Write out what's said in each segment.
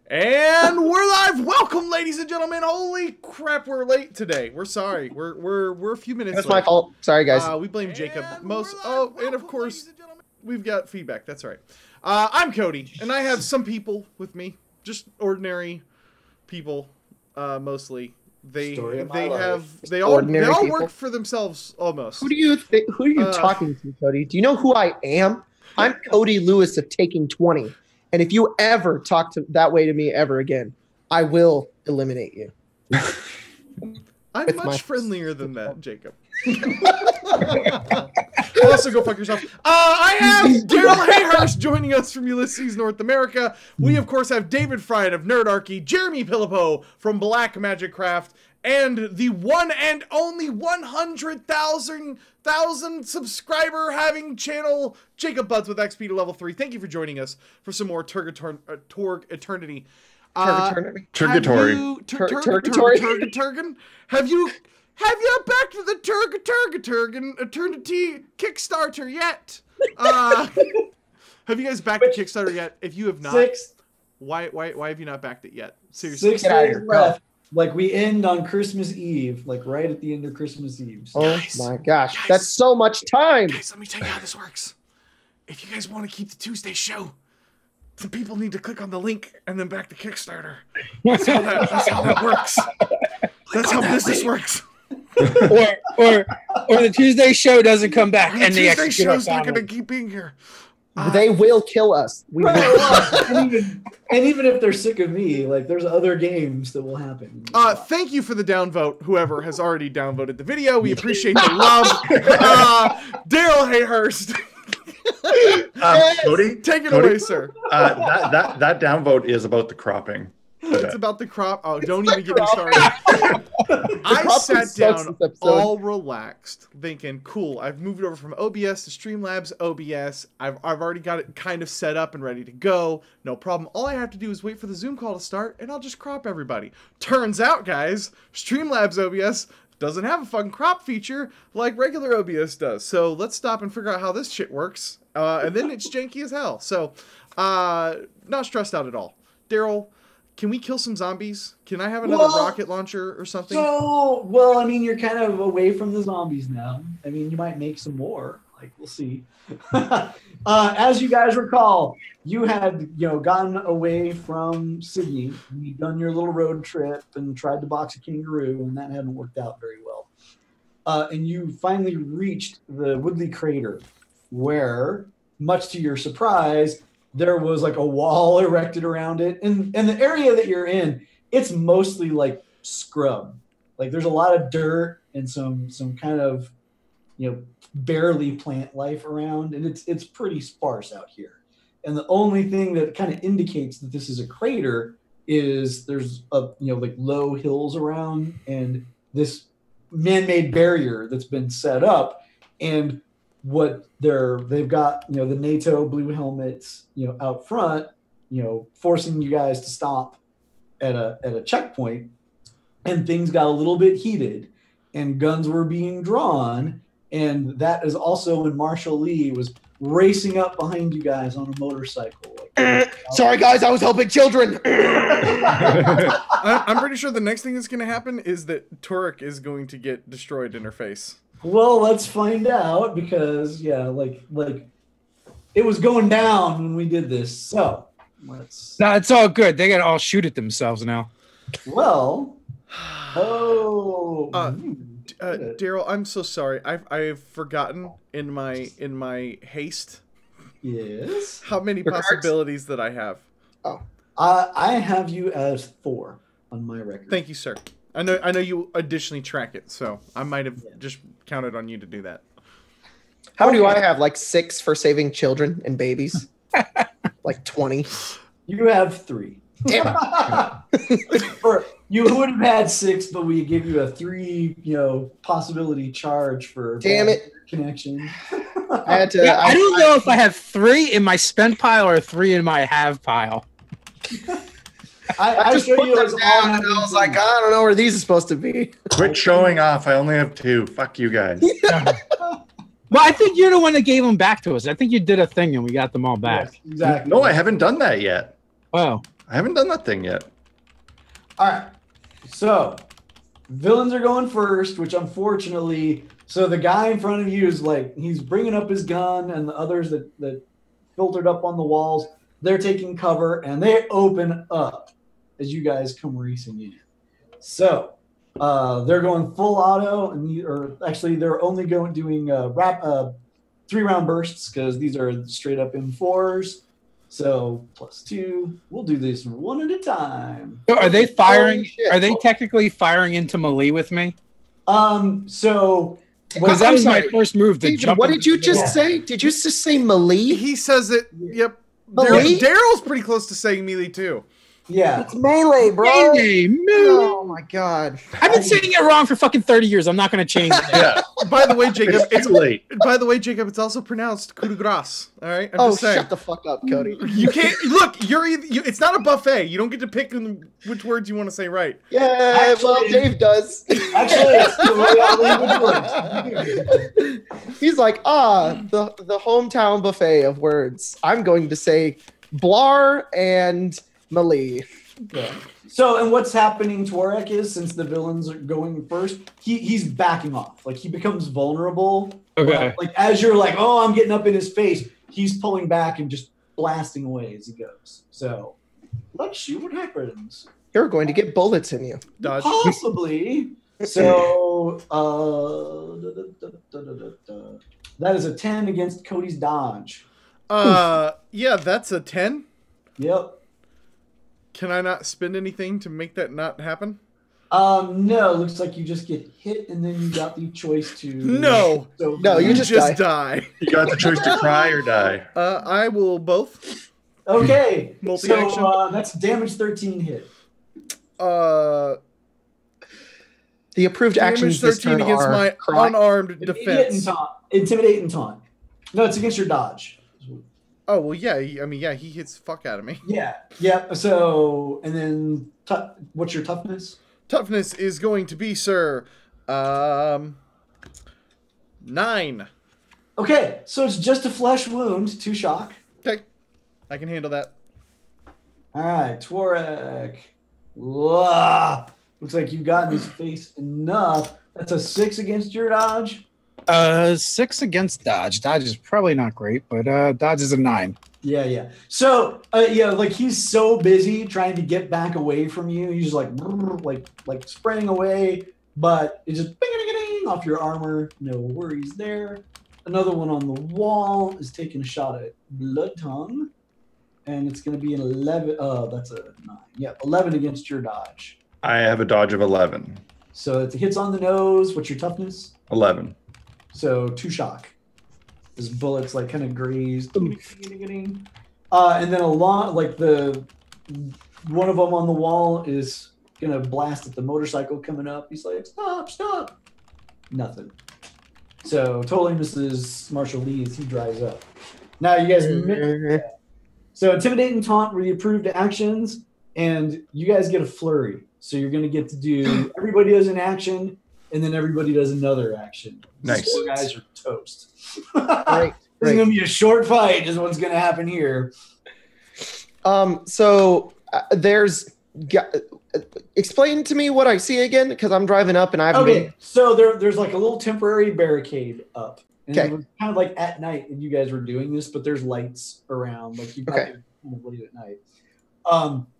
And we're live. Welcome, ladies and gentlemen. Holy crap, we're late today. We're sorry. We're a few minutes That's late. my fault. Sorry, guys. We blame Jacob most. Oh, and of course, we've got feedback. That's right. I'm Cody, and I have some people with me, just ordinary people, mostly. They all work for themselves almost. Who are you talking to, Cody? Do you know who I am? I'm Cody Lewis of Taking 20. And if you ever talk that way to me ever again, I will eliminate you. I'm much friendlier than that, Jacob. Also, go fuck yourself. I have Daryl Hayhurst joining us from Ulysses, North America. We, of course, have David Friant of Nerdarchy, Jeremy PILLIPOW from Black Magic Craft, and the one and only 100,000 subscriber having channel Jacob BUDZ with XP to level 3. Thank you for joining us for some more Torg Eternity. Turgatory. Have you backed to the Torg Eternity Kickstarter yet? Have you guys backed the Kickstarter yet? If you have not, why have you not backed it yet? Seriously, 6 days left. Like, we end on Christmas Eve, like right at the end of Christmas Eve. So. Oh my gosh, that's so much time. Guys, let me tell you how this works. If you guys want to keep the Tuesday show, some people need to click on the link and then back the Kickstarter. That's how that works. That's how business works. or the Tuesday show doesn't come back, and the Tuesday show's not going to keep being here. They will kill us. We will. and even if they're sick of me, like, there's other games that will happen. Thank you for the downvote, whoever has already downvoted the video. We appreciate the love. Daryl Hayhurst. Cody, take it away, sir. That downvote is about the cropping. It's about the crop. Oh, don't even get me started. I sat down all relaxed, thinking, cool, I've moved over from OBS to Streamlabs OBS. I've already got it kind of set up and ready to go. No problem. All I have to do is wait for the Zoom call to start, and I'll just crop everybody. Turns out, guys, Streamlabs OBS doesn't have a fucking crop feature like regular OBS does. So let's stop and figure out how this shit works. And then it's janky as hell. So not stressed out at all. Daryl, can we kill some zombies? Can I have another rocket launcher or something? Well, I mean, you're kind of away from the zombies now. I mean, you might make some more. Like, we'll see. As you guys recall, you had, gotten away from Sydney. You'd done your little road trip and tried to box a kangaroo, and that hadn't worked out very well. And you finally reached the Woodley Crater, where, much to your surprise, there was like a wall erected around it. And the area that you're in, it's mostly like scrub. Like, there's a lot of dirt and some kind of, barely plant life around. And it's pretty sparse out here. And the only thing that kind of indicates that this is a crater is there's like low hills around and this man-made barrier that's been set up. And what they've got, the NATO blue helmets, out front, forcing you guys to stop at a checkpoint, and things got a little bit heated and guns were being drawn. And that is also when Marshall Lee was racing up behind you guys on a motorcycle. Sorry, guys, I was helping children. I'm pretty sure the next thing that's going to happen is that Torg is going to get destroyed in her face. Well, let's find out, because like it was going down when we did this. So let's. No, it's all good. They gotta all shoot at themselves now. Well, Daryl, I'm so sorry. I've forgotten in my haste. Yes. How many possibilities that I have? Oh, I have you as 4 on my record. Thank you, sir. I know you additionally track it, so I might have just counted on you to do that. How many do I have? Like 6 for saving children and babies? Like 20. You have 3. Damn it. You would have had 6, but we give you a 3, possibility charge for connection. I don't know if I have 3 in my spent pile or 3 in my have pile. I just put them down and I was like, I don't know where these are supposed to be. Quit showing off. I only have 2. Fuck you guys. Well, I think you're the one that gave them back to us. I think you did a thing and we got them all back. Yes, exactly. No, I haven't done that yet. Oh. I haven't done that thing yet. All right. So, villains are going first, which unfortunately, so the guy in front of you is like, he's bringing up his gun, and the others that filtered up on the walls, they're taking cover, and they open up as you guys come racing in. So, they're going full auto, or actually, they're only doing 3-round bursts because these are straight up M4s. So +2. We'll do this one at a time. So are they firing? Are they technically firing into melee with me? So because that was my first move. David, what did you just say? Did you just say melee? He says it. Yep. Melee? Daryl's pretty close to saying melee too. Yeah. It's melee, bro. Melee. Oh my god. I've been saying it wrong for fucking 30 years. I'm not going to change it. Yeah. By the way, Jacob, It's too late. By the way, Jacob, it's also pronounced coup de grace. All right. I'm just saying. Shut the fuck up, Cody. You can't look. It's not a buffet. You don't get to pick which words you want to say right. Yeah, well, Dave does. Actually, it's the way all these words. He's like, the hometown buffet of words. I'm going to say blar and melee. Okay. So, and what's happening to Torg is, since the villains are going first, he's backing off. Like, he becomes vulnerable. Okay. Like, as you're like, oh, I'm getting up in his face, he's pulling back and just blasting away as he goes. So, let's see what happens. You're going to get bullets in you. Dodge. Possibly. So, that is a 10 against Cody's dodge. Yeah, that's a 10. Yep. Can I not spend anything to make that not happen? No, looks like you just get hit, and then you got the choice to. No, you just die. You got the choice to cry or die. I will both. Okay, Multi-action. so that's damage 13 hit. The approved actions Damage this 13 turn against are my cry. unarmed defense. Intimidate and taunt. No, it's against your dodge. Oh well, yeah. He hits the fuck out of me. Yeah. So, and then what's your toughness? Toughness is going to be, sir, 9. Okay, so it's just a flesh wound, 2 shock. Okay, I can handle that. All right, Torg. Looks like you've gotten his face enough. That's a 6 against your dodge. 6 against dodge. Dodge is probably not great, but dodge is a 9. Yeah. So, like he's so busy trying to get back away from you. He's like spraying away, but it's just bing off your armor. No worries there. Another one on the wall is taking a shot at Blood Tongue, and it's going to be an 11. That's a 9. Yeah, 11 against your dodge. I have a dodge of 11. So it hits on the nose. What's your toughness? 11. So 2 shock. His bullets like kind of grazed. And then along like one of them on the wall is gonna blast at the motorcycle coming up. He's like, stop. Nothing. So totally misses Marshall Lee as he drives up. Now you guys so intimidate and taunt were the approved actions, and you guys get a flurry. So you're gonna get to do everybody does an action, and then everybody does another action. Nice. These 4 guys are toast. Great. This is going to be a short fight is what's going to happen here. So there's... explain to me what I see again, because I'm driving up and I haven't been... So there's like a little temporary barricade up. And Okay. it was kind of like at night when you guys were doing this, but there's lights around. Like you got to kind of leave at night.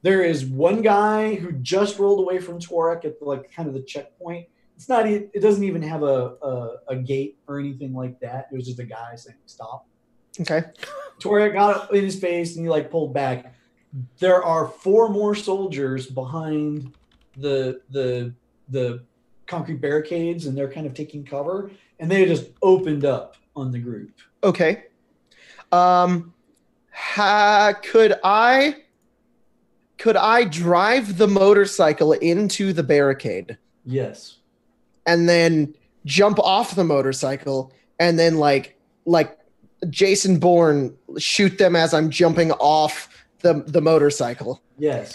There is one guy who just rolled away from Torg at kind of the checkpoint. It doesn't even have a gate or anything like that. It was just a guy saying stop. Okay. Torg got in his face and he pulled back. There are 4 more soldiers behind the concrete barricades, and they're kind of taking cover, and they just opened up on the group. Okay. Could I drive the motorcycle into the barricade? Yes. And then jump off the motorcycle and then like Jason Bourne shoot them as I'm jumping off the motorcycle? Yes.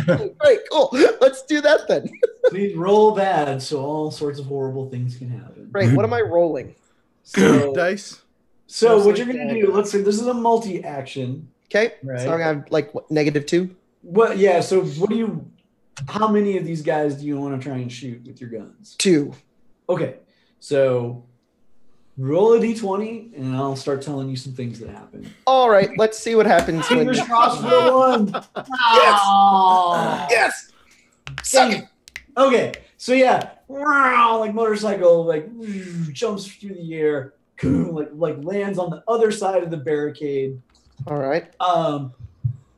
Great, cool. Let's do that then. Please roll bad so all sorts of horrible things can happen. Right, what am I rolling? So, Dice. So what you're going to do, let's say this is a multi-action. Okay, Right. so I have -2. What? Yeah. So what do you? How many of these guys do you want to try and shoot with your guns? 2. Okay. So roll a d20, and I'll start telling you some things that happen. All right, let's see what happens when. Fingers crossed for the one. Yes. Suck it. Okay. So yeah, like motorcycle, like jumps through the air, like lands on the other side of the barricade. All right.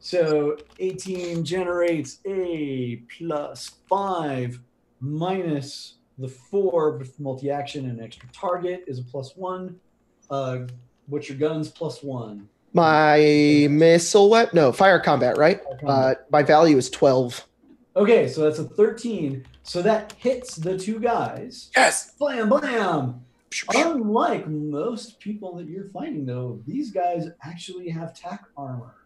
So 18 generates a +5 minus the 4 with multi-action and extra target is a +1. What's your guns +1? My missile weapon, no, fire combat, right? My value is 12. Okay, so that's a 13. So that hits the 2 guys. Yes. Blam, blam. Unlike most people that you're fighting, though, these guys actually have tack armor.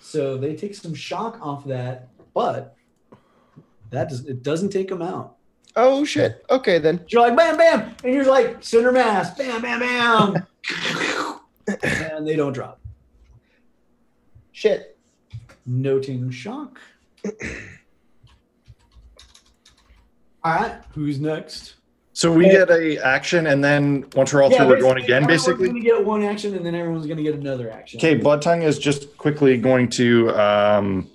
So they take some shock off that, but it doesn't take them out. Oh shit. Okay then. You're like bam, bam, and you're like center mass, bam, bam, bam, and they don't drop. Shit. Noting shock. All right, who's next? So we get a action, and then once we're all through, we're going again, basically? Everyone's going to get one action, and then everyone's going to get another action. Okay, Blood Tongue is just quickly going to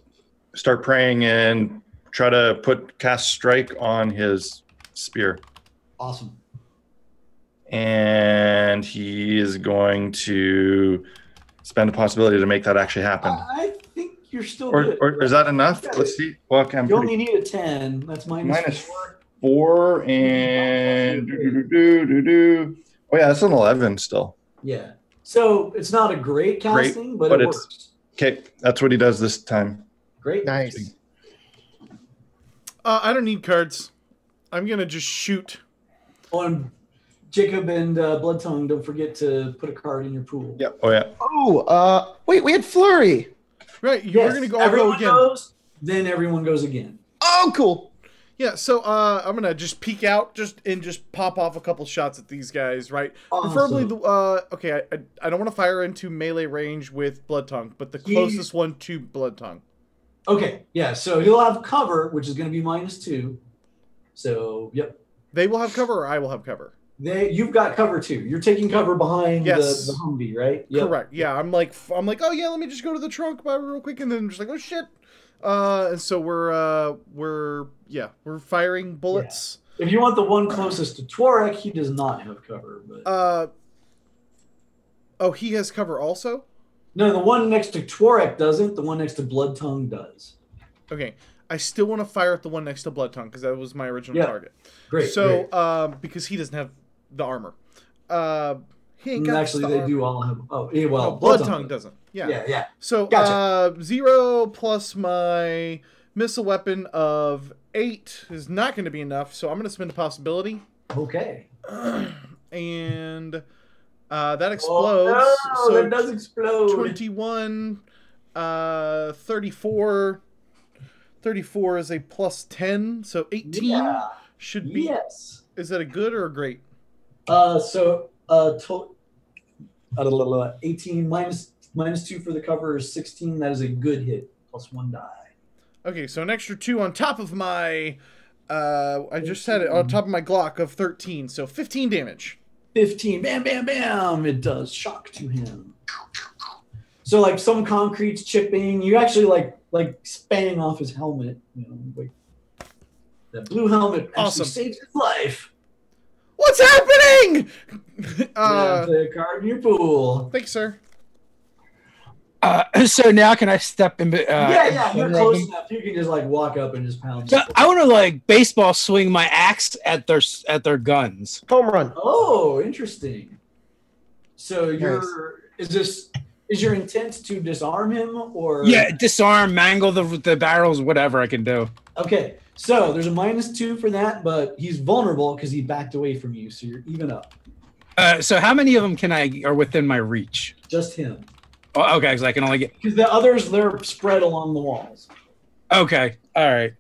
start praying and try to cast Strike on his spear. Awesome. And he is going to spend a possibility to make that actually happen. I think you're still good. Or is that enough? Let's see. Well, you only need a 10. That's minus 4 and oh yeah, that's an 11 still. Yeah. So it's not a great casting, but it works. Okay, that's what he does this time. Great. Nice. I don't need cards. I'm gonna just shoot. On Jacob and Blood Tongue, don't forget to put a card in your pool. Yep. Oh yeah. Oh, wait, we had Flurry. Right, we're gonna go everyone again. Goes, then everyone goes again. Oh, cool. Yeah, so I'm gonna just peek out, just pop off a couple shots at these guys, right? Awesome. Preferably the okay, I don't want to fire into melee range with Blood Tongue, but the closest one to Blood Tongue. Okay, yeah, so he'll have cover, which is going to be -2. So, yep. They will have cover, or I will have cover. You've got cover too. You're taking cover behind the Humvee, right? Yep. Correct. Yeah, I'm like, oh yeah, let me just go to the trunk real quick, and then I'm just like, oh shit. And so we're firing bullets. Yeah. If you want the one closest to Torg, he does not have cover. But oh, he has cover also? No, the one next to Torg doesn't. The one next to Blood Tongue does. Okay, I still want to fire at the one next to Blood Tongue because that was my original target. Great. So great. Because he doesn't have the armor. He ain't got actually they do all have. Oh, yeah, well, no, Blood Tongue doesn't. Yeah. Yeah. So gotcha. 0 plus my missile weapon of 8 is not going to be enough. So I'm going to spend a possibility. Okay. And that explodes. Oh, no, so that does explode. 21, 34. 34 is a +10, so 18 should be. Yes. Is that a good or a great? 18 -2 for the cover is 16. That is a good hit. +1 die. Okay, so an extra 2 on top of my. I just said it on top of my Glock of 13, so 15 damage. 15. Bam, bam, bam. It does shock to him. So like some concrete's chipping. You actually like spang off his helmet. You know, like that blue helmet actually saves his life. What's happening? Play a card in your pool. Thanks, sir. So now can I step in? Yeah, you're close enough. You can just like walk up and just pound. So I want to like baseball swing my axe at their guns. Home run. Oh, interesting. So is your intent to disarm him or? Yeah, disarm, mangle the barrels, whatever I can do. Okay, so there's a -2 for that, but he's vulnerable because he backed away from you, so you're even up. So how many of them are within my reach? Just him. Oh, okay, because I can only get. Because the others, they're spread along the walls. Okay, all right.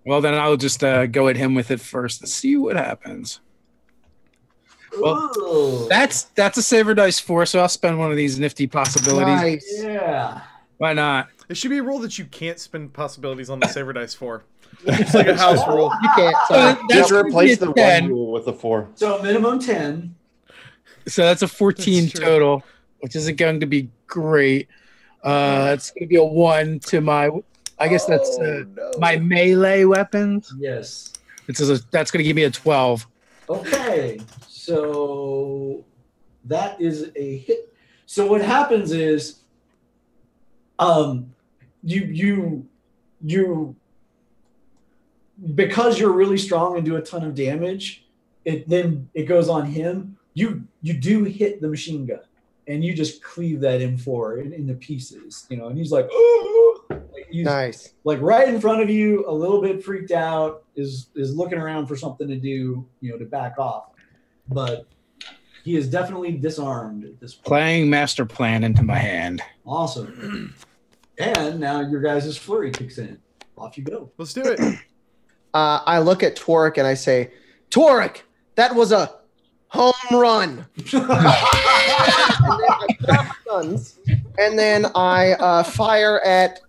Well, then I'll just go at him with it first and see what happens. Well, ooh. That's a saver dice 4, so I'll spend one of these nifty possibilities. Nice. Yeah. Why not? It should be a rule that you can't spend possibilities on the saver dice 4. It's like a house rule. You can't. Sorry. Just replace the 10. 1 rule with the 4. So minimum 10. So that's a 14 That's true. total, which isn't going to be great. It's going to be a 1 to my. I guess that's my melee weapons. Yes. That's going to give me a 12. Okay. So that is a hit. So what happens is, you because you're really strong and do a ton of damage, it goes on him. You do hit the machine gun, and you just cleave that M4 into pieces, and he's like, oh, he's Nice. like right in front of you, a little bit freaked out, is looking around for something to do, to back off, but he is definitely disarmed at this point. Playing master plan into my hand. Awesome. And now your guys' flurry kicks in. Off you go. Let's do it. I look at Torg and I say, Torg, that was a home run. And then I fire at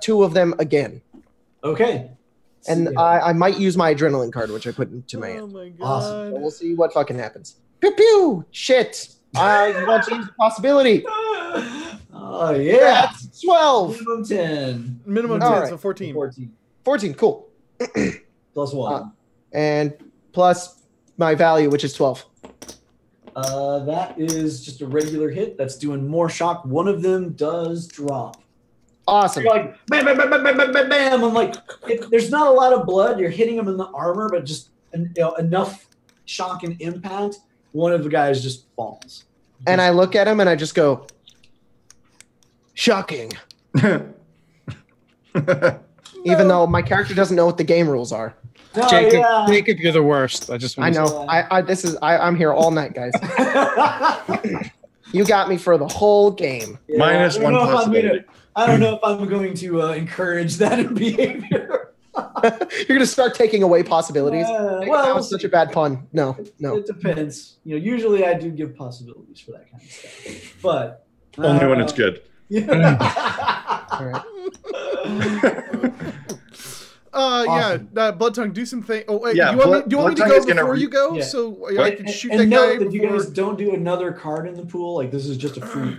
2 of them again. Okay. And I might use my adrenaline card, which I put into my Oh hand. my god. Awesome. So we'll see what fucking happens. Pew pew! Shit! I want to use the possibility. Oh, yeah. That's 12. Minimum 10. Minimum All 10, right. so 14. 14. 14, cool. Plus 1. And plus my value, which is 12. That is just a regular hit. That's doing more shock. One of them does drop. Awesome. You're like, bam, bam, bam, bam, bam, bam, bam, bam. I'm like, there's not a lot of blood. You're hitting him in the armor, but just enough shock and impact. One of the guys just falls. And I look at him and I just go, shocking. Even though my character doesn't know what the game rules are. No, Jacob, you're the worst. I know. I'm here all night, guys. You got me for the whole game. Yeah, Minus 1 possibility. I don't know if I'm going to encourage that behavior. You're gonna start taking away possibilities. Well, That was such a bad pun. No. It depends. Usually I do give possibilities for that kind of stuff, but Only when it's good. All right. Awesome. Blood Tongue, do some thing. Oh wait, Yeah, do you want me to Blood go Tongue is gonna before you go, Yeah. so I What? can shoot and that note guy that you before? guys don't do another card in the pool. Like this is just a free.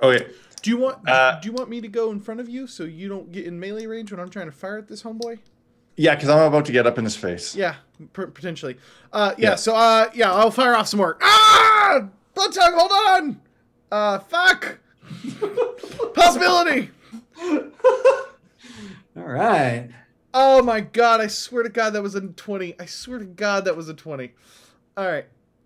Okay. Do you want me to go in front of you so you don't get in melee range when I'm trying to fire at this homeboy? Yeah, because I'm about to get up in his face. Yeah, potentially. Yeah. So I'll fire off some more. Ah! Blood Tongue, hold on! Fuck! Possibility! All right. Oh my god, I swear to god that was a 20. I swear to god that was a 20. Alright.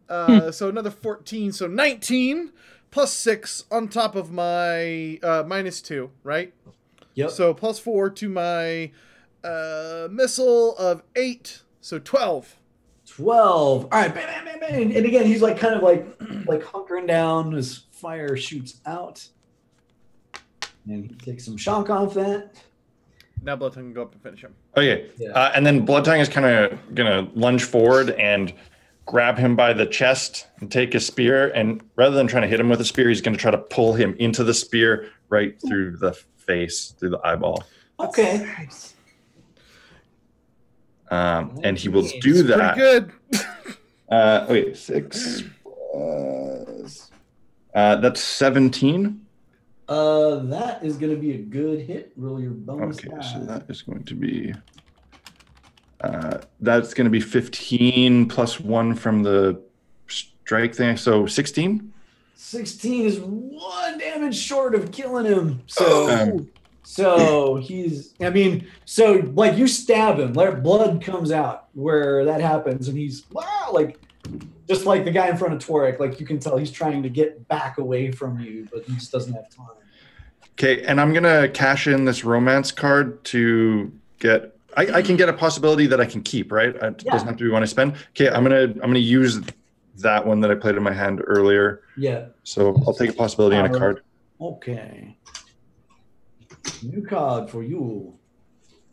So another 14, so 19 plus 6 on top of my minus 2, right? Yep. So plus 4 to my missile of 8, so 12. 12. All right. Bam, bam, bam, bam. And again, he's like kind of like hunkering down. His fire shoots out. And he takes some shock off that. Now Blood Tongue can go up and finish him. Okay. Yeah. And then Blood Tongue is kind of going to lunge forward and grab him by the chest and take his spear. And rather than trying to hit him with a spear, he's going to try to pull him into the spear right through the face, through the eyeball. Okay. And he will do that. Pretty good. Wait, 6 plus... that's 17. That is going to be a good hit. Roll your bonus. Okay, die. so that is going to be... that's going to be 15 plus 1 from the strike thing. So 16? 16 is 1 damage short of killing him. So he's, so like you stab him, like blood comes out where that happens, and he's like, just like the guy in front of Torg, like you can tell he's trying to get back away from you, but he just doesn't have time. Okay, and I'm going to cash in this romance card to get... I can get a possibility that I can keep, right? It doesn't have to be one I spend. Okay, I'm gonna use that one that I played in my hand earlier. Yeah. So I'll take a possibility and a card. Okay. New card for you.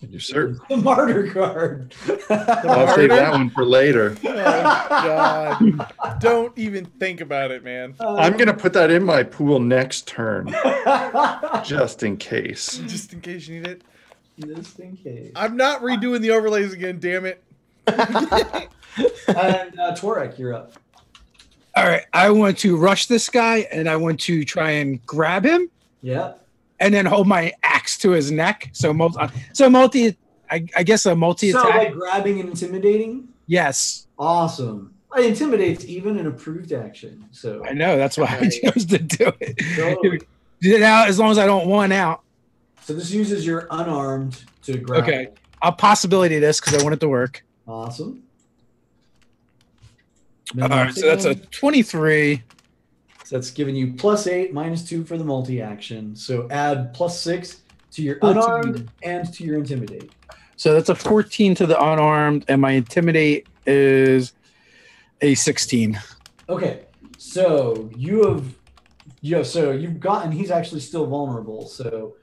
Yes, sir. The martyr card. I'll save that one for later. Oh God! Don't even think about it, man. I'm gonna put that in my pool next turn, just in case. Just in case you need it. Just in case. I'm not redoing the overlays again. Damn it. And Torek, you're up. All right, I want to rush this guy, and I want to try and grab him. Yeah. And then hold my axe to his neck. I guess a multi-attack. So like grabbing and intimidating? Yes. Awesome. Intimidate's even an approved action. So I know, that's why I chose to do it. Totally. Get it out as long as I don't want out. So this uses your unarmed to grab. Okay. I'll possibility this because I want it to work. Awesome. All right, so that's a 23. So that's giving you +8, -2 for the multi-action. So add +6 to your 14. unarmed and to your intimidate. So that's a 14 to the unarmed, and my intimidate is a 16. Okay, so you've gotten. He's actually still vulnerable. So,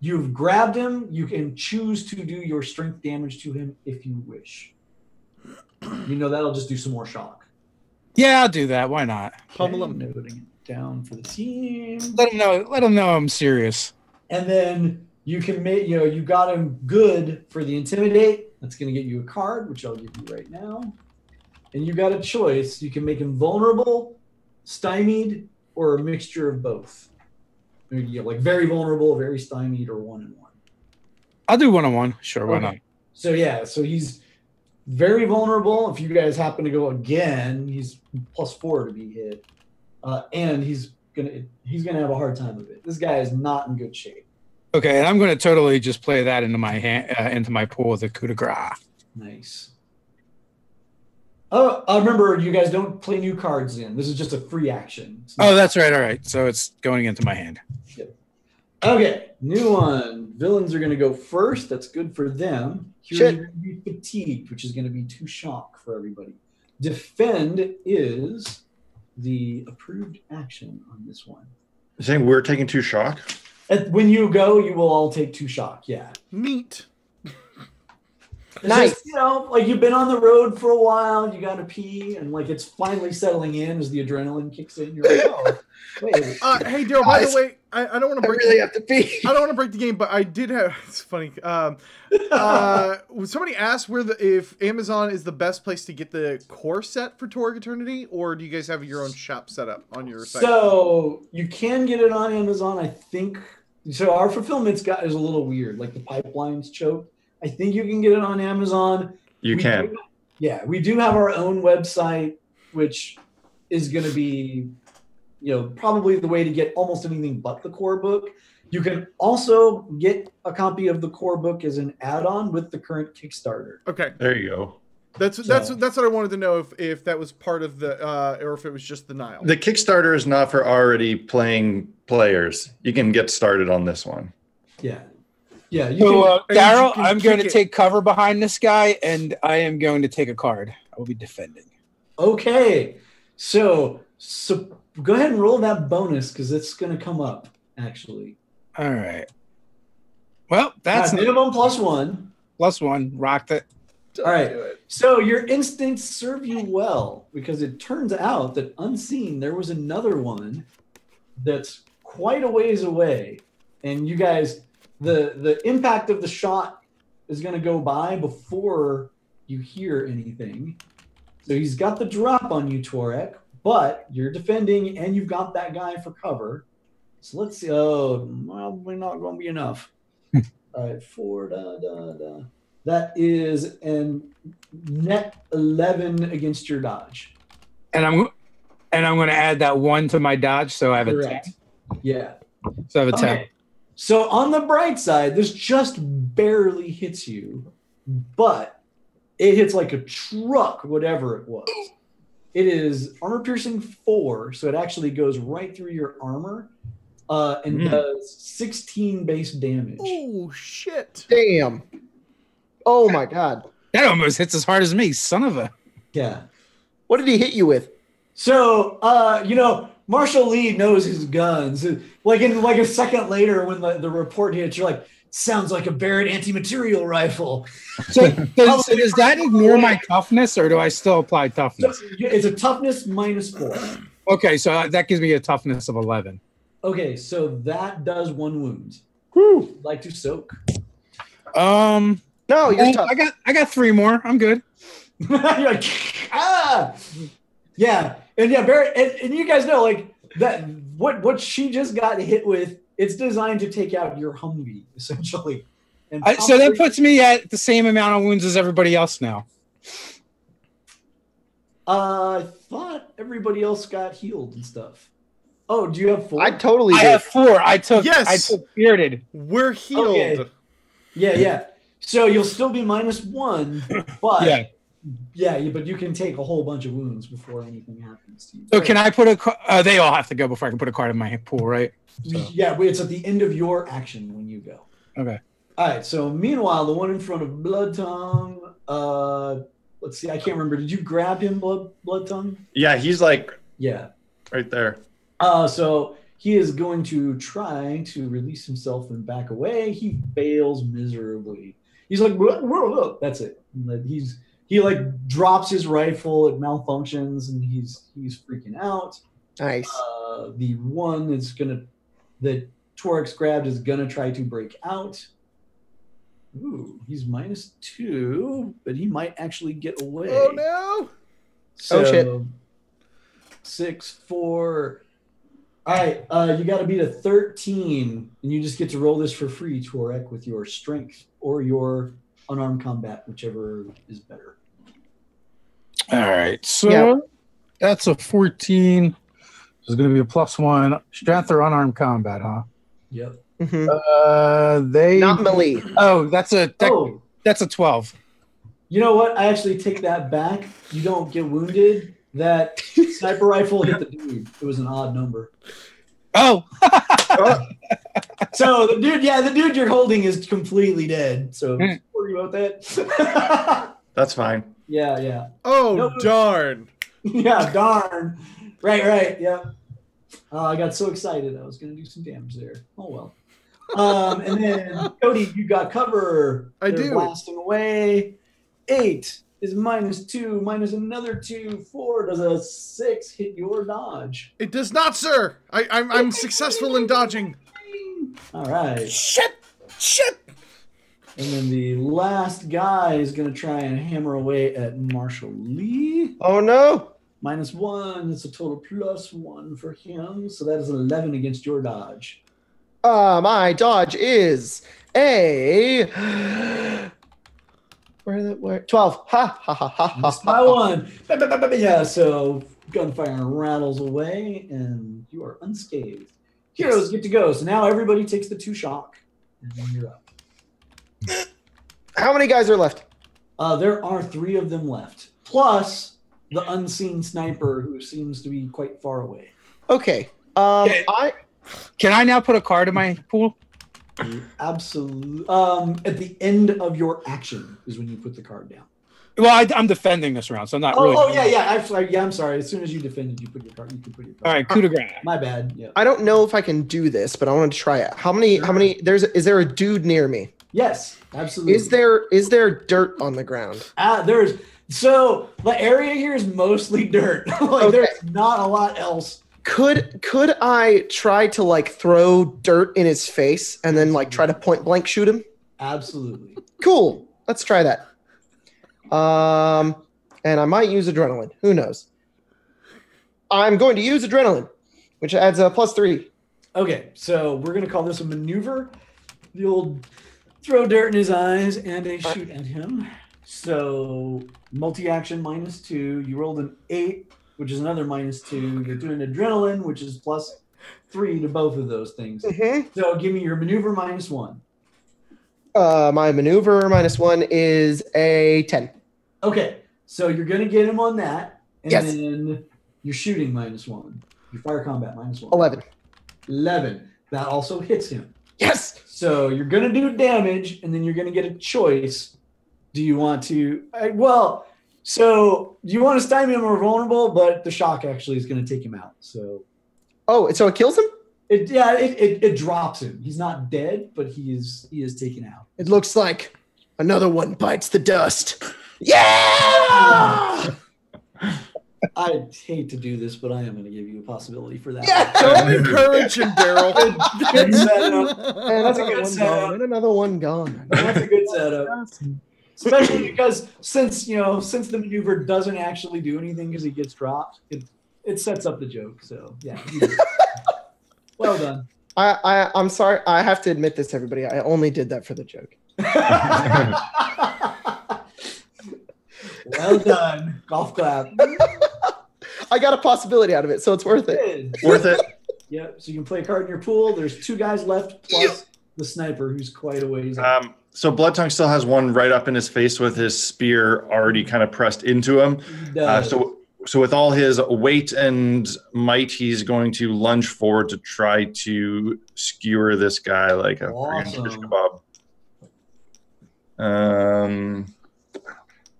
you've grabbed him. You can choose to do your strength damage to him if you wish. You know that'll just do some more shock. Yeah, I'll do that. Why not? Pummel him. Noting it down for the team. Let him know. Let him know I'm serious. And then you can make. You got him good for the intimidate. That's going to get you a card, which I'll give you right now. And you got a choice. You can make him vulnerable, stymied, or a mixture of both. Like very vulnerable, very stymied, or 1-1. I'll do 1-on-1. Sure, why not? So yeah, so he's very vulnerable. If you guys happen to go again, he's +4 to be hit, and he's gonna have a hard time of it. This guy is not in good shape. Okay, and I'm going to totally just play that into my hand, into my pool with a coup de grace. Nice. Oh, remember, you guys don't play new cards in. This is just a free action. Oh, that's right. All right, so it's going into my hand. Yep. Okay, new one. Villains are going to go first. That's good for them. Heroes are going to be fatigued, which is going to be 2 shock for everybody. Defend is the approved action on this one. You're saying we're taking 2 shock? When you go, you will all take 2 shock. Yeah. Neat. Nice. Just, like you've been on the road for a while, you got to pee, and like it's finally settling in as the adrenaline kicks in. You're like, oh, wait. Hey, Daryl, by the way, I don't want to break. I really have to pee. I don't want to break the game, but I did have. It's funny. Somebody asked if Amazon is the best place to get the core set for Torg Eternity, or do you guys have your own shop set up on your site? So you can get it on Amazon, I think. So our fulfillment's is a little weird, like the pipeline's choked. I think you can get it on Amazon. You can. We do have our own website, which is going to be, probably the way to get almost anything but the core book. You can also get a copy of the core book as an add-on with the current Kickstarter. Okay. There you go. That's what I wanted to know, if that was part of the or if it was just the Nile. The Kickstarter is not for already playing players. You can get started on this one. Yeah. Yeah. So, Daryl, I'm going to take cover behind this guy, and I am going to take a card. I will be defending. Okay. So go ahead and roll that bonus because it's going to come up, actually. All right. Well, that's minimum +1. +1. Rocked it. All right. So your instincts serve you well because it turns out that unseen, there was another one that's quite a ways away. And you guys, the impact of the shot is going to go by before you hear anything. So he's got the drop on you, Torek, but you're defending and you've got that guy for cover. So let's see. Oh, probably not going to be enough. All right. 4, That is a net 11 against your dodge. And I'm going to add that 1 to my dodge, so I have Correct. a 10. Yeah. So I have a 10. Okay. So on the bright side, this just barely hits you, but it hits like a truck, whatever it was. It is armor piercing 4, so it actually goes right through your armor and does 16 base damage. Oh, shit. Damn. Oh, my God. That almost hits as hard as me, son of a... Yeah. What did he hit you with? So, Marshall Lee knows his guns. Like a second later, when the report hits, you're like, sounds like a Barrett anti-material rifle. So does that ignore my toughness, or do I still apply toughness? So it's a toughness -4. Okay, so that gives me a toughness of 11. Okay, so that does 1 wound. Whew. Like to soak. No, you're tough. I got 3 more. I'm good. You're like, yeah, and yeah, Barrett, and you guys know like that. What she just got hit with. It's designed to take out your Humvee, essentially. And So that puts me at the same amount of wounds as everybody else now. I thought everybody else got healed and stuff. Oh, do you have 4? I totally I did. have 4. I took bearded. We're healed. Okay. Yeah. So you'll still be -1, but but you can take a whole bunch of wounds before anything happens to you. So can I put a? They all have to go before I can put a card in my pool, right? So. Yeah, it's at the end of your action when you go. Okay. All right. So meanwhile, the one in front of Blood Tongue. Let's see. I can't remember. Did you grab him, Blood Tongue? Yeah, he's like right there. So he is going to try to release himself and back away. He fails miserably. He's like, whoa. That's it. He like drops his rifle. It malfunctions, and he's freaking out. Nice. The one that Torg grabbed is gonna try to break out. Ooh, he's -2, but he might actually get away. Oh no! So, shit. 6, 4. All right, you got to beat a 13, and you just get to roll this for free, Torek, with your strength or your unarmed combat, whichever is better. All right, so that's a 14. There's going to be a +1. Strength or unarmed combat, huh? Yep. They not melee. Oh, that's a 12. You know what? I actually take that back. You don't get wounded. That sniper rifle hit the dude. It was an odd number. Oh. So the dude you're holding is completely dead. So sorry about that. That's fine. Yeah. Oh, darn. Yeah, darn. Right. Yeah. I got so excited. I was going to do some damage there. Oh, well. And then, Cody, you got cover. They're do. Blasting away. 8 is -2, minus another 2. 4 does a 6 hit your dodge. It does not, sir. I'm successful in dodging. All right. Shit. And then the last guy is going to try and hammer away at Marshall Lee. Oh, no. -1. It's a total +1 for him. So that is an 11 against your dodge. My dodge is a... Where? 12. Ha. Missed by 1. Yeah, so gunfire rattles away, and you are unscathed. Heroes get to go. So now everybody takes the 2 shock, and then you're up. How many guys are left? There are 3 of them left, plus the unseen sniper who seems to be quite far away. Okay. Can I now put a card in my pool? Absolutely. At the end of your action is when you put the card down. Well, I'm defending this round, so I'm not really. Oh, yeah. I'm sorry. As soon as you defended, you put your card. You can put your card. All right, coup de grace. My bad. Yeah. I don't know if I can do this, but I want to try it. How many? Is there a dude near me? Yes, absolutely. Is there dirt on the ground? So the area here is mostly dirt. There's not a lot else. Could I try to like throw dirt in his face and then like try to point blank shoot him? Absolutely. Cool. Let's try that. And I might use adrenaline. Who knows? I'm going to use adrenaline, which adds a +3. Okay, so we're gonna call this a maneuver. The old throw dirt in his eyes and a shoot at him. So multi-action -2. You rolled an 8, which is another -2. You're doing adrenaline, which is +3 to both of those things. Mm-hmm. So give me your maneuver -1. My maneuver -1 is a 10. Okay, so you're gonna get him on that, and Yes. then you're shooting -1. Your fire combat -1. 11. 11. That also hits him. Yes. So you're going to do damage, and then you're going to get a choice. Do you want to so do you want to stymie him or vulnerable, but the shock actually is going to take him out. So Oh, so it kills him? It drops him. He's not dead, but he is taken out. It looks like another one bites the dust. Yeah! I hate to do this, but I am going to give you a possibility for that. Yeah! Don't encourage him, Daryl. Good setup. And That's a good setup. And another one gone. That's a good setup. Especially because since the maneuver doesn't actually do anything because he gets dropped, it sets up the joke. So yeah. Well done. I'm sorry. I have to admit this, everybody. I only did that for the joke. Well done. Golf clap. I got a possibility out of it, so it's worth it. Worth it. Yep. So you can play a card in your pool. There's 2 guys left plus the sniper who's quite a ways. So Bloodtongue still has one right up in his face with his spear already kind of pressed into him. So with all his weight and might, he's going to lunge forward to try to skewer this guy like a freaking shish kebab.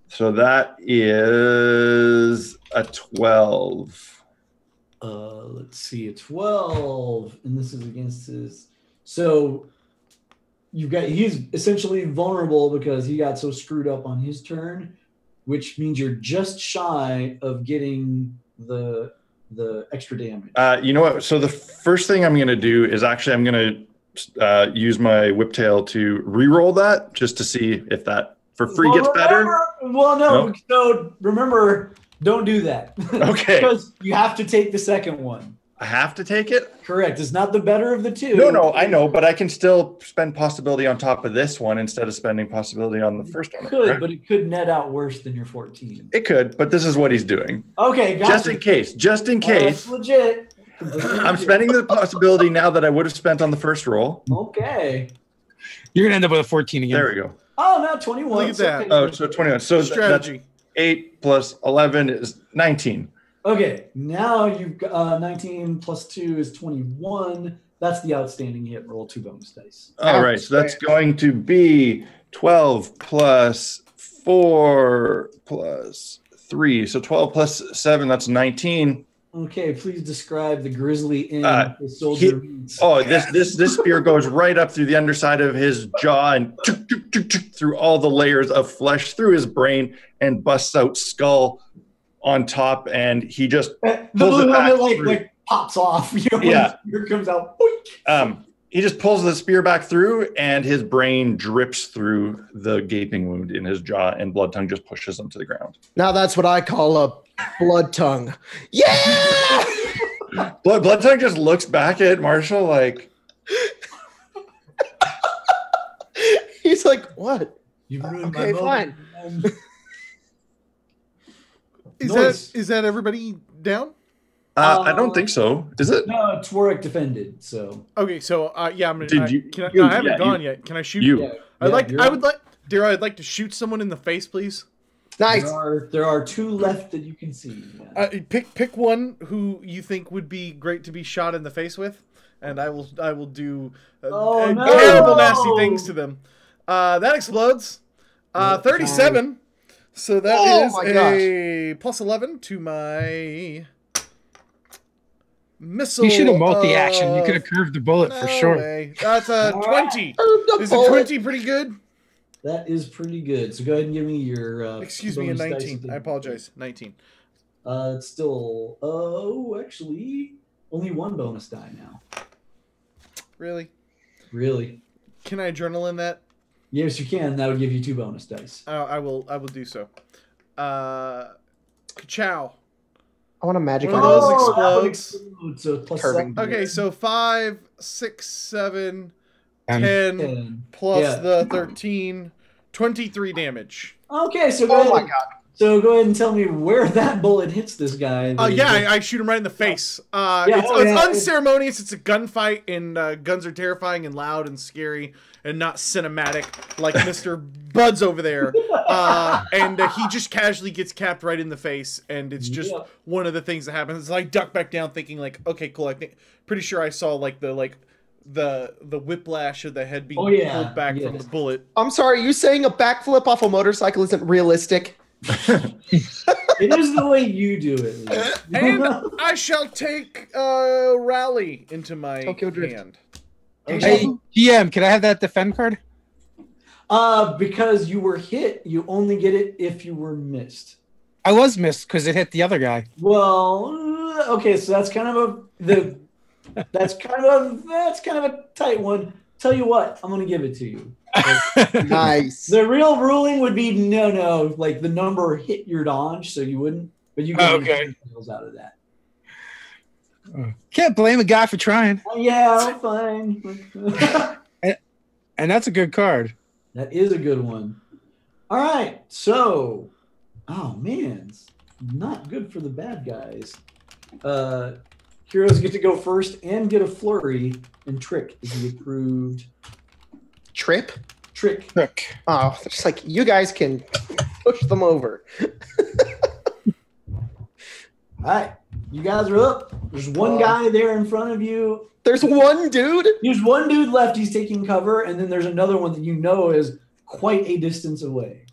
So that is a 12. Let's see, a 12, and this is against his. So he's essentially vulnerable because he got so screwed up on his turn, which means you're just shy of getting the extra damage. You know what? So the first thing I'm going to do is actually I'm going to use my whiptail to re-roll that just to see if that for free gets better. Well, no. So remember, don't do that. Okay. Because you have to take the second one. I have to take it? Correct. It's not the better of the 2. No, I know, but I can still spend possibility on top of this one instead of spending possibility on the first one. Could, right? But it could net out worse than your 14. It could, but this is what he's doing. Okay, gotcha. Just in case. That's legit. I'm spending the possibility now that I would have spent on the first roll. Okay. You're gonna end up with a 14 again. There we go. Oh, no, 21. Look at that. Okay. Oh, so 21. So strategy. That's 8 plus 11 is 19. Okay, now you've got 19 plus 2 is 21. That's the outstanding hit. Roll 2 bonus dice. All right, so that's going to be 12 plus 4 plus 3. So 12 plus 7, that's 19. Okay, please describe the grisly end the soldier meets. This spear goes right up through the underside of his jaw and through all the layers of flesh, through his brain, and busts out skull on top, and he just the blue helmet like pops off. Yeah, here comes out. He just pulls the spear back through, and his brain drips through the gaping wound in his jaw, and Bloodtongue just pushes him to the ground. Now that's what I call a Bloodtongue. Yeah. Bloodtongue just looks back at Marshall like he's like, "What? You've ruined okay, my fine." Is that everybody down? I don't think so. Is it? No, Torg defended. So okay, so yeah, I'm gonna. Did I haven't gone yet. Can I shoot you? Yeah, I'd like to shoot someone in the face, please. Nice. There are 2 left that you can see. Yeah. Pick one who you think would be great to be shot in the face with, and I will do terrible, nasty things to them. That explodes. 37. So that is a plus 11 to my missile. You should have multi-action. You could have curved the bullet for sure. Way. That's a 20. Is a 20 pretty good? That is pretty good. So go ahead and give me your. Excuse me, a 19. I apologize. 19. It's still. Actually, only 1 bonus die now. Really? Really? Can I adrenaline that? Yes, you can. That would give you 2 bonus dice. I will do so. Ka-chow. I want a magic. One of those explodes. So plus 7. Okay, so 5, 6, 7, 10 plus the 13, 23 damage. Okay, so go ahead. So go ahead and tell me where that bullet hits this guy. I shoot him right in the face. It's unceremonious. It's a gunfight, and guns are terrifying and loud and scary and not cinematic like Mr. BUDZ over there. And he just casually gets capped right in the face, and it's just one of the things that happens. So I duck back down thinking like, okay, cool. Pretty sure I saw like the whiplash of the head being pulled back from the bullet. I'm sorry, you saying a backflip off a motorcycle isn't realistic? It It is the way you do it. And I shall take rally into my Tokyo Drift. hand. Hey, PM, can I have that defend card? Because you were hit, you only get it if you were missed. I was missed because it hit the other guy. Well, okay, so that's kind of that's kind of a tight one. Tell you what, I'm gonna give it to you. Nice. The real ruling would be no, like the number hit your dodge, so you wouldn't. But you get deals out of that. Can't blame a guy for trying. Yeah, fine. And that's a good card. That is a good one. All right, so, oh man, it's not good for the bad guys. Heroes get to go first and get a flurry, and Trick is the approved. Trick. Oh, it's like you guys can push them over. All right, you guys are up. There's one guy there in front of you. There's one dude? There's one dude left. He's taking cover, and then there's another one that you know is quite a distance away.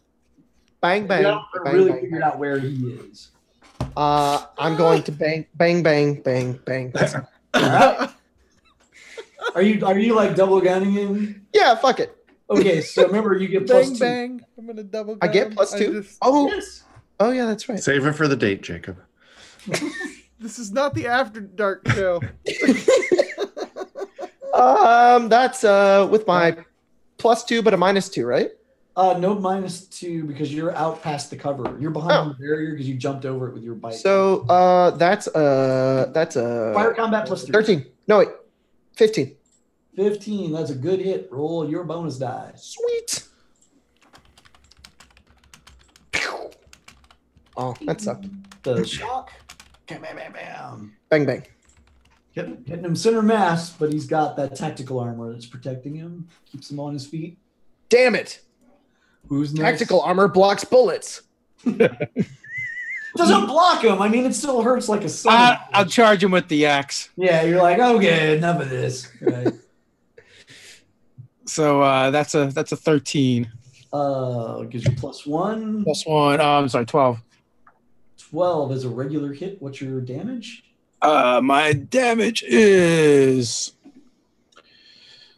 Bang, bang. You haven't really figured out where he is. I'm going to bang, bang, bang, bang, bang. All right. Are you like double gunning him? Yeah, fuck it. Okay, so remember you get plus Bang, 2. bang. I'm going to double I get plus 2? Oh, Yes. oh, yeah, that's right. Save it for the date, Jacob. This is not the After Dark show. That's with my plus 2, but a minus 2, right? No minus 2 because you're out past the cover. You're behind the barrier because you jumped over it with your bike. So that's a fire combat plus 3. 13. No, wait. 15. 15. That's a good hit. Roll your bonus die. Sweet. Oh, that sucked. The shock. Bam, bam, bam, bam. Bang, bang. Hitting him center mass, but he's got that tactical armor that's protecting him, keeps him on his feet. Damn it. Who's next? Tactical armor blocks bullets. Doesn't block him. I mean, it still hurts like a son. I'll charge him with the axe. Yeah, you're like, okay, enough of this. Right. So that's a 13. Gives you plus 1. Plus 1. I'm sorry, 12. 12 is a regular hit. What's your damage? My damage is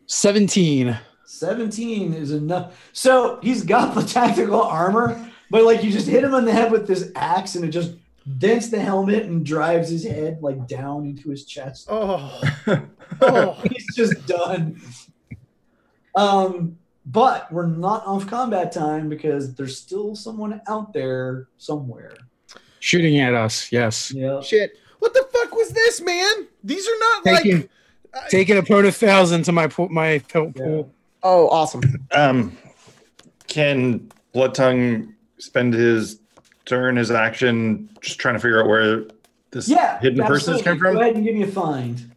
17. 17 is enough. So he's got the tactical armor, but like you just hit him on the head with this axe and it just dents the helmet and drives his head like down into his chest. Oh, He's just done. But we're not off combat time because there's still someone out there somewhere. Shooting at us, yes. Yeah. Shit. what the fuck was this, man? These are not Taking opponent fails into my pool. Yeah. Oh, awesome. Can Blood Tongue spend his turn, his action, just trying to figure out where this hidden person is coming from? Go ahead and give me a find.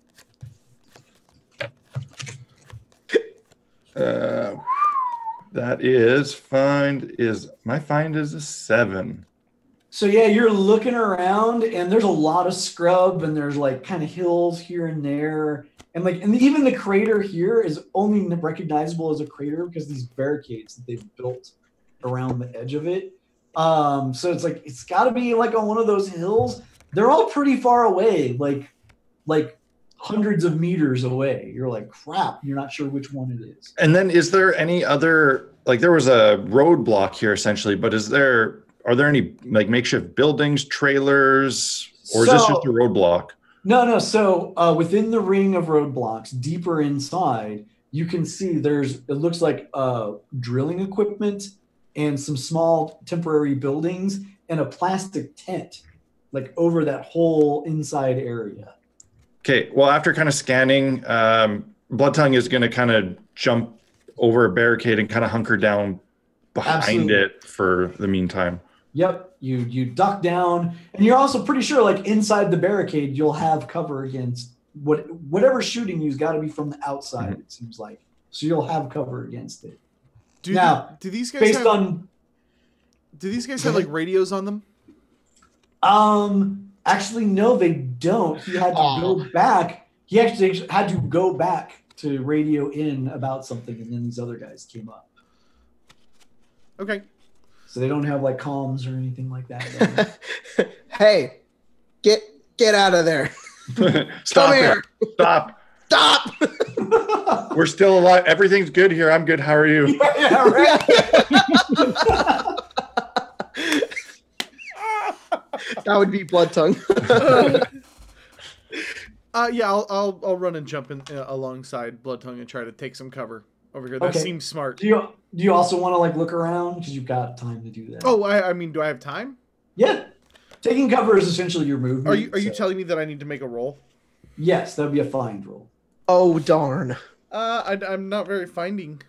That is my find is a 7. So yeah, you're looking around and there's a lot of scrub and there's like kind of hills here and there. And even the crater here is only recognizable as a crater because these barricades that they've built around the edge of it. So it's like it's got to be like on one of those hills. They're all pretty far away, like hundreds of meters away. You're like, crap, you're not sure which one it is. And then is there any other, like there was a roadblock here essentially, but are there any like makeshift buildings, trailers, or is this just a roadblock? No. So within the ring of roadblocks, deeper inside, you can see it looks like drilling equipment and some small temporary buildings and a plastic tent like over that whole inside area. Okay, well, after kind of scanning, Blood Tongue is going to kind of jump over a barricade and kind of hunker down behind it for the meantime. Yep, you duck down, and you're also pretty sure, like inside the barricade, you'll have cover against whatever shooting you's got to be from the outside. Mm-hmm. It seems like, so you'll have cover against it. Do these guys have like radios on them? Actually, no, they don't. He had to go back. He actually had to go back to radio in about something, and then these other guys came up. Okay. so they don't have like comms or anything like that. Hey, get out of there. Stop Come it. here. Stop. Stop. We're still alive. Everything's good here. I'm good. How are you? Yeah, right. That would be Blood Tongue. Yeah, I'll run and jump in alongside Blood Tongue and try to take some cover over here. That seems smart. Do you also want to like look around because you've got time to do that? Oh, I mean, do I have time? Yeah. Taking cover is essentially your movement. Are you telling me that I need to make a roll? Yes, that would be a find roll. Oh darn. I'm not very finding.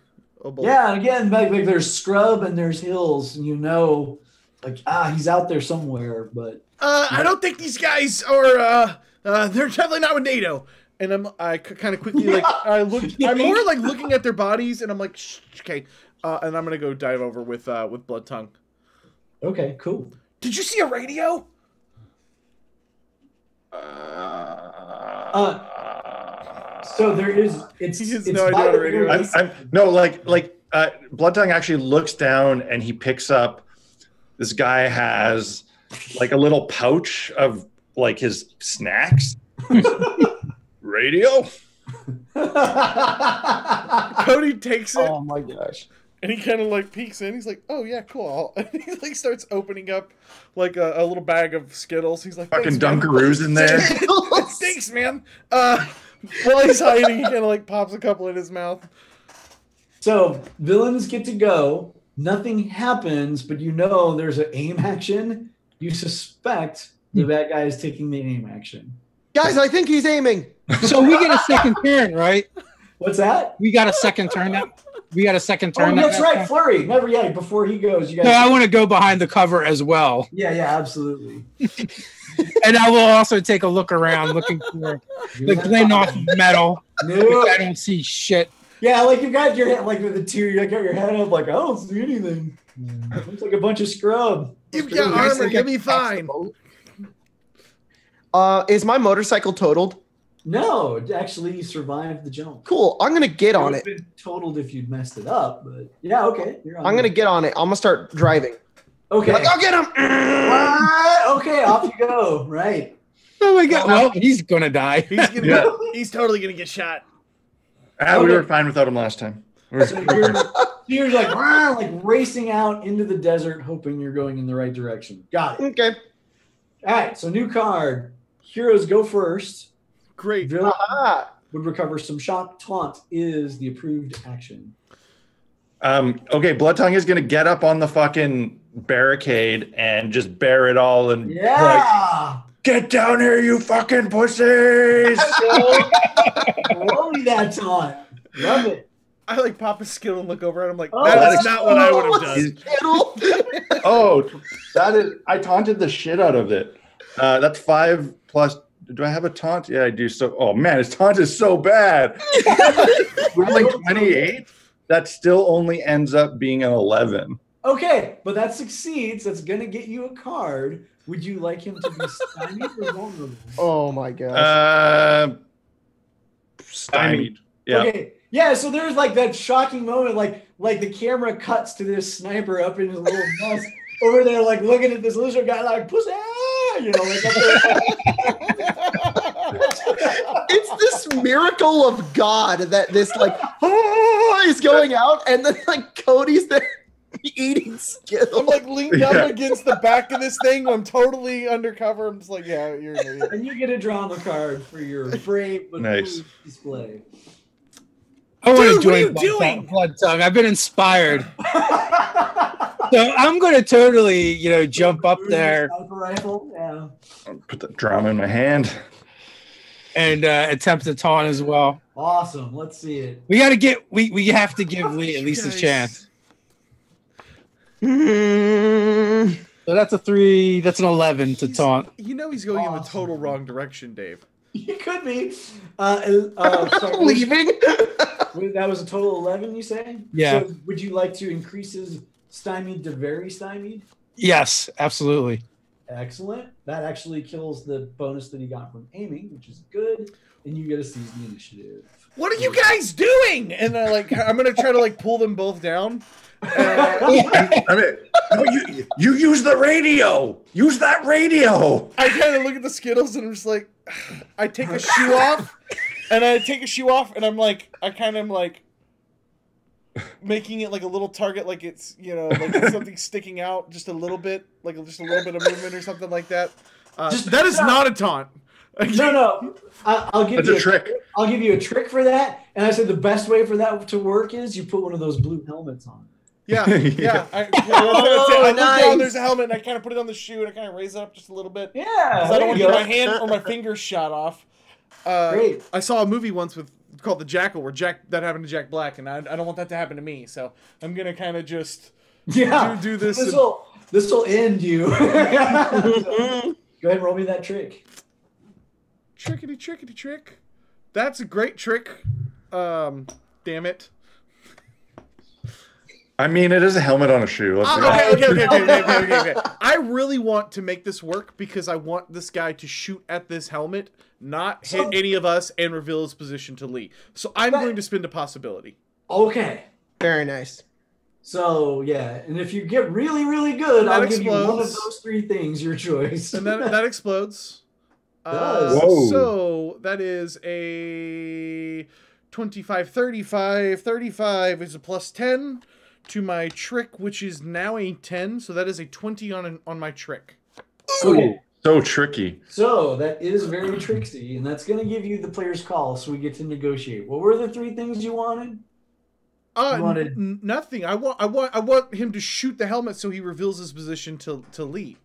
Yeah, and again, like there's scrub and there's hills, and like he's out there somewhere, but I don't think these guys are they're definitely not with NATO. And I kind of quickly like I'm more like looking at their bodies, and I'm like, shh, okay, and I'm gonna go dive over with Blood Tongue. Okay, cool. Did you see a radio? So there is. It's no idea what a radio is. Blood Tongue actually looks down and he picks up. This guy has like a little pouch of like his snacks. Radio. Cody takes it. Oh my gosh. And he kind of like peeks in. He's like, "Oh yeah, cool." And he like starts opening up like a little bag of Skittles. He's like, "Fucking Dunkaroos in there." Thanks, man. While he's hiding, he kind of like pops a couple in his mouth. So villains get to go. Nothing happens, but there's an aim action. You suspect the bad guy is taking the aim action. Guys, I think he's aiming. So we get a second turn, right? What's that? We got a second turn now. We got a second turn. Oh, that's right, Flurry. Never yet. Before he goes, you guys. So I want to go behind the cover as well. Yeah, absolutely. And I will also take a look around, looking for the glint off of metal. No. I don't see shit. Yeah, like you got your head, like with the tear, you got your head up, like I don't see anything. Looks like a bunch of scrub. You've got armor. You'll be fine. Is my motorcycle totaled? No, actually, you survived the jump. Cool. I'm gonna get on it. It would have been totaled if you'd messed it up, but yeah, okay. I'm gonna get on it. I'm gonna start driving. Okay. Like, I'll get him. Okay, off you go. Right. Oh my god. Well, he's gonna die. He's totally gonna get shot. We were fine without him last time. So you're like racing out into the desert, hoping you're going in the right direction. Got it. Okay. All right. So new card. Heroes go first. Great. Villain would recover some shock. Taunt is the approved action. Okay, Blood Tongue is gonna get up on the fucking barricade and just bear it all and yeah. Get down here, you fucking pussies! Roll me that taunt. Love it. I like pop a Skittle and look over and I'm like, that is not what I would have done. That is. I taunted the shit out of it. That's 5 plus. Do I have a taunt? Yeah, I do. So, oh man, his taunt is so bad. Rolling 28. That still only ends up being an 11. Okay, but that succeeds. That's gonna get you a card. Would you like him to be stymied or vulnerable? Oh my gosh. Stymied. Yeah. Okay. Yeah, so there's like that shocking moment, like the camera cuts to this sniper up in his little nest over there, like looking at this lizard guy, like pussy, like up there. It's this miracle of God that this is going out, and then like Cody's there eating Skittles. I'm like leaned up against the back of this thing. I'm totally undercover. I'm just like, yeah, you're an idiot. And you get a drama card for your brave but nice display. I want to join Blood Tongue. I've been inspired. So I'm going to totally, jump up there. Rifle? Yeah. Put the drama in my hand. And attempt to taunt as well. Awesome. Let's see it. We have to give Lee at least a chance. So that's a 3. That's an 11 to taunt. He's going in the total wrong direction, Dave. You could be. Leaving? That was a total 11, you say? Yeah. So would you like to increase his stymied to very stymied? Yes, absolutely. Excellent. That actually kills the bonus that he got from aiming, which is good. and you get to seize the initiative. What are you guys doing? And I'm gonna try to pull them both down. I mean, you use the radio. Use that radio. I kind of look at the Skittles and I'm just like, I take a shoe off, and I'm like, I kind of like making it like a little target, like it's like it's something sticking out just a little bit, like just a little bit of movement or something like that. That is not a taunt. No. I'll give you a trick. I'll give you a trick for that. And I said the best way for that to work is you put one of those blue helmets on. Yeah. I look down, there's a helmet, and I kind of put it on the shoe, and I kind of raise it up just a little bit. Yeah. Because I don't want to get my hand or my finger shot off. Great. I saw a movie once called The Jackal, where that happened to Jack Black, and I don't want that to happen to me. So I'm gonna kind of just do this. This will end you. Go ahead and roll me that trick. Trickety trick. That's a great trick. Damn it. I mean, it is a helmet on a shoe. Okay. I really want to make this work because I want this guy to shoot at this helmet, not hit any of us, and reveal his position to Lee. So I'm going to spend a possibility. Okay. Very nice. So, yeah, and if you get really, really good, I'll give you one of those three things, your choice. And that explodes. So that is a 25, 35. 35 is a plus 10 to my trick, which is now a 10. So that is a 20 on my trick. Okay. So tricky. So that is very tricksy, and that's going to give you the player's call, so we get to negotiate. What were the three things you wanted? Nothing. I want him to shoot the helmet so he reveals his position to Lee.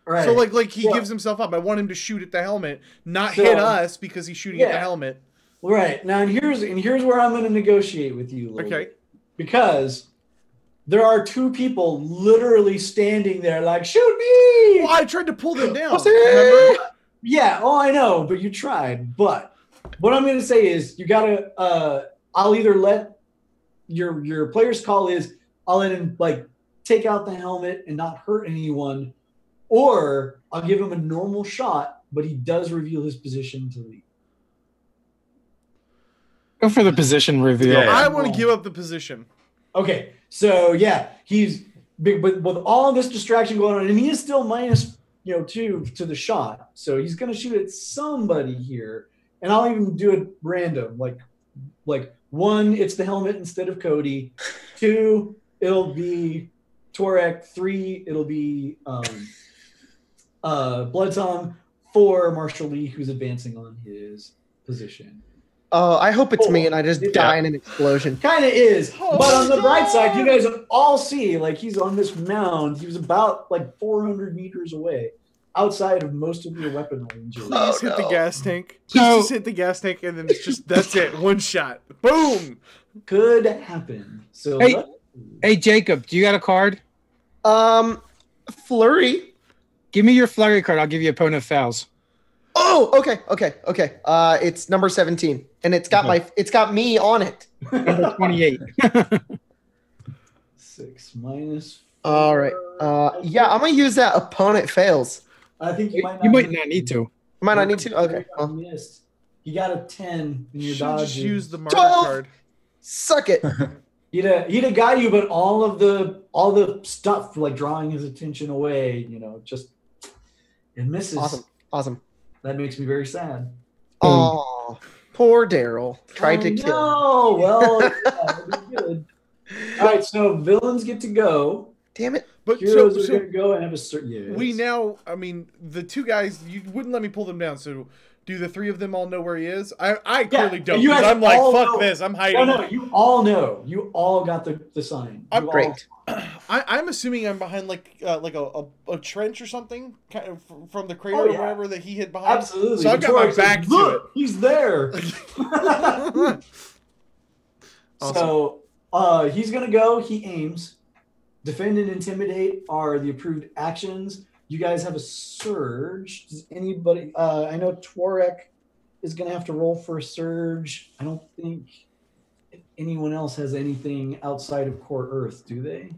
Right. So he gives himself up. I want him to shoot at the helmet, not hit us because he's shooting at the helmet. Right. Now, and here's where I'm going to negotiate with you, Lee. Okay. Because there are two people literally standing there like, shoot me! Well, I tried to pull them down. Yeah, I know, but you tried. But what I'm going to say is you got to, I'll either let your player's call is, I'll let him take out the helmet and not hurt anyone, or I'll give him a normal shot, but he does reveal his position to Lee. Go for the position reveal. Yeah. I want to give up the position. Okay, so yeah, he's big, but with all this distraction going on, and he is still minus 2 to the shot, so he's gonna shoot at somebody here, and I'll even do it random, like 1, it's the helmet instead of Cody. 2, it'll be Torg. 3, it'll be Bloodtongue. 4, Marshall Lee, who's advancing on his position. I hope it's me and I just die in an explosion. Kind of is. But on the bright side, you guys all see, he's on this mound. He was about 400 meters away, outside of most of your weapon ranges. Please hit the gas tank. Just hit the gas tank, and then it's just, that's it. One shot. Boom. Could happen. So Hey, Jacob, do you got a card? Flurry. Give me your flurry card. I'll give you opponent fouls. Oh, okay. It's number 17, and it's got me on it. Number 28. 6 minus 4. All right. Yeah, I'm gonna use that. Opponent fails. I think you might not need to. Might not need to. Okay. Missed. You got a 10 in your Should dodge. just use the marker card. Suck it. He'd have got you, but all the stuff drawing his attention away, just it misses. Awesome. That makes me very sad. Oh, poor Daryl. Tried to kill. No, well, it'd be good. All right, so villains get to go. Damn it. But heroes are going to go and have a certain. Yes. We now, the two guys, you wouldn't let me pull them down. So do the three of them all know where he is? I clearly don't. I'm like, fuck this. I'm hiding. No, you all know. You all got the sign. I'm great. I'm assuming I'm behind a trench or something, kind of from the crater or wherever that he hid behind. Absolutely. So I've got my back to it. He's there. Awesome. So he's gonna go. He aims. Defend and intimidate are the approved actions. You guys have a surge. Does anybody? I know Torg is gonna have to roll for a surge. I don't think anyone else has anything outside of core Earth, do they?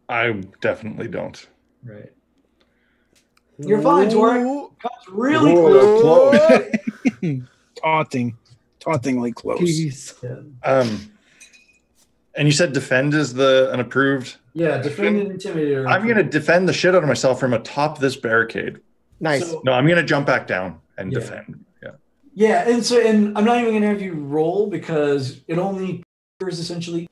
I definitely don't. Right. You're fine, Torg. Comes really close. tauntingly close. Jeez. And you said defend is an approved. Yeah, defend and intimidate. I'm gonna defend the shit out of myself from atop this barricade. Nice. So- No, I'm gonna jump back down and Yeah. defend. Yeah. Yeah, and I'm not even gonna have you roll because it only triggers essentially.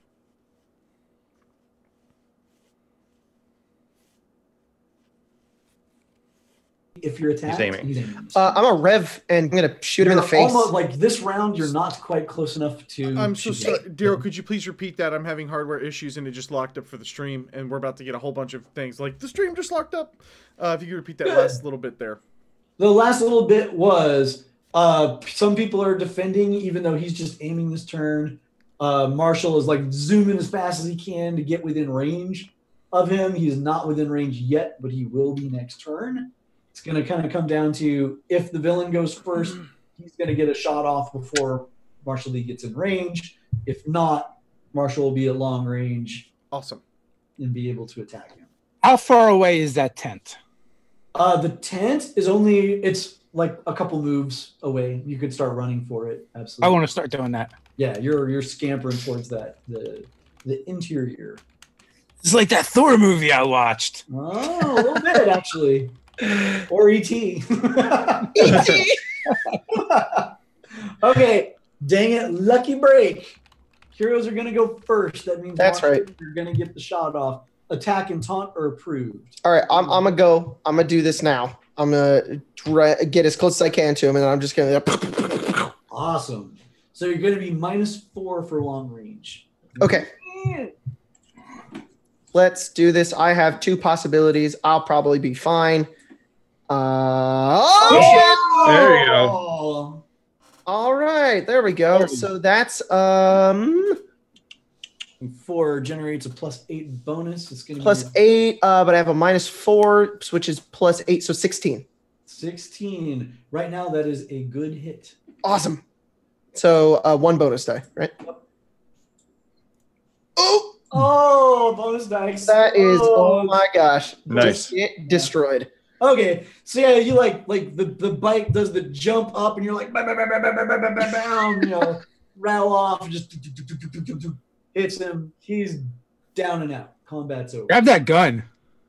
If you're attacked, aiming. I'm a rev and I'm gonna shoot him in the face. Almost like this round, you're not quite close enough to. I'm so shoot. sorry, Daryl. Could you please repeat that? I'm having hardware issues and it just locked up for the stream, and we're about to get a whole bunch of things like the stream just locked up. If you could repeat that last little bit there. The last little bit was some people are defending, even though he's just aiming this turn. Marshall is like zooming as fast as he can to get within range of him. He's not within range yet, but he will be next turn. It's going to kind of come down to if the villain goes first, he's going to get a shot off before Marshall Lee gets in range. If not, Marshall will be at long range. Awesome. And be able to attack him. How far away is that tent? The tent is it's like a couple moves away. You could start running for it. Absolutely. I want to start doing that. Yeah, you're scampering towards that the interior. It's like that Thor movie I watched. Oh, a little bit actually. Or ET. E.T. Okay, dang it, lucky break. Heroes are gonna go first. That means That's right. You're gonna get the shot off. Attack and taunt are approved. All right, I'm gonna go. I'm gonna do this now. I'm gonna get as close as I can to him, and then I'm just gonna. Awesome. So you're gonna be -4 for long range. Okay. Let's do this. I have 2 possibilities. I'll probably be fine. Oh, shit! There you go. Oh. All right, there we go. So that's 4 generates a +8 bonus. It's gonna plus be 8, but I have a -4, which is +8, so 16. 16. Right now, that is a good hit. Awesome. So 1 bonus die, right? Oh, bonus dice. That is, oh my gosh. Nice. Just get destroyed. Okay, so yeah, you like the bike does the jump up, and you're like, bam, bam, bam, bam, bam, bam, bam, bam, you know, rattle off, just hits him. He's down and out. Combat's over. Grab that gun.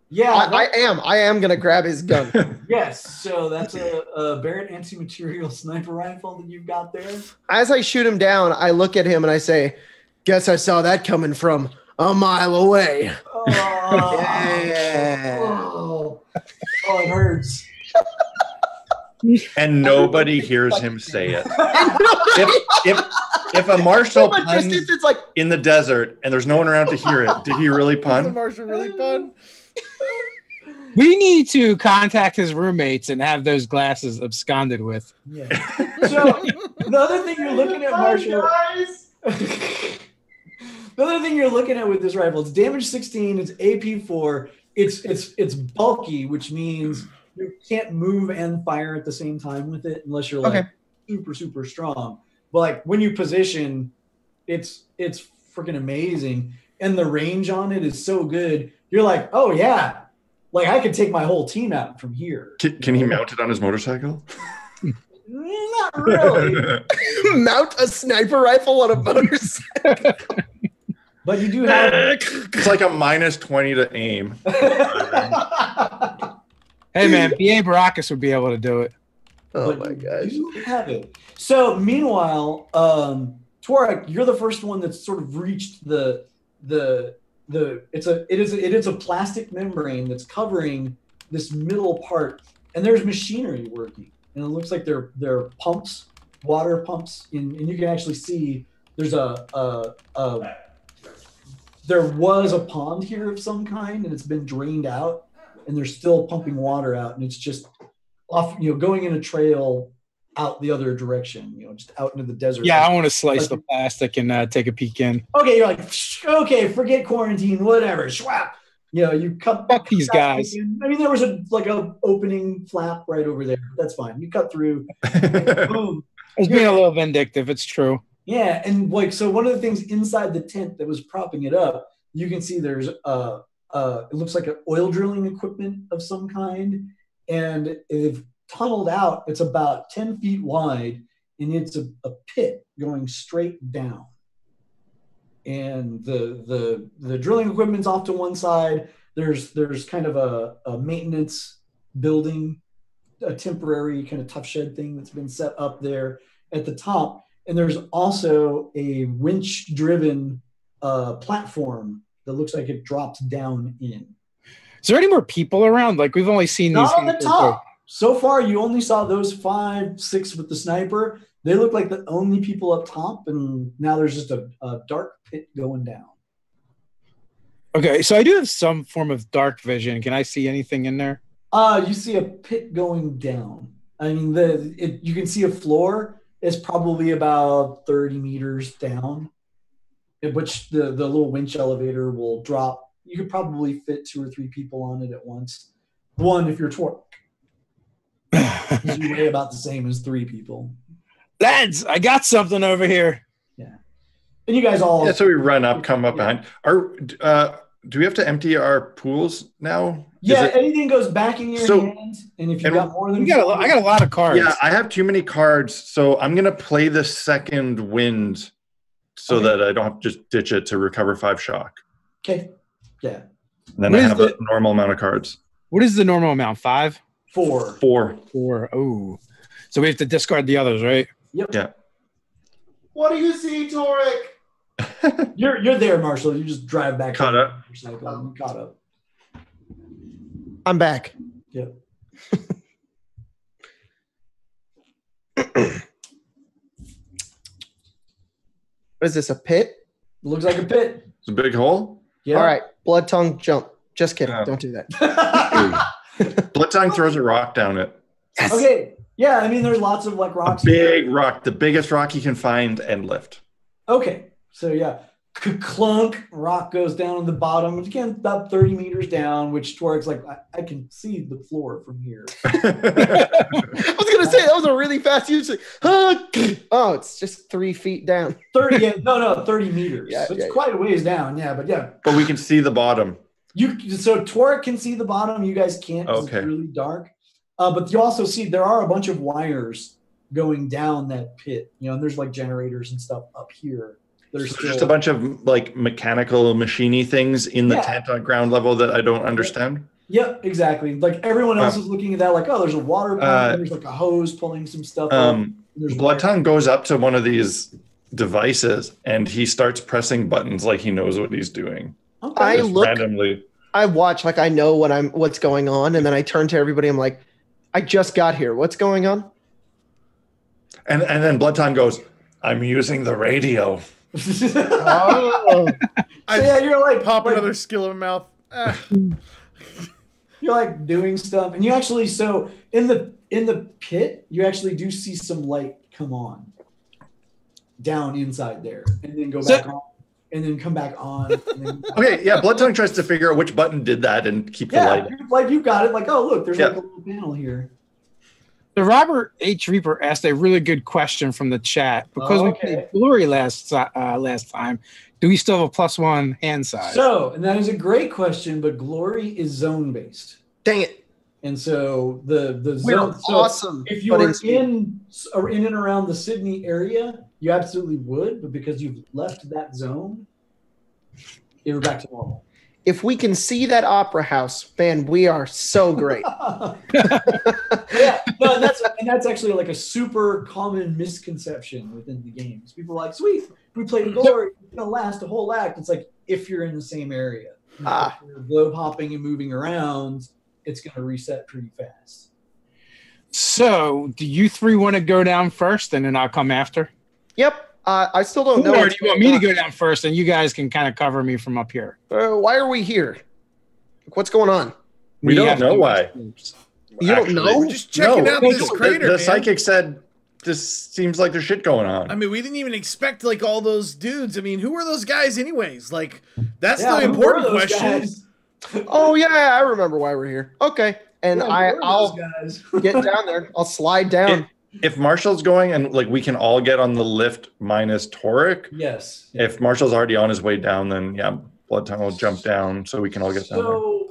Yeah, I am gonna grab his gun. yes. So that's a Barrett anti-material sniper rifle that you've got there. As I shoot him down, I look at him and I say, "Guess I saw that coming from a mile away." Oh, Yeah. oh, it hurts. And nobody hears him say it. If a marshal From a puns distance, it's like, in the desert and there's no one around to hear it, did he really The pun? Marshall really fun. We need to contact his roommates and have those glasses absconded with. Yeah. So the other thing you're looking at, Marshall. The other thing you're looking at with this rifle, it's damage 16, it's AP4, it's bulky, which means you can't move and fire at the same time with it unless you're like super strong. But like when you position, it's freaking amazing, and the range on it is so good. You're like, oh yeah, like I could take my whole team out from here. Can he mount it on his motorcycle? Not really. mount a sniper rifle on a motorcycle. But you do have It's like a -20 to aim. Hey man, B.A. Baracus would be able to do it. Oh but my gosh. you have it. So meanwhile, Torg, you're the first one that's sort of reached it is a plastic membrane that's covering this middle part, and there's machinery working, and it looks like they're pumps, water pumps, and you can actually see there's there was a pond here of some kind, and it's been drained out, and they're still pumping water out, and it's just off, going in a trail out the other direction, just out into the desert. Yeah, I want to slice the plastic and take a peek in. Okay, you're like, okay, forget quarantine, whatever. Schwap. You cut. Fuck these guys. I mean, there was a opening flap right over there. That's fine. You cut through. Boom. I was being a little vindictive. It's true. Yeah, and so one of the things inside the tent that was propping it up, you can see there's it looks like an oil drilling equipment of some kind, and they've tunneled out. It's about 10 feet wide, and it's a pit going straight down. And the drilling equipment's off to one side. There's kind of a maintenance building, a temporary kind of tough shed thing that's been set up there at the top. And there's also a winch-driven platform that looks like it drops down in. Is there any more people around? Like, we've only seen these. Not on the top. So far, you only saw those 5, 6 with the sniper. They look like the only people up top, and now there's just a dark pit going down. Okay, so I do have some form of dark vision. Can I see anything in there? You see a pit going down. I mean, you can see a floor. It's probably about 30 meters down, in which the little winch elevator will drop. You could probably fit 2 or 3 people on it at once. One, if you're Torg. You weigh about the same as 3 people. Lads, I got something over here. Yeah. And you guys all... Yeah, so we run up, come up behind. Do we have to empty our pools now? Yeah, anything goes back in your hands, and if you got more than... I got a lot of cards. Yeah, I have too many cards, so I'm going to play the second wind so that I don't have to just ditch it to recover 5 shock. Okay, yeah. And then I have a normal amount of cards. What is the normal amount? 5? 4. 4. 4. Oh. So we have to discard the others, right? Yep. Yeah. What do you see, Torg? You're there, Marshall. You just drive back. Caught up. Caught up. I'm back. Yep. What is this, a pit? Looks like a pit. It's a big hole. Yeah. All right, blood tongue jump. Just kidding. Don't do that. Blood Tongue throws a rock down it. Yes. Okay. Yeah, I mean, there's lots of like rocks. A big rock, the biggest rock you can find and lift. Okay. So yeah, clunk, rock goes down on the bottom. Again, about 30 meters down, which Torg's like, I can see the floor from here. I was gonna say that was a really fast use. Oh, it's just 3 feet down. 30 meters. Yeah, So it's quite a ways down. Yeah, but yeah. But we can see the bottom. So Torg can see the bottom. You guys can't. Okay. It's really dark. But you also see there are a bunch of wires going down that pit. You know, and there's like generators and stuff up here. There's just a bunch of like mechanical machiney things in the tent on ground level that I don't understand. Yep, exactly. Like everyone else is looking at that, like, oh, there's a water pump, there's like a hose pulling some stuff up. Blood Tongue goes up to one of these devices and he starts pressing buttons like he knows what he's doing. Okay. I look randomly. I watch like I know what's going on, and then I turn to everybody. I'm like, I just got here. What's going on? And then Blood Tongue goes, I'm using the radio. Oh. So yeah, you're like pop another skill in my mouth. You're like doing stuff, and you actually in the pit you actually do see some light come on down inside there, and then go back on, and then come back on. And then okay, yeah. Blood Tongue tries to figure out which button did that and keep the light. Like you got it. Like, oh look, there's like a little panel here. So Robert H. Reaper asked a really good question from the chat. Because we played Glory last time, do we still have a +1 hand size? So, and that is a great question, but Glory is zone based. Dang it. And so the We're zone, awesome. If you were in and around the Sydney area, you absolutely would, but because you've left that zone, you're back to normal. If we can see that opera house, man, we are so great. Yeah, no, and that's actually like a super common misconception within the games. People are like, sweet, we played Glory, it's gonna last a whole act. It's like if you're in the same area, if you're globe hopping and moving around, it's gonna reset pretty fast. So, do you 3 want to go down first, and then I'll come after? Yep. I still don't know. Or do you want me to go down first, and you guys can kind of cover me from up here? Why are we here? What's going on? We don't know why. You don't know? We're just checking out this crater. The psychic said this seems like there's shit going on. I mean, we didn't even expect like all those dudes. I mean, who are those guys anyways? Like, that's Yeah, the who important are those question. guys? Oh yeah, I remember why we're here. Okay, and Yeah, who are I'll those guys? get down there. I'll slide down. If Marshall's going and like we can all get on the lift minus Torg. Yes. If Marshall's already on his way down, then yeah, Blood Tongue will jump down so we can all get down there. So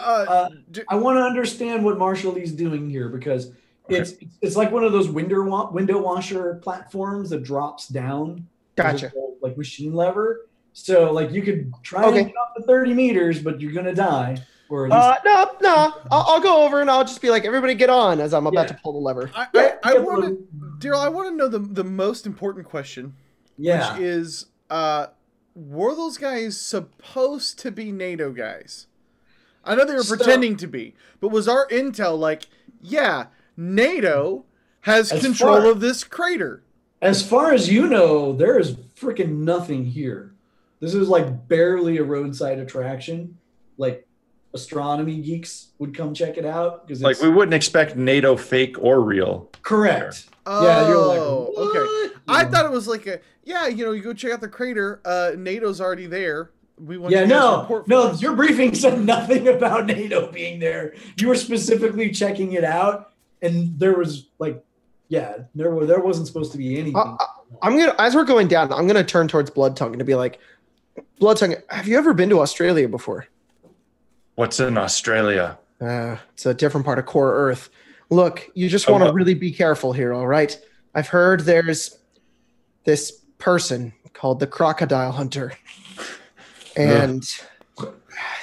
I want to understand what Marshall is doing here, because It's like one of those window washer platforms that drops down. Gotcha. Like machine lever. So like you could try to jump to 30 meters, but you're gonna die. Or at least no. I'll go over and I'll just be like, everybody get on as I'm about to pull the lever. I want to, Daryl. I want to know the most important question. Yeah. Which is, were those guys supposed to be NATO guys? I know they were pretending to be, but was our intel like, yeah, NATO has control of this crater? As far as you know, there is freaking nothing here. This is like barely a roadside attraction. Like astronomy geeks would come check it out because like we wouldn't expect NATO fake or real. Correct. Oh, yeah, you're like, what? Okay. I thought it was like you go check out the crater. NATO's already there. We want your briefing said nothing about NATO being there. You were specifically checking it out, and there was there wasn't supposed to be anything. As we're going down, I'm gonna turn towards Blood Tongue and be like, Blood Tongue, have you ever been to Australia before? What's in Australia? It's a different part of core Earth. Look, you just want to really be careful here, all right? I've heard there's this person called the Crocodile Hunter, and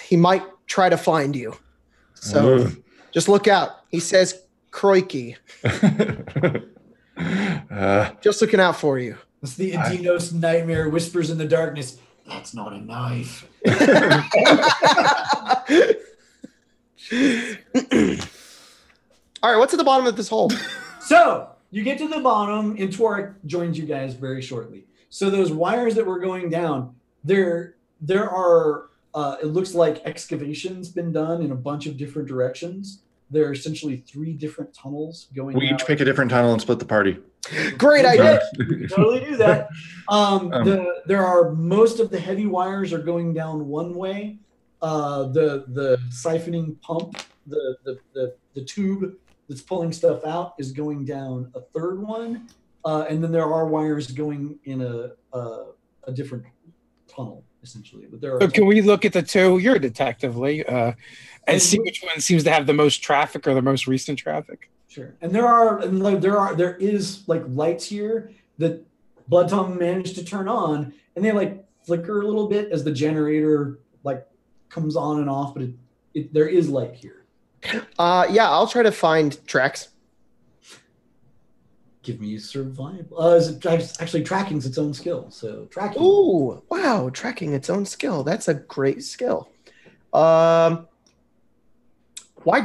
he might try to find you. So just look out. He says Croikey. Just looking out for you. It's the Adinos nightmare, whispers in the darkness. That's not a knife. All right, what's at the bottom of this hole? So you get to the bottom, and Torg joins you guys very shortly. So those wires that were going down, there are. It looks like excavation's been done in a bunch of different directions. There are essentially 3 different tunnels going. We each pick a different tunnel and split the party. Great idea. We can totally do that. There are most of the heavy wires are going down one way. The siphoning pump, the tube that's pulling stuff out is going down a third one, and then there are wires going in a different tunnel essentially. But there are. So can we look at the 2? You're a detective, Lee, and see which one seems to have the most traffic or the most recent traffic? Sure. And there is like lights here that Blood Tongue managed to turn on, and they like flicker a little bit as the generator like comes on and off, but there is light here. I'll try to find tracks. Give me survival. Actually, tracking's its own skill. So tracking. Ooh, wow, tracking its own skill. That's a great skill. Why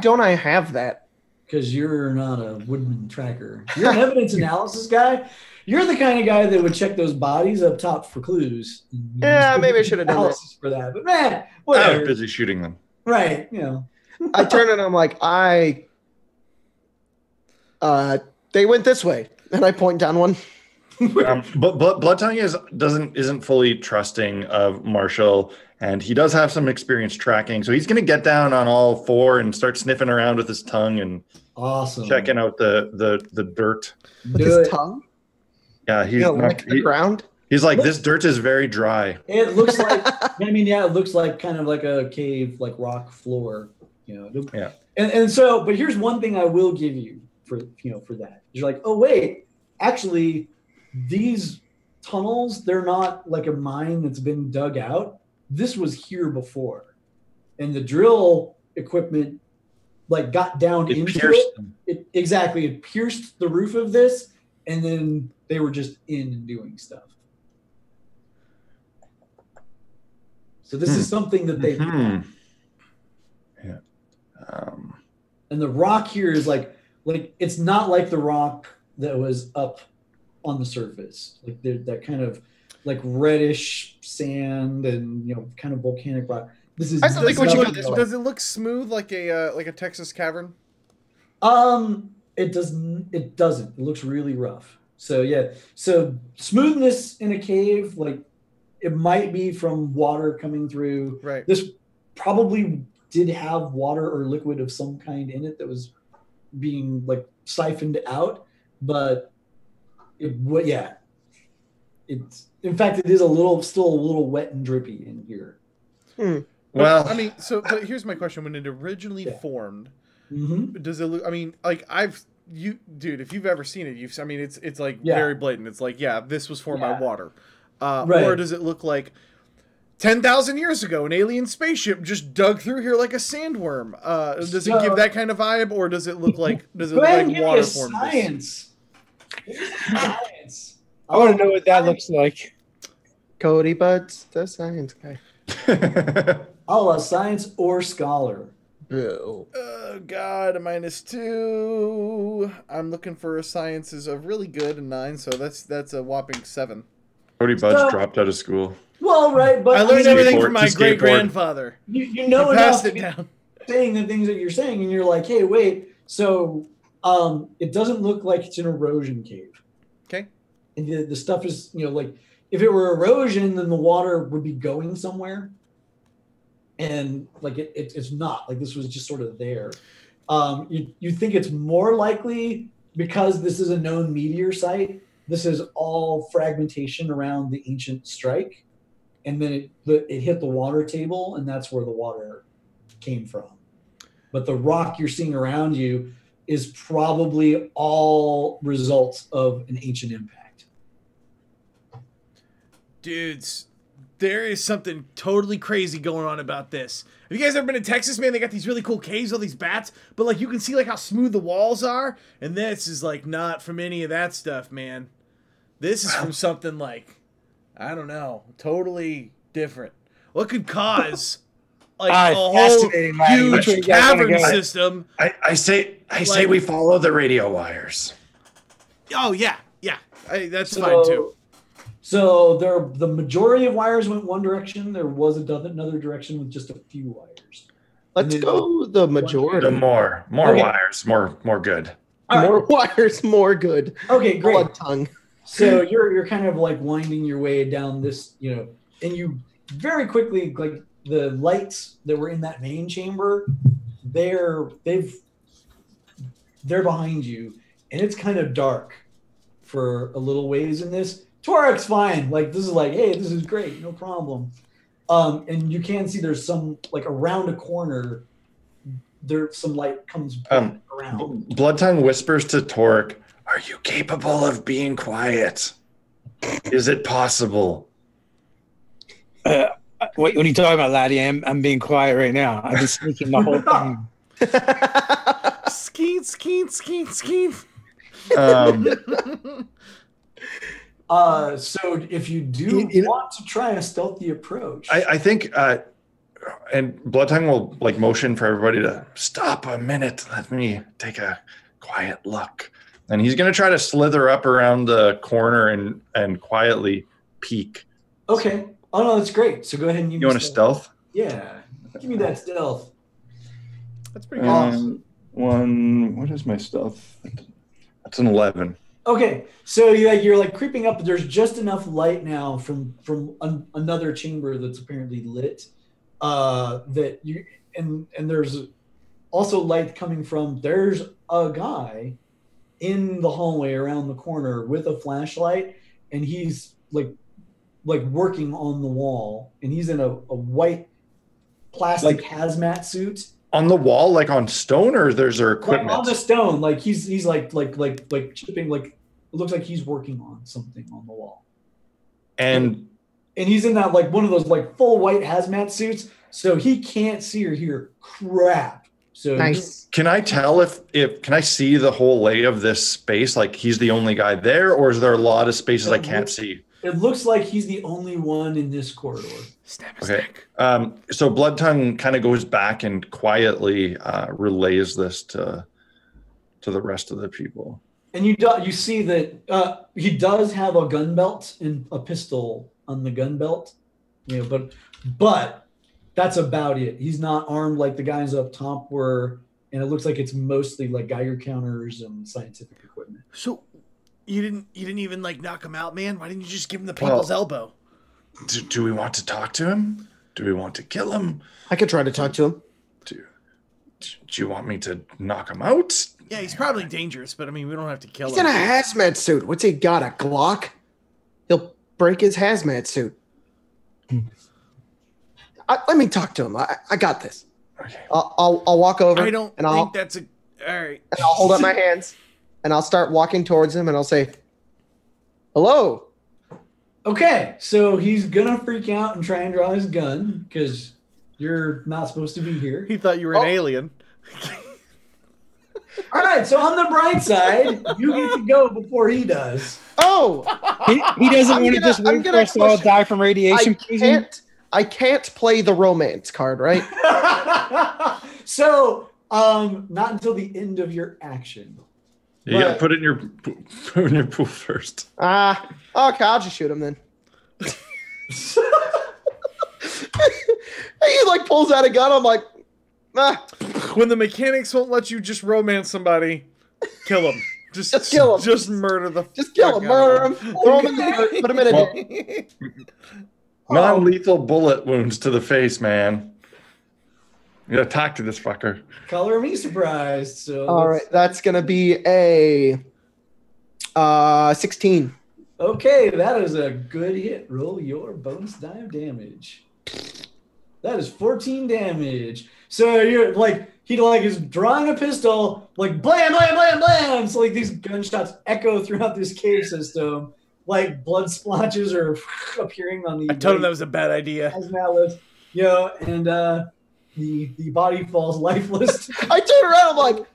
don't I have that? Because you're not a woodman tracker. You're an evidence analysis guy. You're the kind of guy that would check those bodies up top for clues. Yeah, maybe I should have done this for that. But man, whatever. I was busy shooting them. Right, you know. I turn and I'm like, they went this way, and I point down one. But Blood Tongue isn't fully trusting of Marshall, and he does have some experience tracking, so he's going to get down on all 4 and start sniffing around with his tongue and checking out the dirt. With his tongue? Yeah, he's the ground. He's like, this dirt is very dry. It looks like, it looks like kind of like a cave, like rock floor, you know. Yeah. And so, but here's one thing I will give you for that. You're like, oh wait, actually, these tunnels, they're not like a mine that's been dug out. This was here before, and the drill equipment like got down into it. Exactly, it pierced the roof of this, and then they were just in and doing stuff. So this is something that they yeah. And the rock here is like it's not like the rock that was up on the surface. Like that kind of like reddish sand and kind of volcanic rock. This is. Does it look smooth like a Texas cavern? It doesn't. It looks really rough. So yeah. So smoothness in a cave, like it might be from water coming through. Right. This probably did have water or liquid of some kind in it that was being like siphoned out, but it's in fact it is still a little wet and drippy in here. Well, I mean, but here's my question: when it originally formed, mm-hmm. does it look? I mean, like I've dude, if you've ever seen it, I mean, it's like very blatant. It's like, yeah, this was for my water. Or does it look like 10,000 years ago, an alien spaceship just dug through here like a sandworm? Does it give that kind of vibe, or does it look like water form? Science. I want to know what that looks like. Cody BUDZ, the science guy. Oh, a science or scholar. Oh God, a -2. I'm looking for a sciences of really good, a 9, so that's a whopping 7. Cody BUDZ dropped out of school. Well, right, but I learned everything from my great grandfather. You know enough to down. Saying the things that you're saying, and you're like, hey, wait. So, it doesn't look like it's an erosion cave. Okay. And the stuff is, like, if it were erosion, then the water would be going somewhere. And like it's not, like, this was just sort of there. You think it's more likely because this is a known meteor site. This is all fragmentation around the ancient strike, and then it hit the water table, and that's where the water came from. But the rock you're seeing around you is probably all results of an ancient impact. Dudes, there is something totally crazy going on about this. Have you guys ever been to Texas, man? They got these really cool caves, all these bats, but like you can see like how smooth the walls are, and this is like not from any of that stuff, man. This is from something like, I don't know, totally different. What could cause like a whole huge cavern system? I say we follow the radio wires. Oh yeah, that's fine too. So the majority of wires went one direction. There was another direction with just a few wires. Let's go the majority. More wires, more good. More wires, more good. Okay, great. Blood tongue. So you're kind of like winding your way down this, and you very quickly, like, the lights that were in that main chamber, they're behind you, and it's kind of dark for a little ways in this. Torg's fine. Like, this is like, hey, this is great, no problem. And you can see there's some, like, around a corner, there's some light comes around. Blood Tongue whispers to Torg, "Are you capable of being quiet? Is it possible?" What are you talking about, laddie? I'm being quiet right now. I've been sneaking the whole time. Skeet. So if you do want to try a stealthy approach, I think, and Blood Tongue will like motion for everybody to stop a minute. Let me take a quiet look. And he's going to try to slither up around the corner and quietly peek. Okay. Oh, no, that's great. So go ahead and you want to stealth? Yeah. Give me that stealth. That's pretty awesome. What is my stealth? That's an 11. Okay. So you're like creeping up. There's just enough light now from another chamber that's apparently lit that you and there's also light coming from, there's a guy in the hallway around the corner with a flashlight, and he's like working on the wall, and he's in a white plastic hazmat suit. On the wall, like on stone, or there's their equipment? Like on the stone, like he's like chipping, like it looks like he's working on something on the wall. And he's in that like one of those like full white hazmat suits, so he can't see or hear crap. So nice. Can I tell if can I see the whole lay of this space? Like he's the only guy there, or is there a lot of spaces I can't see? It looks like he's the only one in this corridor. Stab his neck. So Blood Tongue kind of goes back and quietly relays this to the rest of the people. And you see that he does have a gun belt and a pistol on the gun belt, but that's about it. He's not armed like the guys up top were, and it looks like it's mostly like Geiger counters and scientific equipment. So you didn't even like knock him out, man? Why didn't you just give him the people's elbow? Do we want to talk to him? Do we want to kill him? I could try to talk to him. Do you want me to knock him out? Yeah, he's probably dangerous, but I mean, we don't have to kill him. He's in a hazmat suit. What's he got, a Glock? He'll break his hazmat suit. Let me talk to him. I got this. Okay. I'll walk over. I don't think that's a... All right. And I'll hold up my hands. and I'll start walking towards him, and I'll say, "Hello." Okay, so he's gonna freak out and try and draw his gun because you're not supposed to be here. He thought you were an alien. All right, so on the bright side, you get to go before he does. Oh, he doesn't want to just wait for us to all die from radiation. I can't play the romance card, right? So, not until the end of your action. You gotta put it in your pool first. Okay, I'll just shoot him then. He like pulls out a gun. I'm like, When the mechanics won't let you just romance somebody, kill him. Just kill him. Just murder the. Just kill him, murder him, throw him in the dirt, put him in a. Non-lethal bullet wounds to the face, man. You gotta talk to this fucker. Color me surprised. So all right, that's gonna be a 16. Okay, that is a good hit. Roll your bonus die of damage. That is 14 damage. So you're like, he like is drawing a pistol, like blam, blam, blam, blam. So like these gunshots echo throughout this cave system. Like blood splotches are appearing on the. I told him that was a bad idea. You know, and the body falls lifeless. I turn around. I'm like,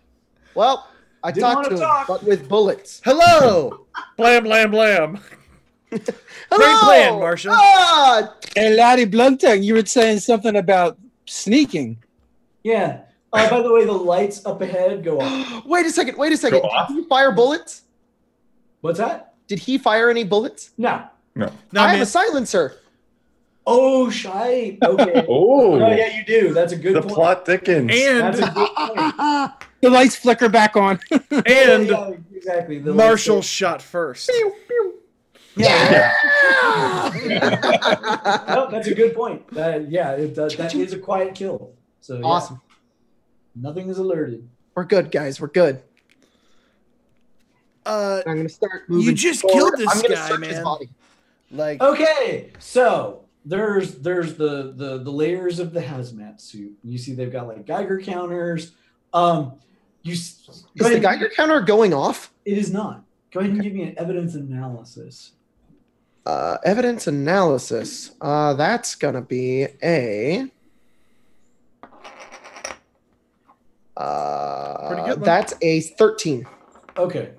well, I talked to him, but with bullets. Hello, blam, blam, blam. Great plan, Marshall. Hey, Laddie Bluntung, you were saying something about sneaking. Yeah. By the way, the lights up ahead go off. Wait a second. Did he fire bullets? What's that? Did he fire any bullets? No. I have a silencer. Oh, shite. Okay. Oh, yeah, you do. That's a good point. The plot thickens. And that's a good point. The lights flicker back on. And yeah, exactly. The Marshall shot first. Yeah. No, that's a good point. That is a quiet kill. So yeah, awesome. Nothing is alerted. We're good, guys. We're good. I'm gonna start moving. You just forward. killed this I'm gonna guy, search man. his body. Like, okay, so there's the layers of the hazmat suit. You see they've got like Geiger counters. Is the Geiger counter going off? It is not. Go ahead and give me an evidence analysis. Evidence analysis. That's gonna be a. Pretty good. That's a 13. Okay.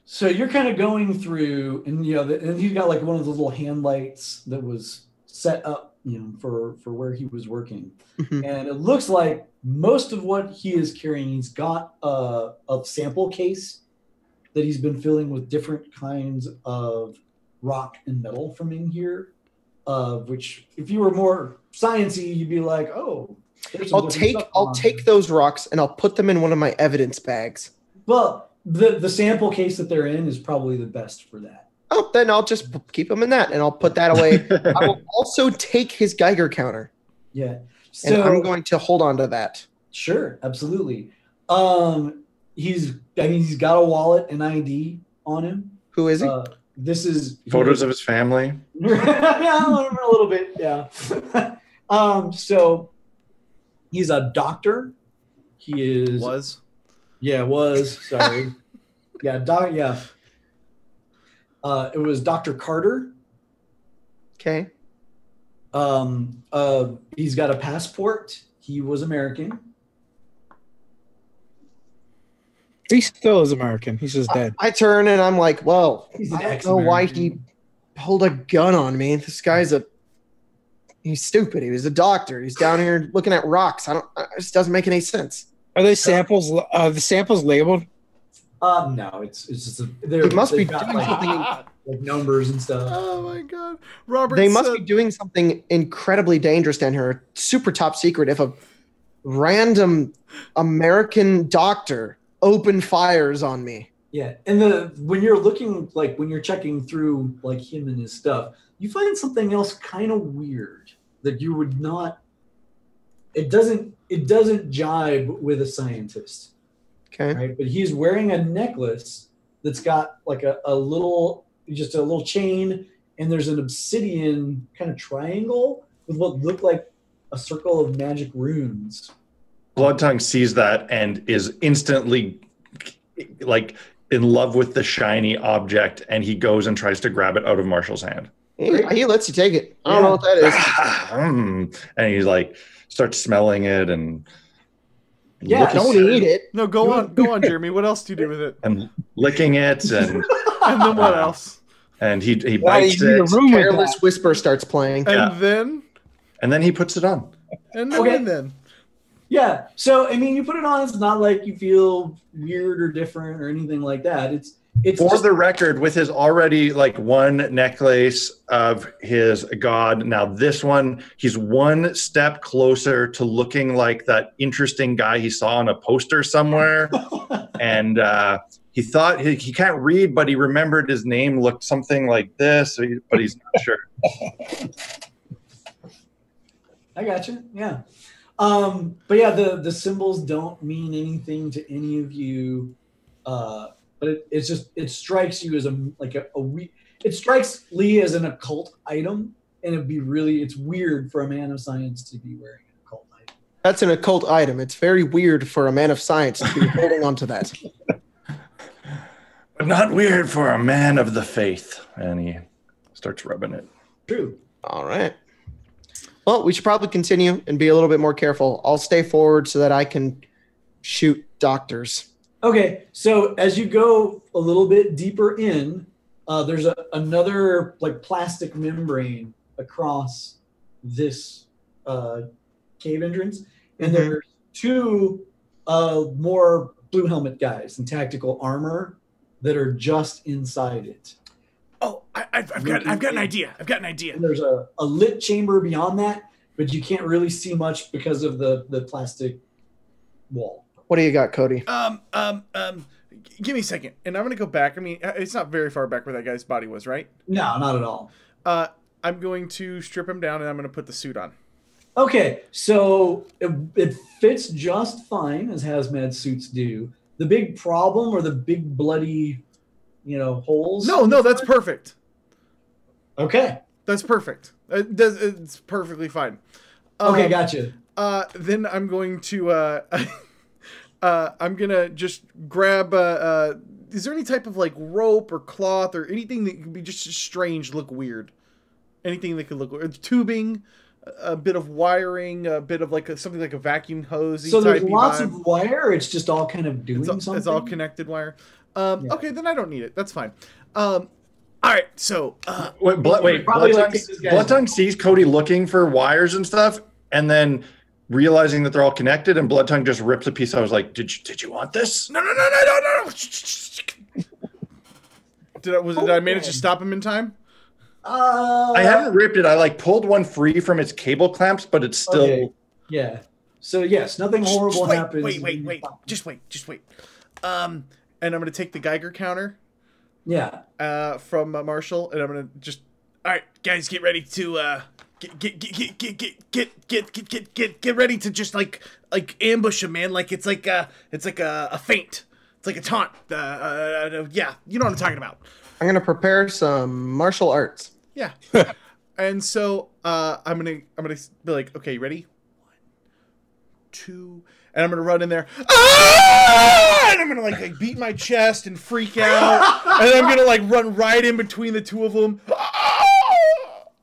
So you're kind of going through, and and he's got like one of those little hand lights that was set up, for where he was working, and it looks like most of what he is carrying, he's got a sample case that he's been filling with different kinds of rock and metal from in here. Which, if you were more sciencey, you'd be like, oh. I'll take those rocks and I'll put them in one of my evidence bags. Well, the sample case that they're in is probably the best for that. Oh, then I'll just keep them in that and I'll put that away. I will also take his Geiger counter. Yeah. So, and I'm going to hold on to that. Sure, absolutely. He's got a wallet and ID on him. Who is he? This is photos of his family. Yeah, a little bit. Yeah. So he's a doctor. He was. Sorry. Yeah. It was Dr. Carter. Okay. He's got a passport. He was American. He still is American. He's just dead. I turn and I'm like, well, He's I don't know why he pulled a gun on me. This guy's he's stupid. He was a doctor. He's down here looking at rocks. It just doesn't make any sense. Are they samples? The samples labeled? No, it's just they must be doing something like numbers and stuff. Oh my god, Robert! They must be doing something incredibly dangerous down here, super top secret. If a random American doctor opened fires on me, yeah, and when you're checking through like him and his stuff, you find something else kind of weird that you would not. It doesn't jibe with a scientist. Okay. Right, but he's wearing a necklace that's got like a little chain, and there's an obsidian kind of triangle with what looked like a circle of magic runes. Bloodtongue sees that and is instantly like in love with the shiny object, and he goes and tries to grab it out of Marshall's hand. He lets you take it. I don't know what that is. And he's like, starts smelling it and don't eat it. No, go on, Jeremy. What else do you do with it? And licking it, and and then what else? And he bites it. Careless Whisper starts playing, and then he puts it on. And then. Yeah. So I mean, you put it on. It's not like you feel weird or different or anything like that. It's for the record, with his already like one necklace of his god. Now this one, he's one step closer to looking like that interesting guy he saw on a poster somewhere, and he thought he can't read, but he remembered his name looked something like this, but he's not sure. I got you. Yeah. But yeah, the symbols don't mean anything to any of you. But it strikes you as it strikes Lee as an occult item, and it's weird for a man of science to be wearing an occult item. That's an occult item. It's very weird for a man of science to be holding on to that. But not weird for a man of the faith. And he starts rubbing it. True. All right. Well, we should probably continue and be a little bit more careful. I'll stay forward so that I can shoot doctors. Okay, so as you go a little bit deeper in, there's another like plastic membrane across this cave entrance, and there's two more blue helmet guys in tactical armor that are just inside it. Oh, I've got an idea. And there's a lit chamber beyond that, but you can't really see much because of the plastic wall. What do you got, Cody? Give me a second, and I'm gonna go back. I mean, it's not very far back where that guy's body was, right? No, not at all. I'm going to strip him down, and I'm gonna put the suit on. Okay, so it fits just fine, as hazmat suits do. The big problem or the big bloody, holes? No, that's perfect. Okay. That's perfect. It's perfectly fine. Okay, gotcha. Then I'm going to I'm gonna just grab is there any type of like rope or cloth or anything that could be just strange, look weird? Anything that could look weird? Tubing, a bit of wiring, a bit of like something like a vacuum hose. So there's lots of wire. It's just all kind of doing something. It's all connected wire. Okay, then I don't need it. That's fine. All right, so Bloodtongue sees Cody looking for wires and stuff, and then realizing that they're all connected, and Bloodtongue just rips a piece. I was like, "Did you want this?" No. Did I manage to stop him in time? I haven't ripped it. I like pulled one free from its cable clamps, but it's still. Okay. Yeah. So yes, nothing horrible happens. Wait. Just wait. And I'm gonna take the Geiger counter. Yeah. From Marshall, and I'm gonna just. All right, guys, get ready to get ready to just like ambush him, man. Like it's like a feint. It's like a taunt. Yeah, you know what I'm talking about. I'm gonna prepare some martial arts. Yeah. And so I'm gonna be like, okay, ready? 1, 2, and I'm gonna run in there. Ah! And I'm gonna like beat my chest and freak out, and I'm gonna like run right in between the two of them.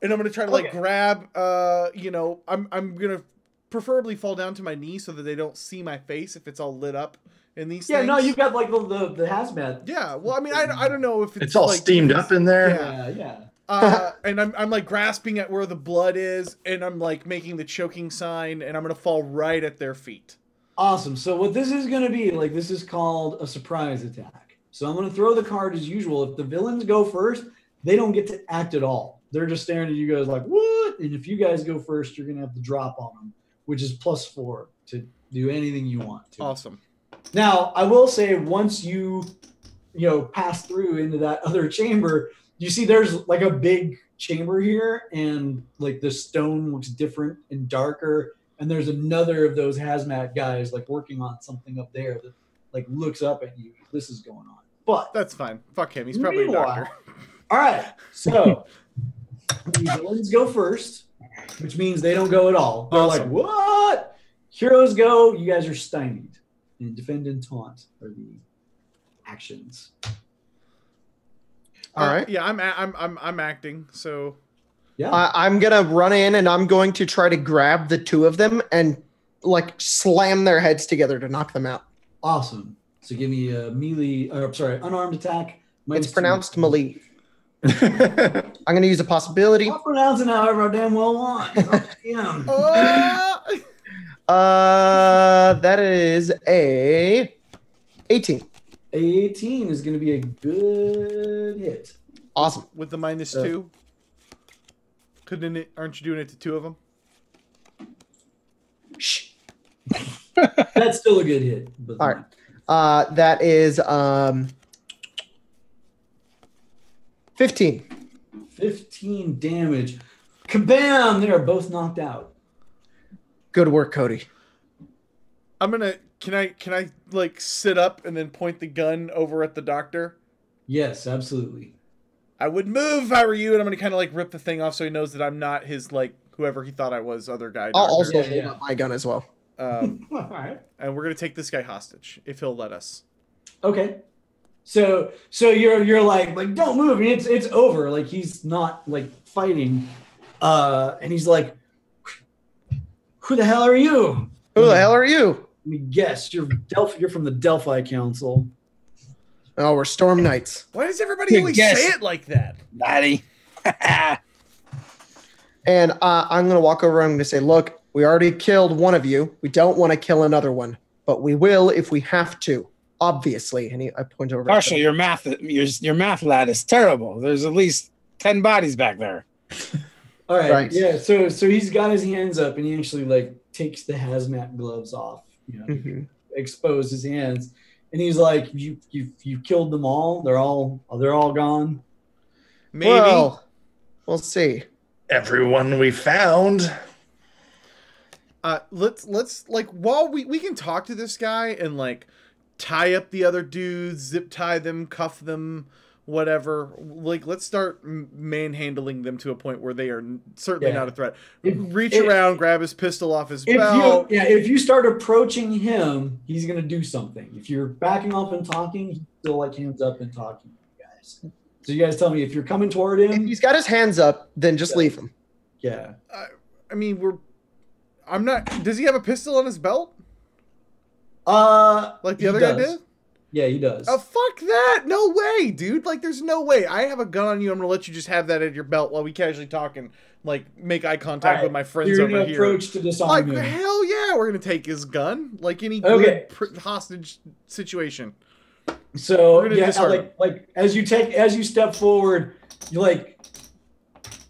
And I'm gonna try to like grab, I'm gonna preferably fall down to my knee so that they don't see my face if it's all lit up in these things. Yeah, no, you've got like the hazmat. Yeah, well, I mean, I don't know if it's all like, steamed up in there. Yeah. And I'm like grasping at where the blood is, and I'm like making the choking sign, and I'm gonna fall right at their feet. Awesome. So what this is gonna be like, this is called a surprise attack. So I'm gonna throw the card as usual. If the villains go first, they don't get to act at all. They're just staring at you guys like, what? And if you guys go first, you're going to have to drop on them, which is +4 to do anything you want to. Awesome. Now, I will say once you pass through into that other chamber, you see there's like a big chamber here, and like the stone looks different and darker. And there's another of those hazmat guys like working on something up there that like looks up at you. This is going on. But that's fine. Fuck him. He's probably a doctor. All right. So the villains go first, which means they don't go at all. They're like, what? Heroes go. You guys are stymied. And defend and taunt are the actions. All right. Yeah, I'm acting. So Yeah. I'm gonna run in and I'm going to try to grab the two of them and like slam their heads together to knock them out. Awesome. So give me a melee, or sorry, unarmed attack. It's pronounced melee. I'm gonna use a possibility. I'll pronounce it however I damn well want. Yeah. That is a 18. 18 is going to be a good hit. Awesome. With the -2, aren't you doing it to two of them? Shh. That's still a good hit. But all right. That is 15. 15 damage. Kabam! They are both knocked out. Good work, Cody. I'm gonna. Can I like sit up and then point the gun over at the doctor? Yes, absolutely. I would move if I were you, and I'm gonna kind of like rip the thing off so he knows that I'm not his like whoever he thought I was, other guy. I'll also Yeah. hold up my gun as well. All right. And we're gonna take this guy hostage if he'll let us. Okay. So you're like don't move. And it's over. Like he's not like fighting. And he's like, who the hell are you? Who the hell are you? Let me guess. You're from the Delphi Council. Oh, we're Storm Knights. Why does everybody Good always guess. say it like that? Daddy. And I'm going to walk over and I'm going to say, look, we already killed one of you. We don't want to kill another one, but we will if we have to, obviously. And I point over. Marshall, your math lad is terrible. There's at least 10 bodies back there. All right. Right. Yeah. So he's got his hands up and he actually like takes the hazmat gloves off, Mhm. expose his hands, and he's like, "You killed them all. They're all gone." Maybe. Well, we'll see. Everyone we found. Let's like while we can talk to this guy and like tie up the other dudes, zip tie them, cuff them, whatever. Like let's start manhandling them to a point where they are certainly not a threat. Reach around, grab his pistol off his belt. If you start approaching him, he's gonna do something. If you're backing off and talking, he's still like hands up and talking to you guys. So you guys tell me if you're coming toward If him. he's got his hands up, then just leave him. Yeah. I mean, I'm not. Does he have a pistol on his belt? Like the other guy did? Yeah, he does. Oh, fuck that. No way, dude. Like, there's no way. I have a gun on you. I'm going to let you just have that at your belt while we casually talk and, like, make eye contact with my friends You're over gonna here. approach to disarm Like, him. hell yeah, we're going to take his gun. Like any Okay. good hostage situation. So We're gonna yeah, disarm him. like as you step forward, you like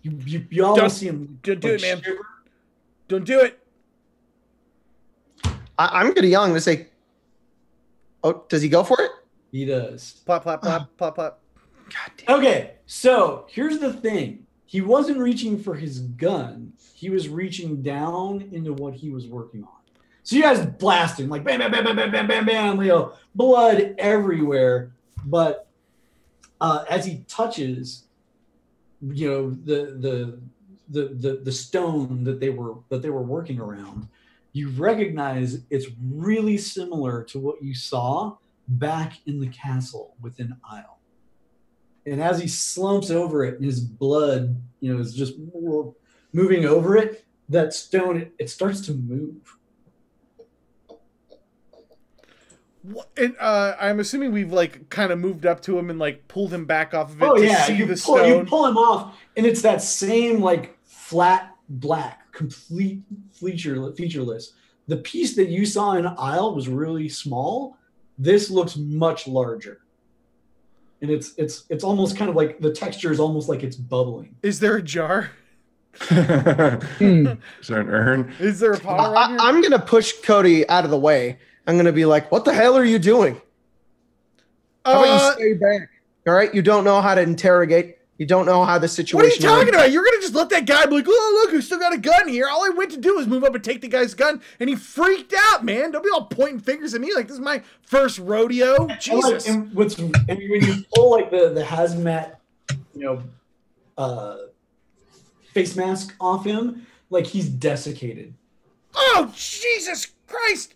you almost see him. Don't do it, man. shiver. Don't do it. I'm going to yell. I'm going to say, oh, does he go for it? He does. Plop, plop, plop, plop, plop. God damn. Okay, so here's the thing. He wasn't reaching for his gun. He was reaching down into what he was working on. So you guys blast him like bam, bam, bam, bam, bam, bam, bam, bam, blood everywhere. But as he touches, the stone that they were working around, you recognize it's really similar to what you saw back in the castle within Isle. And as he slumps over it, his blood, is just moving over it. That stone, it starts to move. And I'm assuming we've like kind of moved up to him and like pulled him back off of it Oh to yeah, see you the pull stone. him off, and it's that same like flat black, complete featureless. The piece that you saw in Isle was really small. This looks much larger, and it's almost kind of like the texture is almost like it's bubbling. Is there a jar? Is there an urn? Is there a pot around here? I'm going to push Cody out of the way. I'm going to be like, what the hell are you doing? How about you stay back? All right. You don't know how to interrogate. You don't know how the situation What are you talking went. about? You're going to just let that guy be like, oh, look, I still got a gun here. All I went to do was move up and take the guy's gun, and he freaked out, man. Don't be all pointing fingers at me like this is my first rodeo. Jesus. And when you pull like the hazmat, face mask off him, like he's desiccated. Oh, Jesus Christ.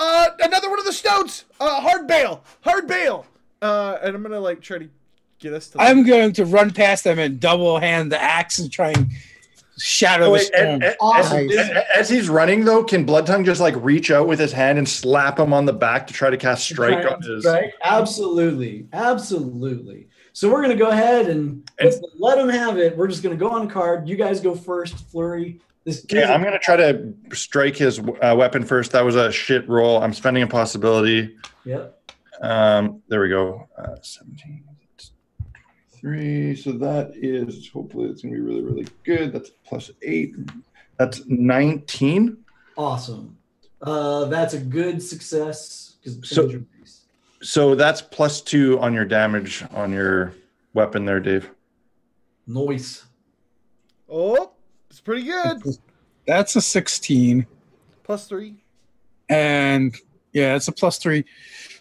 Another one of the stones. Hard bail. And I'm gonna like try to get us to. I'm going to run past them and double hand the axe and try and shatter the stone. As he's running, though, can Bloodtongue just like reach out with his hand and slap him on the back to try to cast strike on his? Right? Absolutely. So we're gonna go ahead and let him have it. We're just gonna go on card. You guys go first, Flurry. I'm gonna try to strike his weapon first. That was a shit roll. I'm spending a possibility. Yep. There we go. 17. 3, so that is, hopefully it's going to be really, really good. That's +8. That's 19. Awesome. That's a good success. So that's +2 on your damage on your weapon there, Dave. Nice. Oh, it's pretty good. That's a 16. +3. And yeah, it's a +3.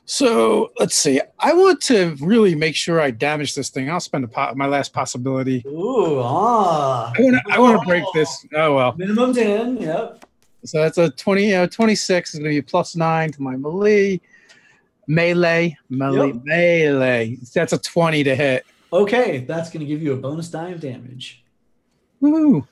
So let's see. I want to really make sure I damage this thing. I'll spend my last possibility. Ooh, I want to break this. Oh well. Minimum 10. Yep. So that's a 26 is going to be +9 to my melee. That's a 20 to hit. Okay, that's going to give you a bonus die of damage. Woo!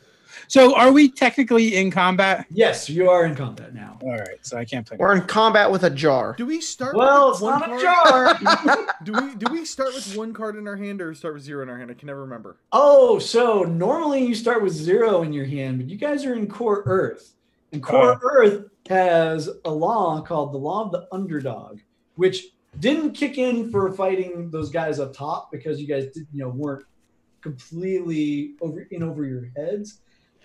So are we technically in combat? Yes, you are in combat now. All right, so I can't play. We're in combat with a jar. Do we start? Well, with it's one not card? a jar. Do we start with 1 card in our hand or start with 0 in our hand? I can never remember. Oh, so normally you start with 0 in your hand, but you guys are in Core Earth. And Core Earth has a law called the Law of the Underdog, which didn't kick in for fighting those guys up top because you guys weren't completely over your heads.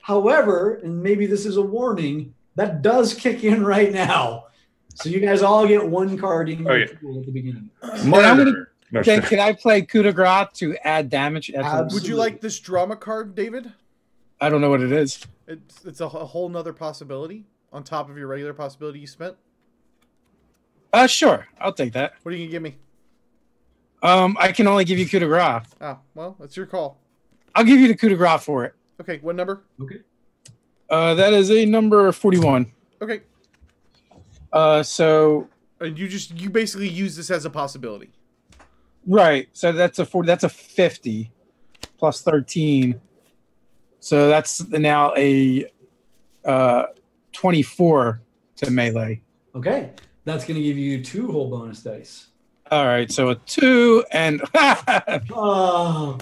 However, and maybe this is a warning, that does kick in right now. So you guys all get 1 card in your pool at the beginning. Can I play coup de grace to add damage? Would you like this drama card, David? I don't know what it is. It's a whole nother possibility on top of your regular possibility you spent. Sure. I'll take that. What are you going to give me? I can only give you coup de grace. Oh, well, that's your call. I'll give you the coup de grace for it. Okay, what number? Okay. That is a number 41. Okay. So you basically use this as a possibility. Right. So that's a 50 plus 13. So that's now a 24 to melee. Okay. That's going to give you 2 whole bonus dice. All right. So a 2 and oh.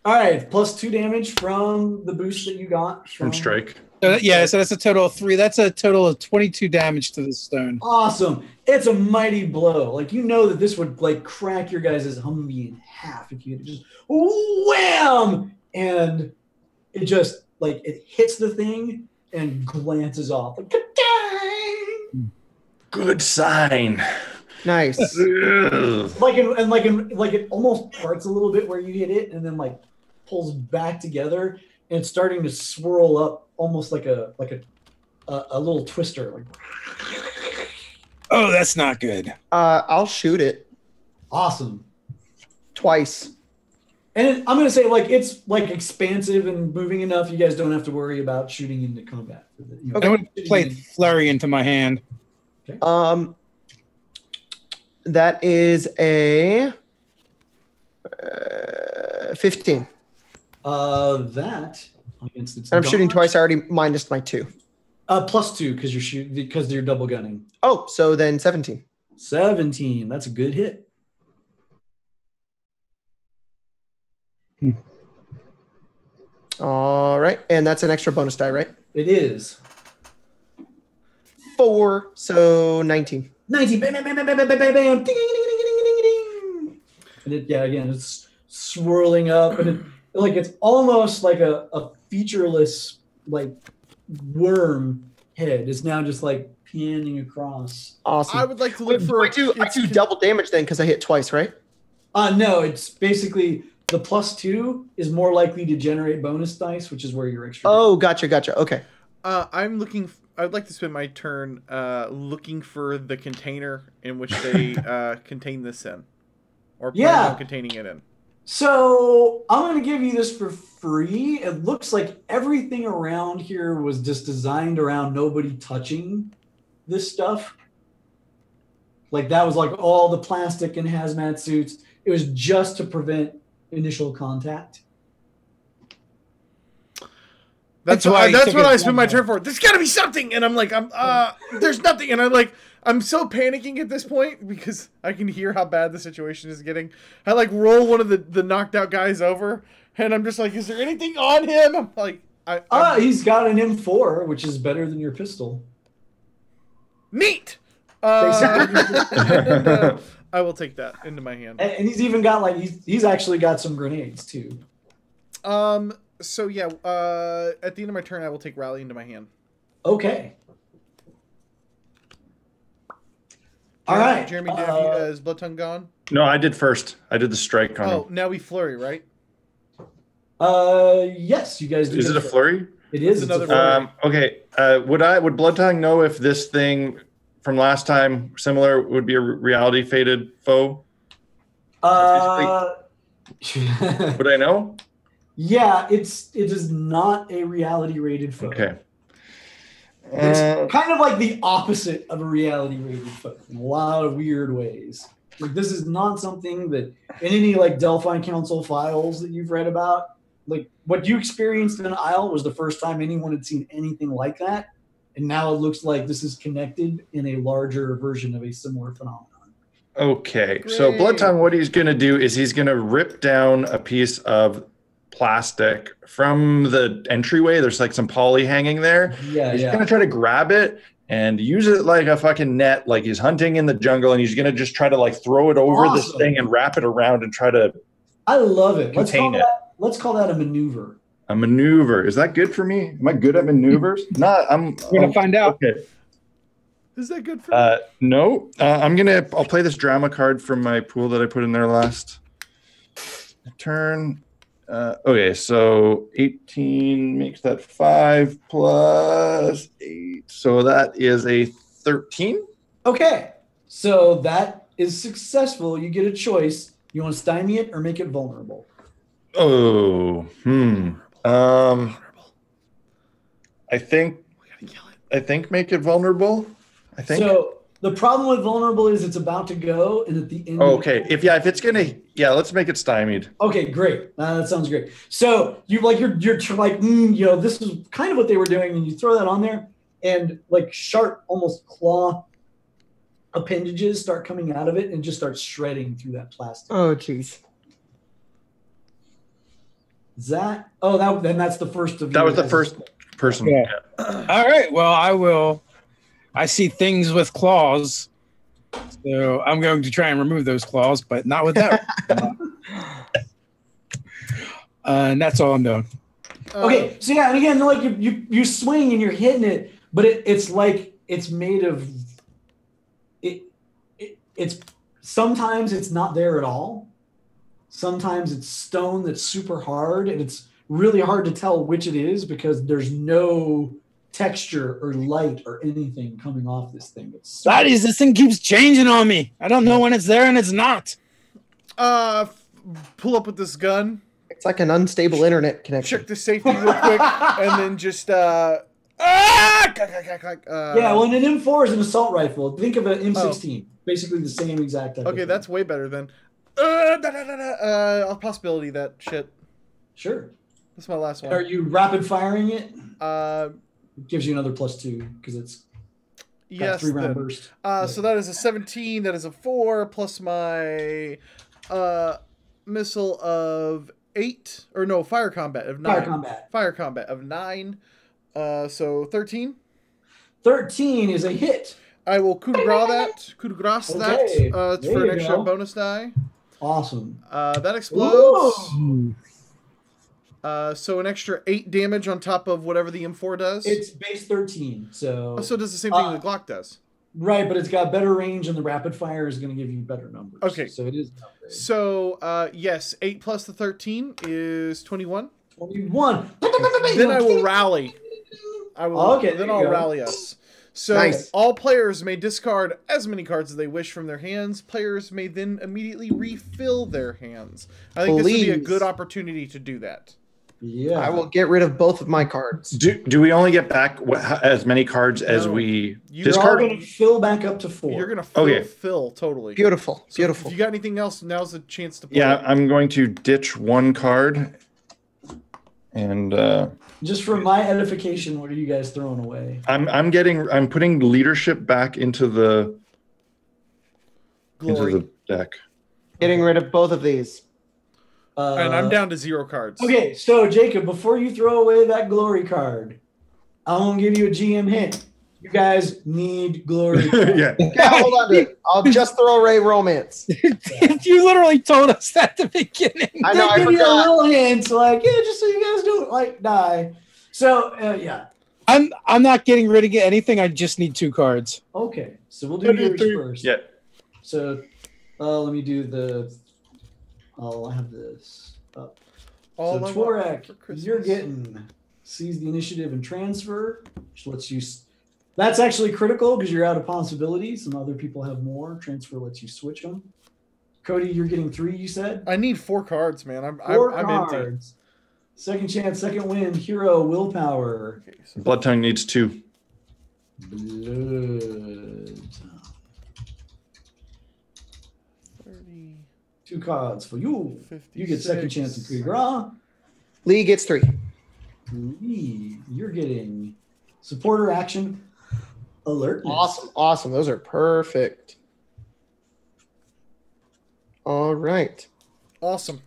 All right, +2 damage from the boost that you got from strike. So that's a total of 3. That's a total of 22 damage to the stone. Awesome. It's a mighty blow. Like, you know that this would like crack your guys' Humvee in half if you just wham, and it just like it hits the thing and glances off. Like, good sign. Nice. like it almost parts a little bit where you hit it, and then like pulls back together, and it's starting to swirl up almost like a little twister. Like, oh, that's not good. I'll shoot it. Awesome. Twice. And I'm gonna say like it's like expansive and moving enough. You guys don't have to worry about shooting into combat. I'm gonna play Flurry into my hand. Okay. That is a 15. That against its I'm shooting twice. I already minus my 2. +2 because you're double gunning. Oh, so then 17. 17. That's a good hit. All right, and that's an extra bonus die, right? It is 4, so 19. 19. Bam, bam, bam, bam, bam, bam, bam, bam. Ding, ding, ding, ding, ding, ding, ding. And again, it's swirling up, and it's almost like a featureless like worm head. It's now just like panning across. Awesome. I would like to look for. I do double damage then because I hit twice, right? No, it's basically the +2 is more likely to generate bonus dice, which is where your extra. Oh, gotcha. Okay. I'm looking. I'd like to spend my turn looking for the container in which they contain this in, or plan on containing it in. So I'm going to give you this for free. It looks like everything around here was just designed around nobody touching this stuff. Like that was like all the plastic and hazmat suits. It was just to prevent initial contact. That's what I spend my turn for. There's got to be something, and I'm like, there's nothing, and I'm so panicking at this point because I can hear how bad the situation is getting. I like roll one of the knocked out guys over, and I'm just like, is there anything on him? I'm like, he's got an M4, which is better than your pistol. Neat. I will take that into my hand. And he's even got like he's actually got some grenades too. So yeah, at the end of my turn, I will take rally into my hand. Okay. All right, Jeremy, is Blood Tongue gone? No, I did first. I did the strike on him. Oh, now we flurry, right? Yes, you guys do. Is it a flurry? It is. It's another flurry. Okay. Would Blood Tongue know if this thing from last time similar would be a reality faded foe? Would I know? Yeah, it is not a reality rated foe. Okay. It's kind of like the opposite of a reality rated foe in a lot of weird ways. Like this is not something that in any like Delphi Council files that you've read about, like what you experienced in Isle was the first time anyone had seen anything like that. And now it looks like this is connected in a larger version of a similar phenomenon. Okay. Great. So Blood Tongue, what he's going to do is he's going to rip down a piece of plastic from the entryway. There's like some poly hanging there. Yeah, he's going to try to grab it and use it like a fucking net, like he's hunting in the jungle, and he's going to just try to like throw it over this thing and wrap it around and try to. I love it. Let's call that a maneuver. A maneuver. Is that good for me? Am I good at maneuvers? No, I'm going to find out. Okay. Is that good for me? No. I'll play this drama card from my pool that I put in there last turn. Okay, so 18 makes that 5 plus 8. So that is a 13. Okay, so that is successful. You get a choice. You want to stymie it or make it vulnerable? Oh, I think make it vulnerable. I think. So the problem with vulnerable is it's about to go, and at the end. Okay, if it's gonna, let's make it stymied. Okay, great. That sounds great. So you're like, this is kind of what they were doing, and you throw that on there, and like sharp, almost claw appendages start coming out of it and just start shredding through that plastic. Oh, jeez. Then that's the first of. That was the first person. Yeah. All right. Well, I see things with claws, so I'm going to try and remove those claws, but not with that. And that's all I'm doing. Okay. So yeah, and again, like you swing and you're hitting it, but it's like it's made of. It's sometimes it's not there at all. Sometimes it's stone that's super hard, and it's really hard to tell which it is because there's no texture or light or anything coming off this thing. Buddies, this thing keeps changing on me. I don't know when it's there and it's not. Pull up with this gun. It's like an unstable internet connection. Check the safety real quick, and then just yeah, well, an M4 is an assault rifle. Think of an M16. Basically the same exact type. Okay, that's way better than. A possibility that shit. Sure. That's my last one. Are you rapid firing it? It gives you another +2 because it's yes. 3-round burst. So that is a 17. That is a 4 plus my missile of 8 or no fire combat of 9. Fire combat of 9. So 13. 13 is a hit. I will coup de grace that. Coup de grace that. It's for an extra bonus die. Awesome. That explodes. So an extra 8 damage on top of whatever the M4 does. It's base 13, so. So it does the same thing the Glock does. Right, but it's got better range, and the rapid fire is going to give you better numbers. Okay. So it is. So yes, 8 plus the 13 is 21. 21. Then I will rally. Then I'll rally us. So nice. All players may discard as many cards as they wish from their hands. Players may then immediately refill their hands. I think this would be a good opportunity to do that. Yeah. I will get rid of both of my cards. Do we only get back as many cards as we discard? You're going to fill back up to 4. You're going to fill totally. Beautiful. So Beautiful. If you got anything else, now's the chance to play. Yeah, I'm going to ditch 1 card. And just for my edification, what are you guys throwing away? I'm putting leadership back into the deck. Getting rid of both of these. And I'm down to 0 cards. Okay, so Jacob, before you throw away that glory card, I'm gonna give you a GM hint. You guys need glory cards. Yeah. Hold on to it. I'll just throw away romance. You literally told us that at the beginning. I know. I Give you a forgot. little hint, like just so you guys don't die. So yeah. I'm not getting rid of anything. I just need 2 cards. Okay, so we'll do yours first. Yeah. So let me do the. I'll have this up. All So I want Torg, for Christmas. you're getting seize the initiative and transfer, which lets you. That's actually critical because you're out of possibilities. Some other people have more. Transfer lets you switch them. Cody, you're getting 3. You said I need 4 cards, man. I'm cards. empty. Second chance, second win. Hero, willpower. Okay, so Blood Tongue needs 2. Blood. 30, 2 cards for you. 56. You get second chance and coup de grace. Lee gets 3. Lee, you're getting supporter action. Alertness. Awesome. Those are perfect. All right. Awesome.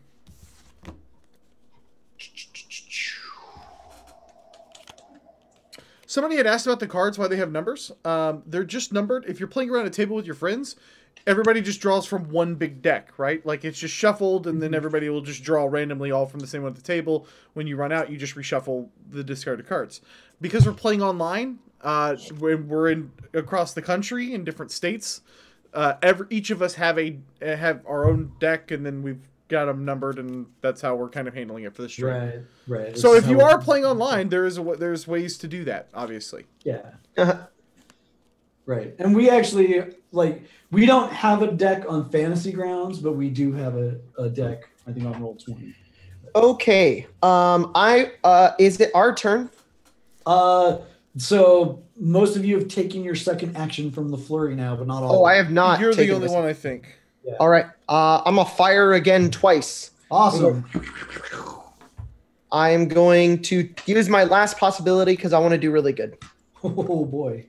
Somebody had asked about the cards, why they have numbers. They're just numbered. If you're playing around a table with your friends, everybody just draws from one big deck, right? Like it's just shuffled, and then everybody will just draw randomly all from the same one at the table. When you run out, you just reshuffle the discarded cards. Because we're playing online, when we're in across the country in different states, each of us have our own deck, and then we've got them numbered, and that's how we're kind of handling it for the stream. Right. So if you are playing online, there's ways to do that, obviously. Yeah. Right. And we actually we don't have a deck on Fantasy Grounds, but we do have a deck, I think, on Roll20. Okay. Is it our turn? So most of you have taken your second action from the flurry now, but not all. Oh, I have not. You're the taken only this. one, I think. Yeah. All right. I'm gonna fire again twice. Awesome. I'm going to use my last possibility because I want to do really good. Oh boy.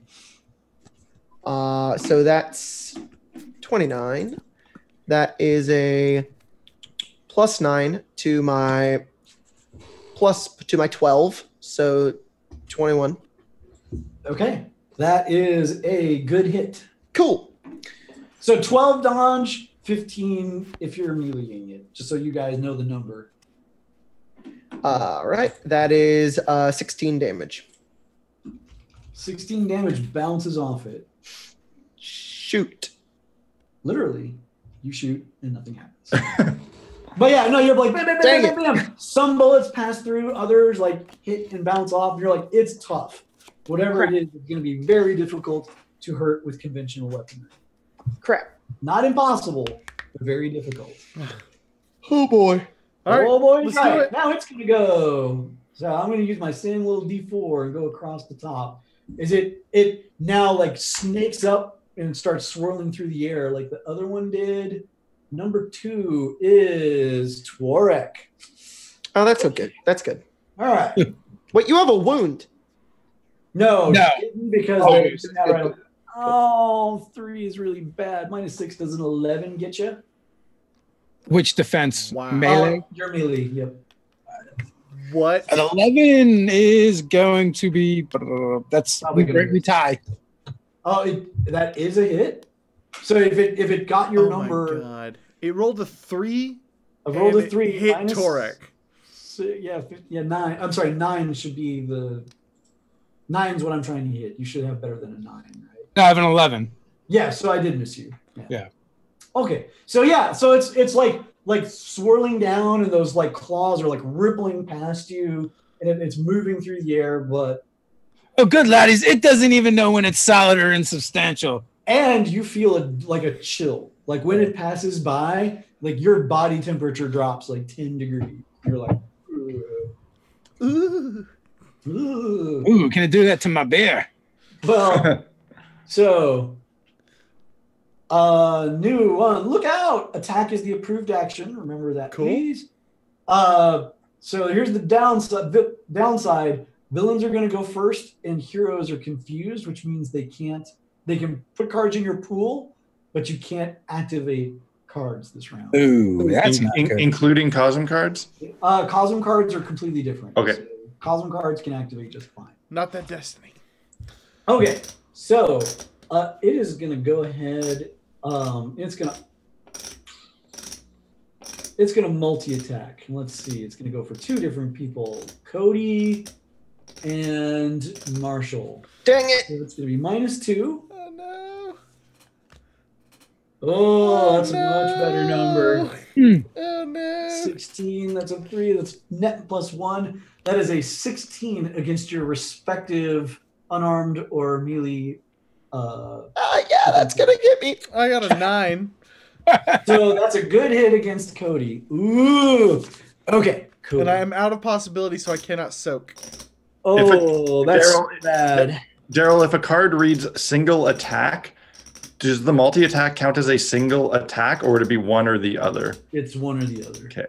So that's 29. That is a +9 to my 12. So 21. Okay. That is a good hit. Cool. So 12 dodge, 15 if you're meleeing it, just so you guys know the number. All right. That is 16 damage. 16 damage bounces off it. Shoot. Literally, you shoot and nothing happens. But yeah, no, you're like, bam, bam, bam, bam, bam. Some bullets pass through, others hit and bounce off. And you're like, it's tough. Whatever it is, it's going to be very difficult to hurt with conventional weaponry. Crap. Not impossible, but very difficult. Oh boy. All right, oh boy, let's right. do it. Now it's going to go. So I'm going to use my same little D4 and go across the top. It now snakes up and starts swirling through the air like the other one did. Number 2 is Torg. Oh, that's okay. That's good. All right. Wait, you have a wound. No. Because Oh, 3 is really bad. -6 does an 11 get you? Which defense? Wow. Melee? Your melee, yep. What? An 11 is going to be. That's Probably gonna we tie. Oh, that is a hit? So if it got your number. My God. It rolled a 3. I rolled and a 3. It hit minus- Torg. So, yeah, 9. I'm sorry, 9 should be the. 9's what I'm trying to hit. You should have better than a 9, right? No, I have an 11. Yeah, so I did miss you. Yeah. Okay, so yeah, so it's like swirling down, and those claws are rippling past you, and it's moving through the air, but. Oh, good laddies! It doesn't even know when it's solid or insubstantial. And you feel a chill, when it passes by, your body temperature drops 10 degrees. You're like, ugh. Ooh. Ooh, can I do that to my bear? Well, so new one. Look out! Attack is the approved action. Remember that, Cool. please. So here's the downside. Villains are going to go first, and heroes are confused, which means they can put cards in your pool, but you can't activate cards this round. Ooh, that's not good. Including Cosm cards? Cosm cards are completely different. Okay. So Cosm cards can activate just fine. Not that Destiny. Okay, so it is going to go ahead. It's going to multi-attack. Let's see. It's going to go for 2 different people, Cody and Marshall. Dang it! So it's going to be -2. Oh no. Oh, that's a much better number. Oh no. 16. That's a 3. That's net +1. That is a 16 against your respective unarmed or melee. Yeah, that's gonna get me. I got a 9. So that's a good hit against Cody. Ooh. Okay, cool. And I am out of possibility, so I cannot soak. Oh, that's Daryl- bad. Daryl, if a card reads single attack, does the multi-attack count as a single attack, or would it be one or the other? It's one or the other. Okay.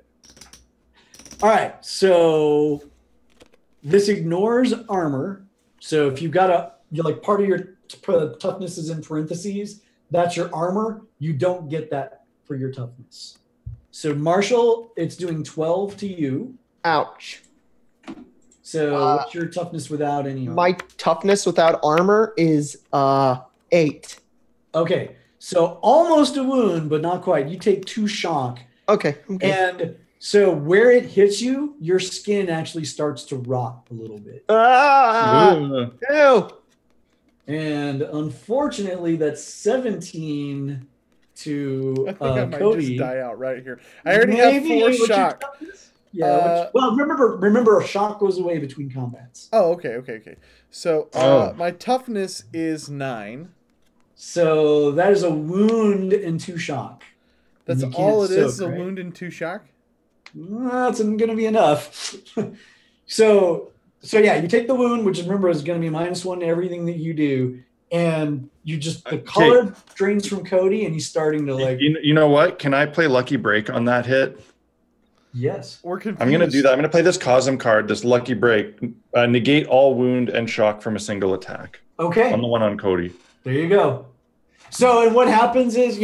All right, so this ignores armor. So if you've got you're like part of your toughness is in parentheses, that's your armor. You don't get that for your toughness. So Marshall, it's doing 12 to you. Ouch. So what's your toughness without any armor? My toughness without armor is 8. Okay, so almost a wound, but not quite. You take 2 shock. Okay. And so where it hits you, your skin actually starts to rot a little bit. Ew. And unfortunately, that's 17 to I think I might Cody. just die out right here. I already have 4 what's your shock. toughness? Yeah. Well, remember, a shock goes away between combats. Oh, okay. So my toughness is 9. So that is a wound and 2 shock. That's And you all can't it is, soak, a right? wound and 2 shock? That's going to be enough. So yeah, you take the wound, which remember is going to be -1 to everything that you do, and you just the color drains from Cody, and he's starting to like. You know what? Can I play Lucky Break on that hit? Yes. Or confused. I'm going to do that. I'm going to play this Cosm card, this Lucky Break. Negate all wound and shock from a single attack. Okay. On the one on Cody. There you go. So, and what happens is,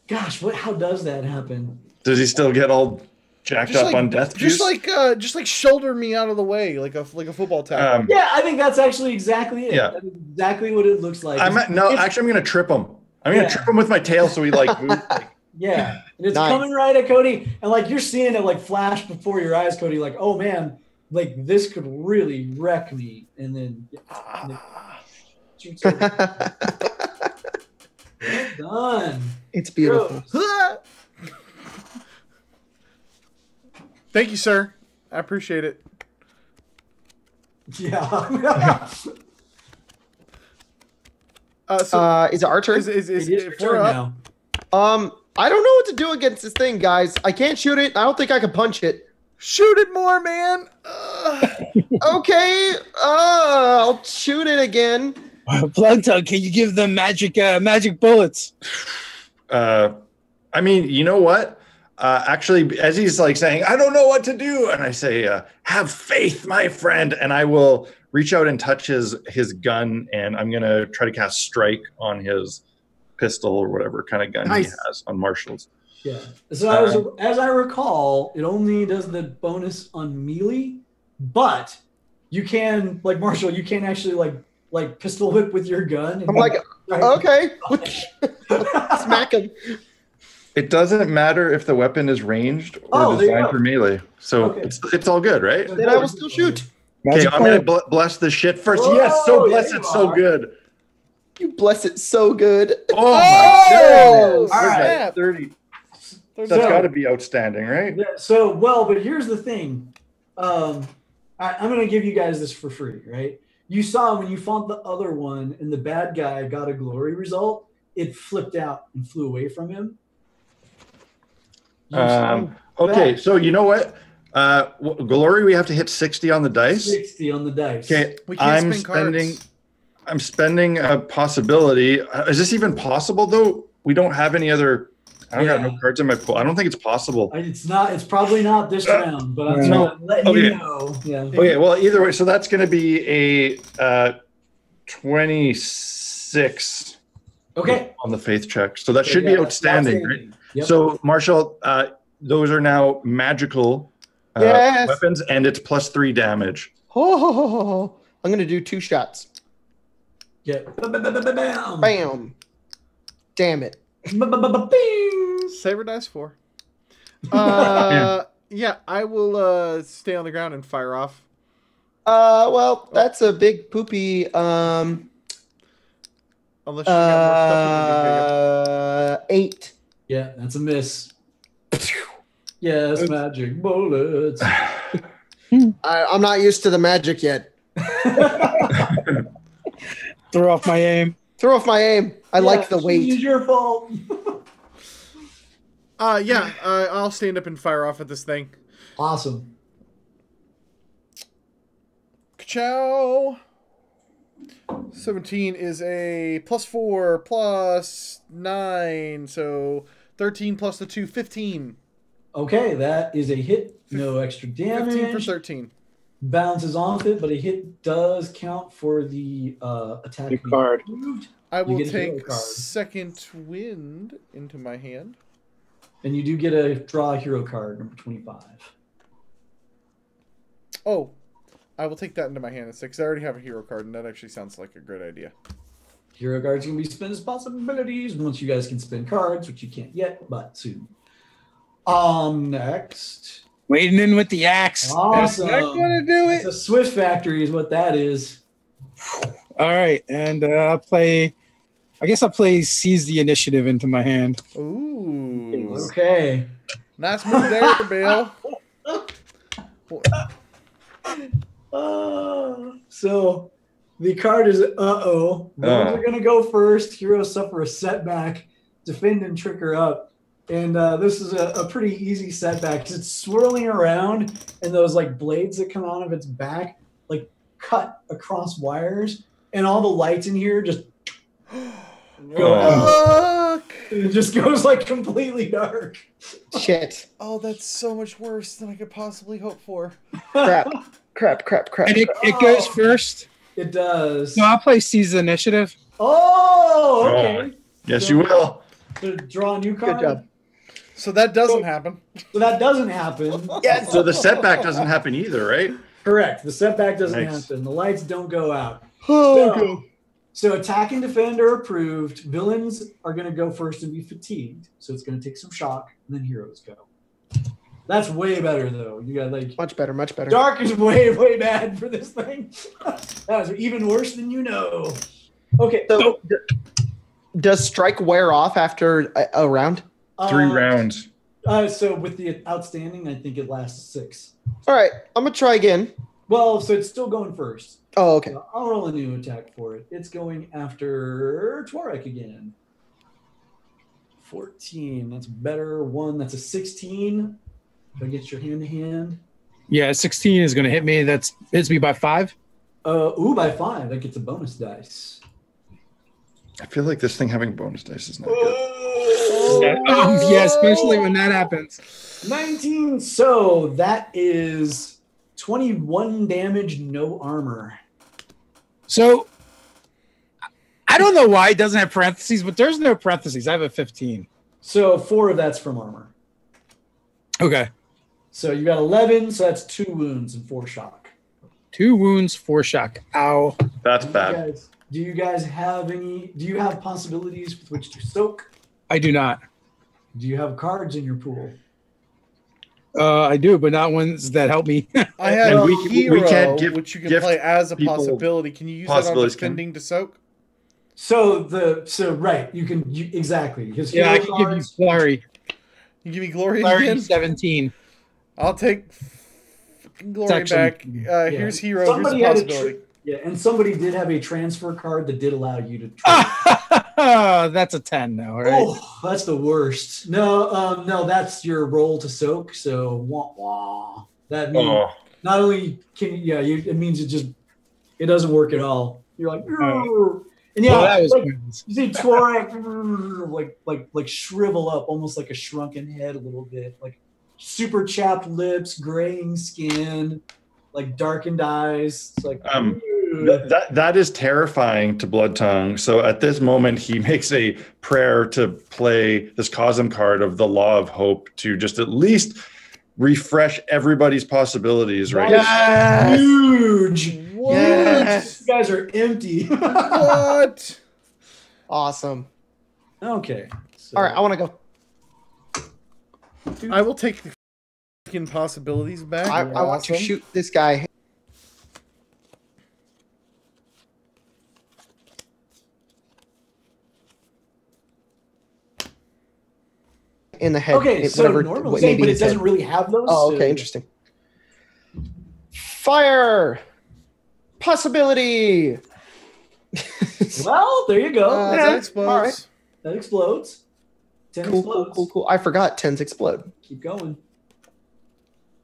gosh, how does that happen? Does he still get all jacked Just up on death juice? Just like shoulder me out of the way, like a football tackle. Yeah, I think that's actually exactly it. Yeah. That's exactly what it looks like. Actually, I'm going to trip him. I'm going to trip him with my tail so he moves. Yeah, and it's coming right at Cody, and you're seeing it flash before your eyes, Cody. Oh man, this could really wreck me. And then shoots it. Done. It's beautiful. Thank you, sir. I appreciate it. Yeah. Is it our turn? It is your turn now. I don't know what to do against this thing, guys. I can't shoot it. I don't think I can punch it. Shoot it more, man. Okay. I'll shoot it again. Plugtug, can you give them magic bullets? I mean, you know what? Actually, as he's saying, I don't know what to do. And I say, have faith, my friend. And I will reach out and touch his gun. And I'm going to try to cast strike on his pistol or whatever kind of gun he has on Marshall's. Yeah. So as I recall, it only does the bonus on melee, but you can, Marshall, you can actually pistol whip with your gun. And I'm okay. Smack him. It doesn't matter if the weapon is ranged or designed for melee. So it's all good, right? Then I will still shoot. Okay, I'm going to bless this shit first. Whoa, yes, so bless it so good. You bless it so good. Oh my goodness. All right. 30. That's got to be outstanding, right? Yeah, but here's the thing. I'm going to give you guys this for free, right? You saw when you fought the other one and the bad guy got a glory result, it flipped out and flew away from him. Okay, so you know what? Glory, we have to hit 60 on the dice. 60 on the dice. Okay, We can't spend cards. I'm spending a possibility. Is this even possible though? We don't have any other. I don't got no cards in my pool. I don't think it's possible. It's not. It's probably not this round, but I'm letting you know. Yeah. Okay. Well, either way, so that's going to be a 26. Okay. On the faith check, so that should be outstanding, right? Yep. So, Marshall, those are now magical weapons, and it's +3 damage. I'm gonna do 2 shots. Yeah. Bam. Bam. Damn it. Saber dice 4. Yeah, I will stay on the ground and fire off. Well, that's a big poopy. Unless you got more stuff. 8. Yeah, that's a miss. Yes, magic bullets. I'm not used to the magic yet. Throw off my aim. Throw off my aim. I like the weight. It's your fault. I'll stand up and fire off at this thing. Awesome. Ka-chow. 17 is a +4 +9, so 13 plus the 2, 15. Okay, that is a hit. No extra damage. 15 for 13. Bounces off it, but a hit does count for the attack. Your card. I will take second wind into my hand. And you do get a draw a hero card, number 25. Oh, I will take that into my hand instead, because I already have a hero card, and that actually sounds like a great idea. Hero cards can be spent as possibilities once you guys can spend cards, which you can't yet, but soon. Next. Wading in with the axe. Awesome. That's not gonna do it. It's a Swift Factory is what that is. All right, and I'll play. I guess I'll play Seize the Initiative into my hand. Ooh. Okay. Nice move there, Bill. So the card is Villains are going to go first. Heroes suffer a setback. Defend and trick her up. And this is a pretty easy setback because it's swirling around, and those like blades that come out of its back like cut across wires, and all the lights in here just go out. It just goes like completely dark. Shit. Oh, that's so much worse than I could possibly hope for. Crap. And it goes first. It does. So I'll play Seize the Initiative. Oh, okay. Yes, you will. To draw a new card. Good job. So that doesn't happen. So that doesn't happen. Yes. So the setback doesn't happen either, right? Correct. The setback doesn't Nice. happen. The lights don't go out. Oh, So attack and defend are approved. Villains are going to go first and be fatigued. So it's going to take some shock, and then heroes go. That's way better, though. You got like much better. dark is way bad for this thing. That was even worse than you know. Okay. So, does strike wear off after a round? 3 rounds. So with the outstanding, I think it lasts 6. All right, I'm gonna try again. Well, so it's still going first. Oh, okay. So I'll roll a new attack for it. It's going after Torg again. 14. That's better. 1. That's a 16. If I get your hand to hand. Yeah, 16 is going to hit me. That hits me by 5. By 5. That gets a bonus dice. I feel like this thing having bonus dice is not good. Yeah, especially when that happens. 19. So that is 21 damage, no armor. So I don't know why it doesn't have parentheses, but there's no parentheses. I have a 15. So 4 of that's from armor. Okay. So you got 11. So that's 2 wounds and 4 shock. 2 wounds, 4 shock. Ow. That's bad. Do you guys have any? Do you have possibilities with which to soak? I do not. Do you have cards in your pool? I do, but not ones that help me. I have And a hero, we can't give- which you can gift play as a people possibility. Can you use that on possibilities, defending to soak? So right, you can exactly because Yeah, I can give you Flurry. You give me glory Flurry again? 17. I'll take fucking glory back. Here's hero. Somebody here's a had a possibility. and somebody did have a transfer card that did allow you to. Trade. That's a 10 now, right? Oh, that's the worst. No, that's your roll to soak. So wah wah. That means not only can it means it doesn't work at all. You're like, and that was you see Torg like shrivel up, almost like a shrunken head a little bit, like super chapped lips, graying skin, like darkened eyes. It's like that is terrifying to Blood Tongue. So at this moment, he makes a prayer to play this Cosm card of the Law of Hope to just at least refresh everybody's possibilities, right? Yes! Huge. What? Yes. You guys are empty. What? Awesome. Okay. So, All right, I want to go. I will take the fucking possibilities back. I want to shoot this guy. In the head. Okay, so normally, but it doesn't really have those. Oh, okay, interesting. Fire! Possibility! Well, there you go. That explodes. All right. That explodes. 10 explodes. Cool. I forgot 10s explode. Keep going.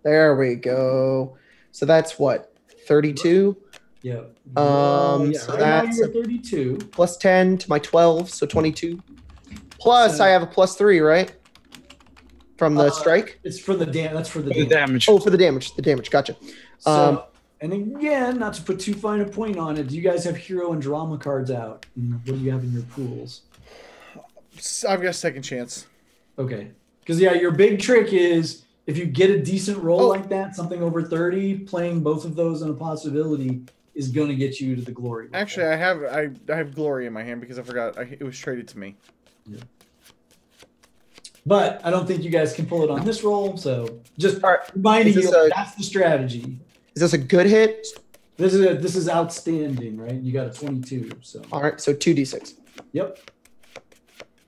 There we go. So that's what? 32? Yeah. So right that's now you're 32. plus 10 to my 12, so 22. Plus, I have a plus 3, right? From the strike? It's for the damage. That's for the damage. Oh, for the damage. The damage. Gotcha. So, and again, not to put too fine a point on it, do you guys have hero and drama cards out? What do you have in your pools? I've got second chance. Okay. Because, your big trick is if you get a decent roll like that, something over 30, playing both of those on a possibility is going to get you to the glory level. Actually, I have glory in my hand because I forgot it was traded to me. Yeah. But I don't think you guys can pull it on this roll, so just reminding you that's the strategy. Is this a good hit? This is outstanding, right? You got a 22, so. All right, so 2d6. Yep.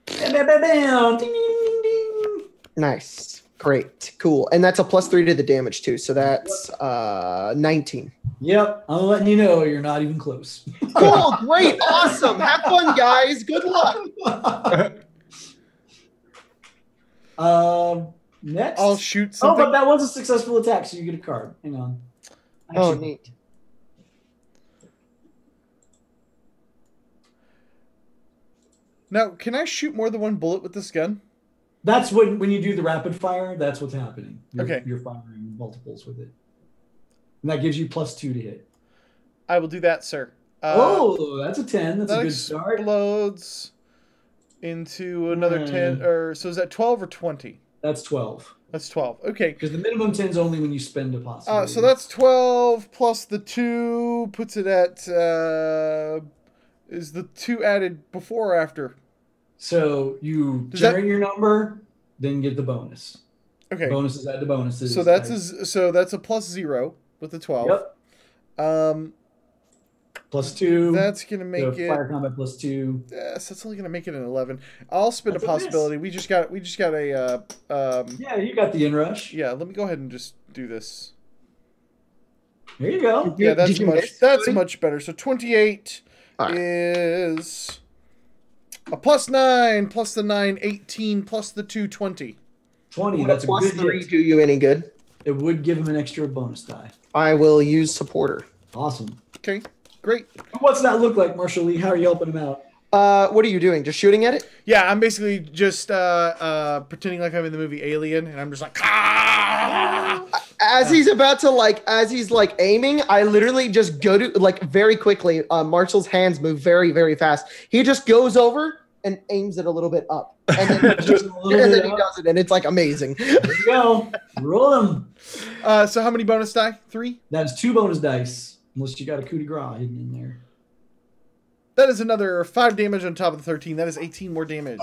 Bam, bam, bam, bam. Ding, ding, ding, ding. Nice. Great. Cool. And that's a plus 3 to the damage too, so that's 19. Yep. I'm letting you know you're not even close. Cool. Great. Awesome. Have fun, guys. Good luck. Next. I'll shoot something. Oh, but that was a successful attack, so you get a card. Hang on. Oh, neat. Now, can I shoot more than one bullet with this gun? That's when you do the rapid fire, that's what's happening. You're firing multiples with it. And that gives you plus 2 to hit. I will do that, sir. That's a 10. That's a good start. Explodes into another 10. So is that 12 or 20? That's 12. That's 12. Okay. Because the minimum 10 is only when you spend a possibility. So that's 12 plus the 2 puts it at. Is the 2 added before or after? So you generate your number, then get the bonus. Okay. Bonuses add to bonuses. So that's a plus 0 with the 12. Yep. Plus 2. That's gonna make it fire combat plus 2. Yes, that's only gonna make it an 11. I'll spend a possibility. We just got a. Yeah, you got the inrush. Yeah, let me go ahead and just do this. There you go. Yeah, that's much better. So 28 is a plus 9 plus the 9, 18 plus the 2, 20. 20. That's a plus good 3 hit. do you any good? It would give him an extra bonus die. I will use supporter. Awesome. Okay, great. What's that look like, Marshall Lee? How are you helping him out? What are you doing? Just shooting at it? Yeah, I'm basically just pretending like I'm in the movie Alien, and I'm just like, As he's about to aiming, I literally just go to very quickly. Marshall's hands move very, very fast. He just goes over and aims it a little bit up, and then, he does it, and it's like amazing. There you go. Roll them. So how many bonus die? 3? That's 2 bonus dice, unless you got a coup de grace hidden in there. That is another 5 damage on top of the 13. That is 18 more damage.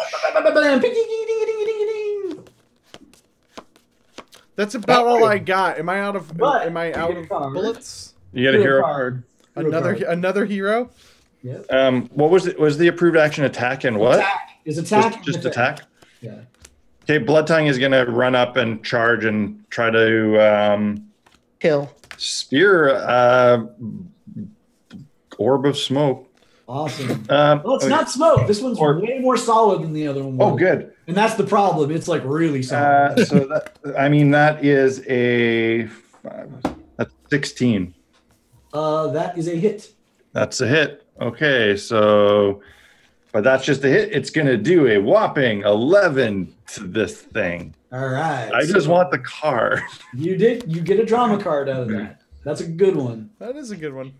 That's about all I got. Am I out of bullets? You get a hero card. Another hero? Yep. What was the approved action attack and what? Attack. Just attack? Yeah. Okay, Blood Tongue is going to run up and charge and try to Kill. Spear orb of smoke. Awesome. Well, it's not smoke. This one's way more solid than the other one. Oh, good. And that's the problem. It's like really solid. So that is a That's 16. That is a hit. That's a hit. Okay, so, but that's just a hit. It's going to do a whopping 11 to this thing. All right. I just want the card. You get a drama card out of that. That's a good one. That is a good one.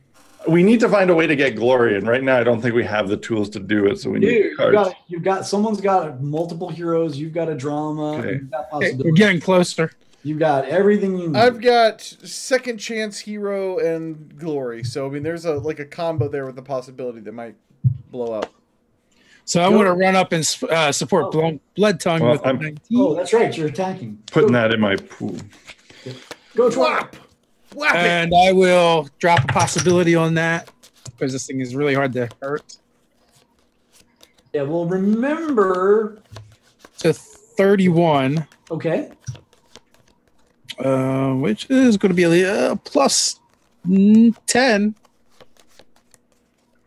We need to find a way to get glory, and right now I don't think we have the tools to do it. So we need cards. Someone's got multiple heroes. You've got a drama. Okay. You've got We're getting closer. You've got everything you need. I've got second chance hero and glory. So I mean, there's a combo there with the possibility that might blow up. So I want to run up and support Blood Tongue with 19. Oh, that's right. You're attacking. Putting that in my pool. Go Twap. And I will drop a possibility on that because this thing is really hard to hurt. Yeah, well, remember. So 31. Okay. Which is going to be a plus 10.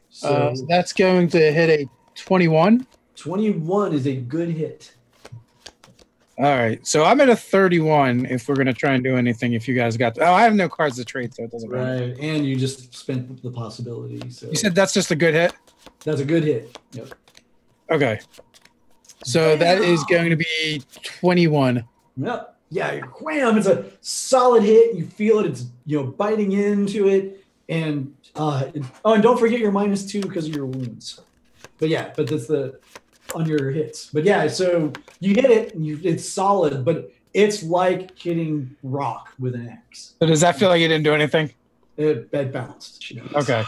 So that's going to hit a 21. 21 is a good hit. All right, so I'm at a 31 if we're going to try and do anything. If you guys got... I have no cards to trade, so it doesn't matter. Right, and you just spent the possibility. So you said that's just a good hit? That's a good hit. Yep. Okay. So that is going to be 21. Yep. Yeah, wham! It's a solid hit. You feel it. It's biting into it, and and don't forget your -2 because of your wounds. But yeah, that's on your hits. But yeah, so you hit it. It's solid, but it's like hitting rock with an axe. So does that feel like it didn't do anything? It bounced. Okay.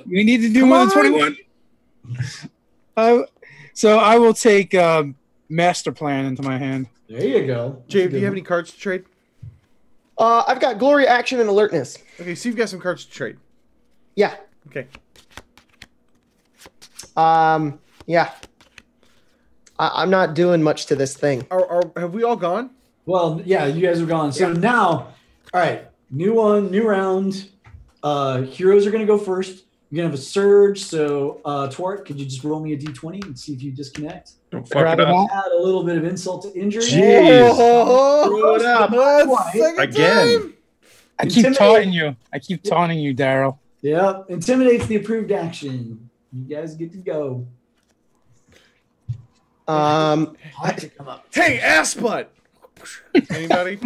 We need to do more than 21. So I will take Master Plan into my hand. There you go. Jay, do you have any cards to trade? I've got glory, action, and alertness. Okay, so you've got some cards to trade. Yeah. Okay. Yeah. I'm not doing much to this thing. Have we all gone? Well, yeah, you guys are gone. So now, all right, new round. Heroes are going to go first. You're going to have a surge. So, Torg, could you just roll me a d20 and see if you disconnect? Don't fuck it up. Add a little bit of insult to injury. Jeez. Throw it up. Again. I keep taunting you. Daryl. Yeah, intimidates the approved action. You guys get to go. Hey, ass butt. Anybody?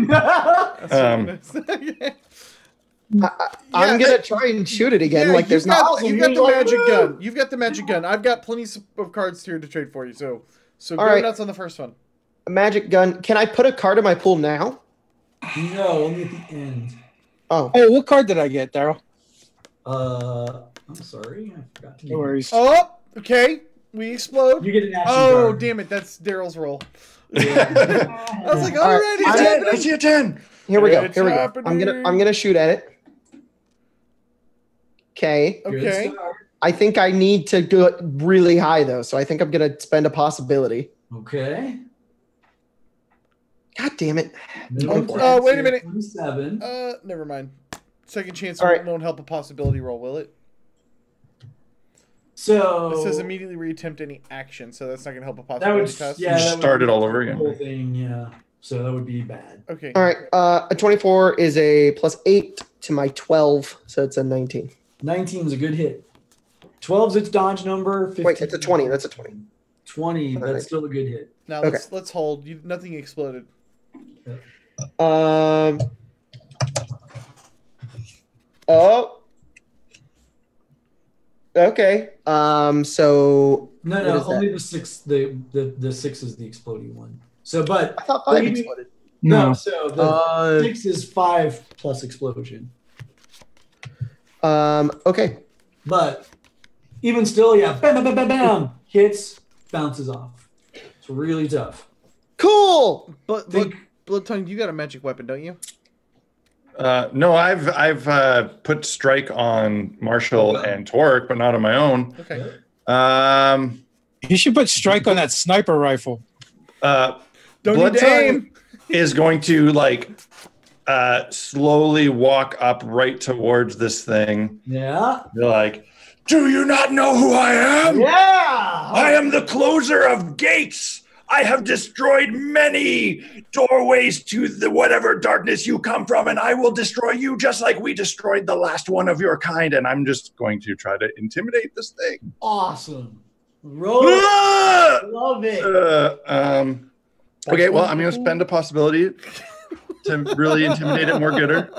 I'm gonna try and shoot it again. Yeah, there's you've got the magic gun. You've got the magic gun. I've got plenty of cards here to trade for you. So go nuts on the first one. A magic gun. Can I put a card in my pool now? No, only at the end. Oh, what card did I get, Daryl? I'm sorry, I forgot to. No worries. Oh, okay. We explode. You get an action card. Damn it! That's Daryl's roll. Yeah. I was like, already. I see a 10. Here we go. I'm gonna shoot at it. Okay. Okay. I think I need to do it really high though, so I think I'm gonna spend a possibility. Okay. God damn it. Wait a minute. 27. Never mind. Second chance All right. won't help a possibility roll, will it? So it says immediately reattempt any action, so that's not going to help a possibility test. Yeah, Just start it all over again. Whole thing, yeah. So that would be bad. Okay. All right. A 24 is a +8 to my 12, so it's a 19. 19 is a good hit. 12's its dodge number. 15, Wait, it's a 20. That's a 20. 20, that's still a good hit. Now Okay. let's hold. Nothing exploded. Oh. Okay. So No, only the 6. The 6 is the exploding one. So, but I thought 5 exploded. No, so the 6 is 5 plus explosion. Okay. But even still, yeah, bam, bam, bam, bam, bam, hits, bounces off. It's really tough. Cool. But Blood Tongue, you got a magic weapon, don't you? No, I've put strike on Marshall and Torg, but not on my own. Okay. You should put strike on that sniper rifle. Don't Blood need to aim. Tongue is going to slowly walk up right towards this thing. Yeah. They're like, "Do you not know who I am? Yeah. I am the closer of gates. I have destroyed many doorways to the whatever darkness you come from, and I will destroy you just like we destroyed the last one of your kind. And I'm just going to try to intimidate this thing. Awesome. Roll. Love it. Okay, well, I'm going to spend a possibility to really intimidate it more gooder.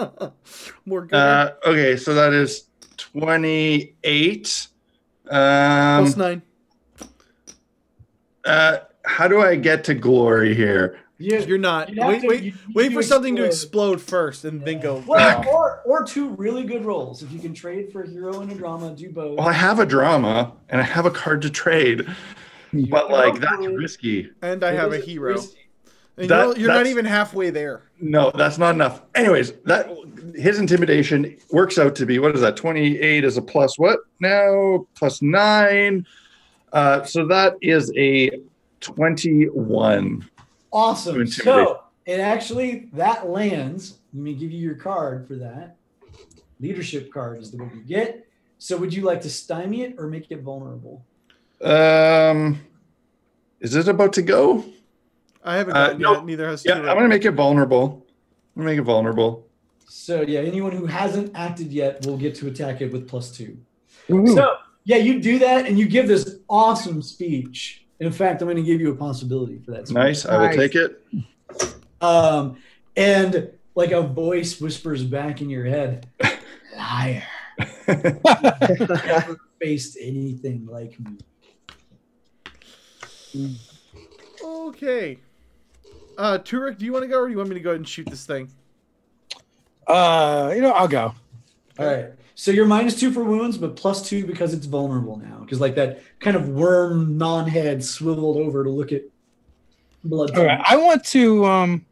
More gooder. Okay, so that is 28. +9. How do I get to glory here? You're not. Wait for something to explode first and then go. Well, or two really good rolls. If you can trade for a hero and a drama, do both. Well, I have a drama and I have a card to trade, but like that's risky. And I have a hero. And you're not even halfway there. No, that's not enough. Anyways, that his intimidation works out to be, what is that? 28 is a plus what now? +9. So that is a 21. Awesome. So that lands. Let me give you your card for that. Leadership card is the one you get. So would you like to stymie it or make it vulnerable? Is it about to go? I haven't gotten yet. Neither has. Yeah, I'm gonna make it vulnerable. So yeah, anyone who hasn't acted yet will get to attack it with +2. Ooh. So yeah, you do that and you give this awesome speech. In fact, I'm going to give you a possibility for that speech. Nice, I will take it. And like a voice whispers back in your head, liar. You've never faced anything like me. Okay. Turek, do you want to go or do you want me to go ahead and shoot this thing? I'll go. All right. So you're -2 for wounds, but +2 because it's vulnerable now. Because like that kind of worm non-head swiveled over to look at blood. All right. I want to I'm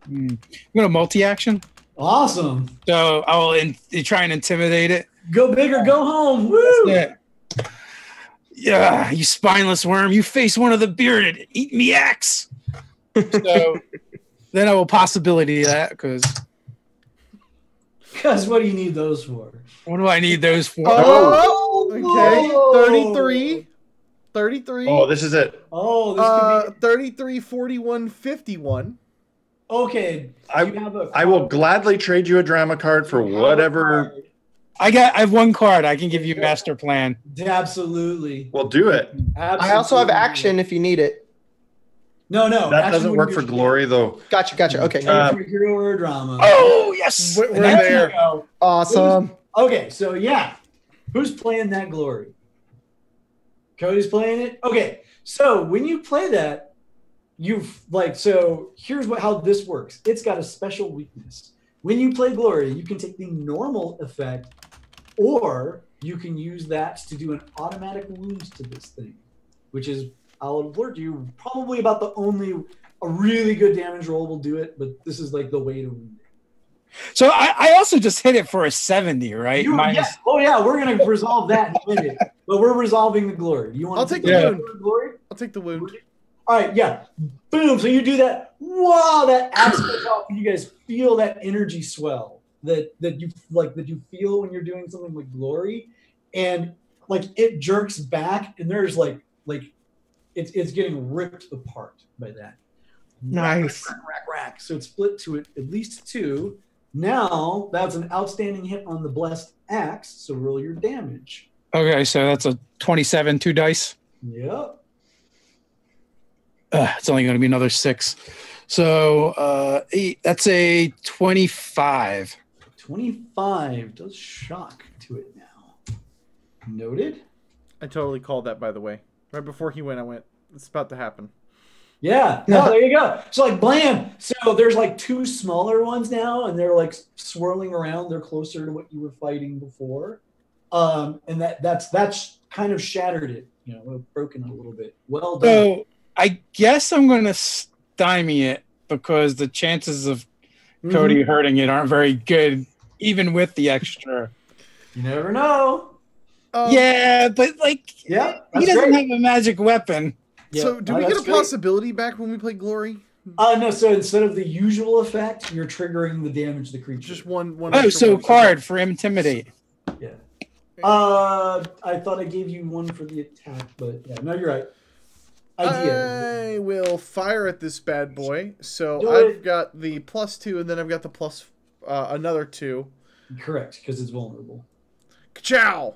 going to multi-action. Awesome. So I will try and intimidate it. Go big or go home. Woo! Yeah, you spineless worm. You face one of the bearded. Eat me axe. So then I will possibility that because what do you need those for? What do I need those for? Okay. 33. Oh, this is it. Oh, this could be 33, 41, 51. Okay. I will gladly trade you a drama card for whatever. I have one card. I can give you master plan. Absolutely. We'll do it. Absolutely. I also have action if you need it. No. That doesn't work for glory, though. Gotcha. Okay. For hero or drama. Oh, yes. We're there. Awesome. Okay, so yeah. Who's playing that glory? Cody's playing it? Okay, so when you play that, here's how this works. It's got a special weakness. When you play glory, you can take the normal effect, or you can use that to do an automatic wound to this thing, which is, I'll alert you, probably about a really good damage roll will do it, but this is like the way to wound it. So I also just hit it for a 70, right? Yes. Oh yeah, we're gonna resolve that in a minute, but we're resolving the glory. Do you want? I'll take the wound. Glory? I'll take the wound. All right, yeah. Boom. So you do that. Wow, that axe goes off. You guys feel that energy swell that you feel when you're doing something with glory, and like it jerks back, and there's like it's getting ripped apart by that. Nice. Rack. So it's split to at least 2. Now that's an outstanding hit on the blessed axe. So roll your damage. Okay, so that's a 27, 2 dice. Yep. It's only going to be another 6. So 8. That's a 25. 25 does shock to it now. Noted. I totally called that, by the way. Right before he went, I went, it's about to happen. Yeah. No, there you go. So like blam. So there's like 2 smaller ones now, and they're like swirling around. They're closer to what you were fighting before. And that's kind of shattered it, broken a little bit. Well done. So I guess I'm going to stymie it because the chances of Cody hurting it aren't very good, even with the extra. You never know. Yeah, but he doesn't have a magic weapon. Yeah. So do we get a possibility back when we play glory? No. So instead of the usual effect, you're triggering the damage to the creature. Just one. Oh, so card for intimidate. Yeah. I thought I gave you one for the attack, but yeah, no, you're right. idea. I will fire at this bad boy. So Do I've it. got the +2, and then I've got the plus another 2. Correct, because it's vulnerable. Ka-chow!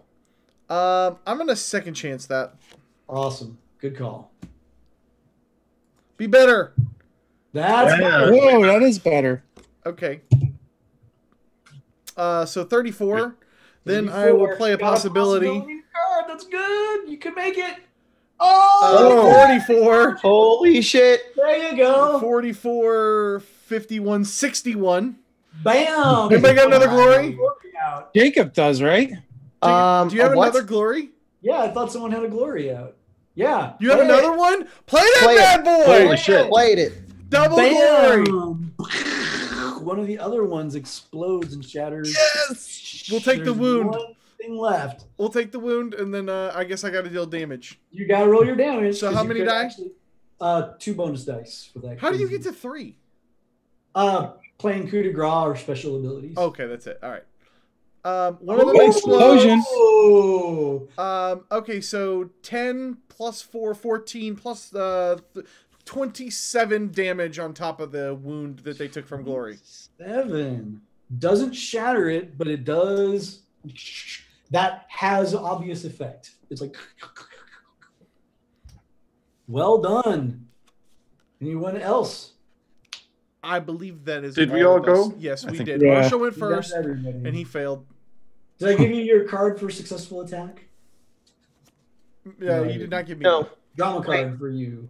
I'm gonna second chance that. Awesome. Good call. Be better. That's Whoa, that is better. Okay. So 34. Then I will play a Got possibility. card. That's good. You can make it. 44. Holy shit. There you go. 44, 51, 61. Bam. Anybody got another glory? Jacob does, right? Do you have what? another glory? Yeah, I thought someone had a glory out. Yeah. You have play another it. one? Play that Play bad it. boy! Holy shit. Played it. Double glory! Bam. One of the other ones explodes and shatters. Yes! We'll take the There's wound. One thing left. We'll take the wound, and then I guess I got to deal damage. You gotta roll your damage. So 'cause how you many could die? actually- 2 bonus dice for that. How do you crazy. get to 3? Playing coup de grace or special abilities? Okay, that's it. All right. One of them Explosion. explodes. Oh. Okay, so 10 plus 4, 14 plus 27 damage on top of the wound that they took from Glory. 7 doesn't shatter it, but it does. That has obvious effect. It's like, well done. Anyone else? I believe that is. Did we all of us. go? Yes, I we think- did. Yeah. Marshall went You got first, everybody. and he failed. Did I give you your card for successful attack? Yeah, No, you did not give me. No, Drama card for you.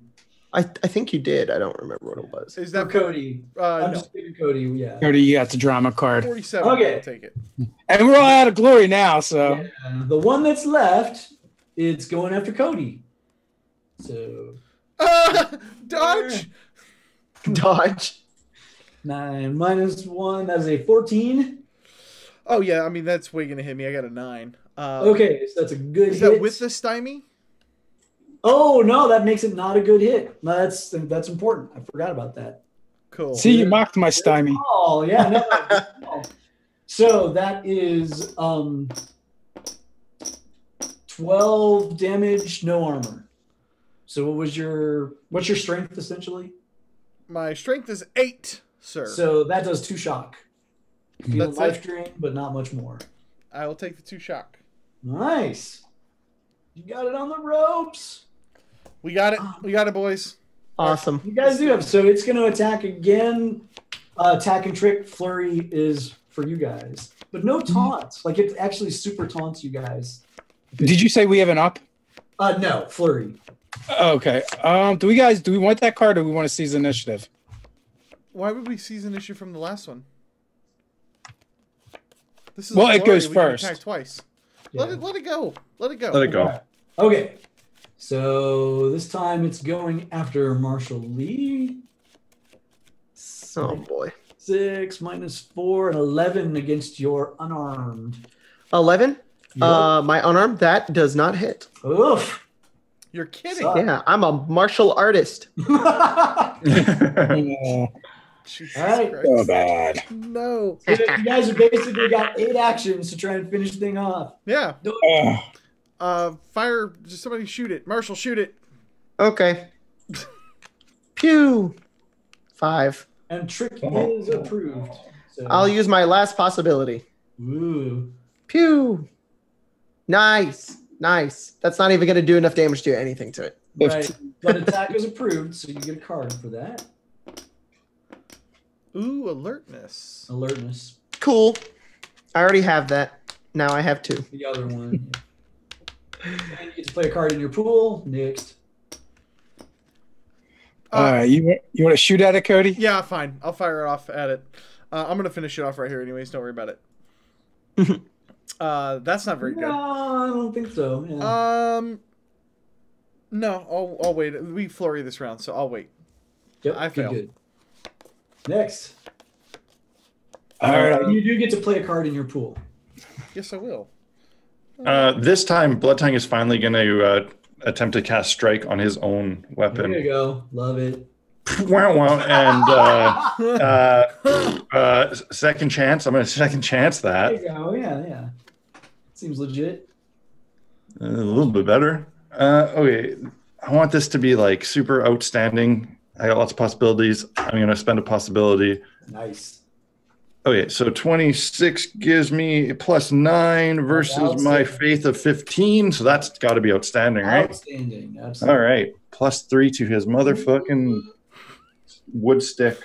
I think you did. I don't remember what it was. Is For that Cody. I'm no. just giving Cody, yeah. Cody, you got the drama card. 47? Okay. I'll take it. And we're all out of glory now, so. Yeah. The one that's left, it's going after Cody. So Dodge. Dodge. 9 minus 1, that is a 14. Oh yeah, I mean that's way gonna hit me. I got a 9. Okay, so that's a good Is hit. that with the stymie? Oh no, that makes it not a good hit. No, that's important. I forgot about that. Cool. See, you mocked my stymie. Oh yeah, no. So that is 12 damage, no armor. So what's your strength essentially? My strength is 8, sir. So that does 2 shock. Feel That's life it? drain, but not much more. I will take the 2 shock. Nice. You got it on the ropes. We got it. We got it, boys. Awesome. You guys do have. So it's going to attack again. Attack and trick flurry is for you guys, but no taunts. Like it actually super taunts you guys. Did you say we have an up? No flurry. Okay. Do we want that card, or do we want to seize initiative? Why would we seize an issue from the last one? This is Well, a it glory. goes We can first. attack twice. Yeah. Let it go. Let it go. Let it go. Okay. So this time it's going after Marshall Lee. Oh boy. 6 minus 4 and 11 against your unarmed. 11. Yep. My unarmed, that does not hit. Oof. You're kidding. Suck. Yeah, I'm a martial artist. Oh, Jesus All right. Christ. so bad. No. You guys have basically got 8 actions to try and finish the thing off. Yeah. Ugh. Fire. Just somebody shoot it. Marshall, shoot it. Okay. Pew. 5. And trick is approved. So. I'll use my last possibility. Ooh. Pew. Nice. Nice. That's not even going to do enough damage to anything to it. Right. But attack is approved, so you get a card for that. Ooh, alertness. Alertness. Cool. I already have that. Now I have 2. The other one. And you get to play a card in your pool. Next. All right, you want to shoot at it, Cody? Yeah, fine. I'll fire it off at it. I'm gonna finish it off right here, anyways. Don't worry about it. That's not very No, good. I don't think so. Yeah. No, I'll wait. We flurry this round, so I'll wait. Yep, I failed. Good. Next. All right. You do get to play a card in your pool. Yes, I will. This time, Bloodtongue is finally going to attempt to cast Strike on his own There weapon. you go. Love it. Wow, wow. And second chance. I'm going to second chance There that. you go. Yeah. Seems legit. A little bit better. Okay. I want this to be like super outstanding. I got lots of possibilities. I'm going to spend a possibility. Nice. Okay, so 26 gives me a +9 versus my faith of 15. So that's got to be outstanding, right? Outstanding. Absolutely. All right. +3 to his motherfucking wood stick.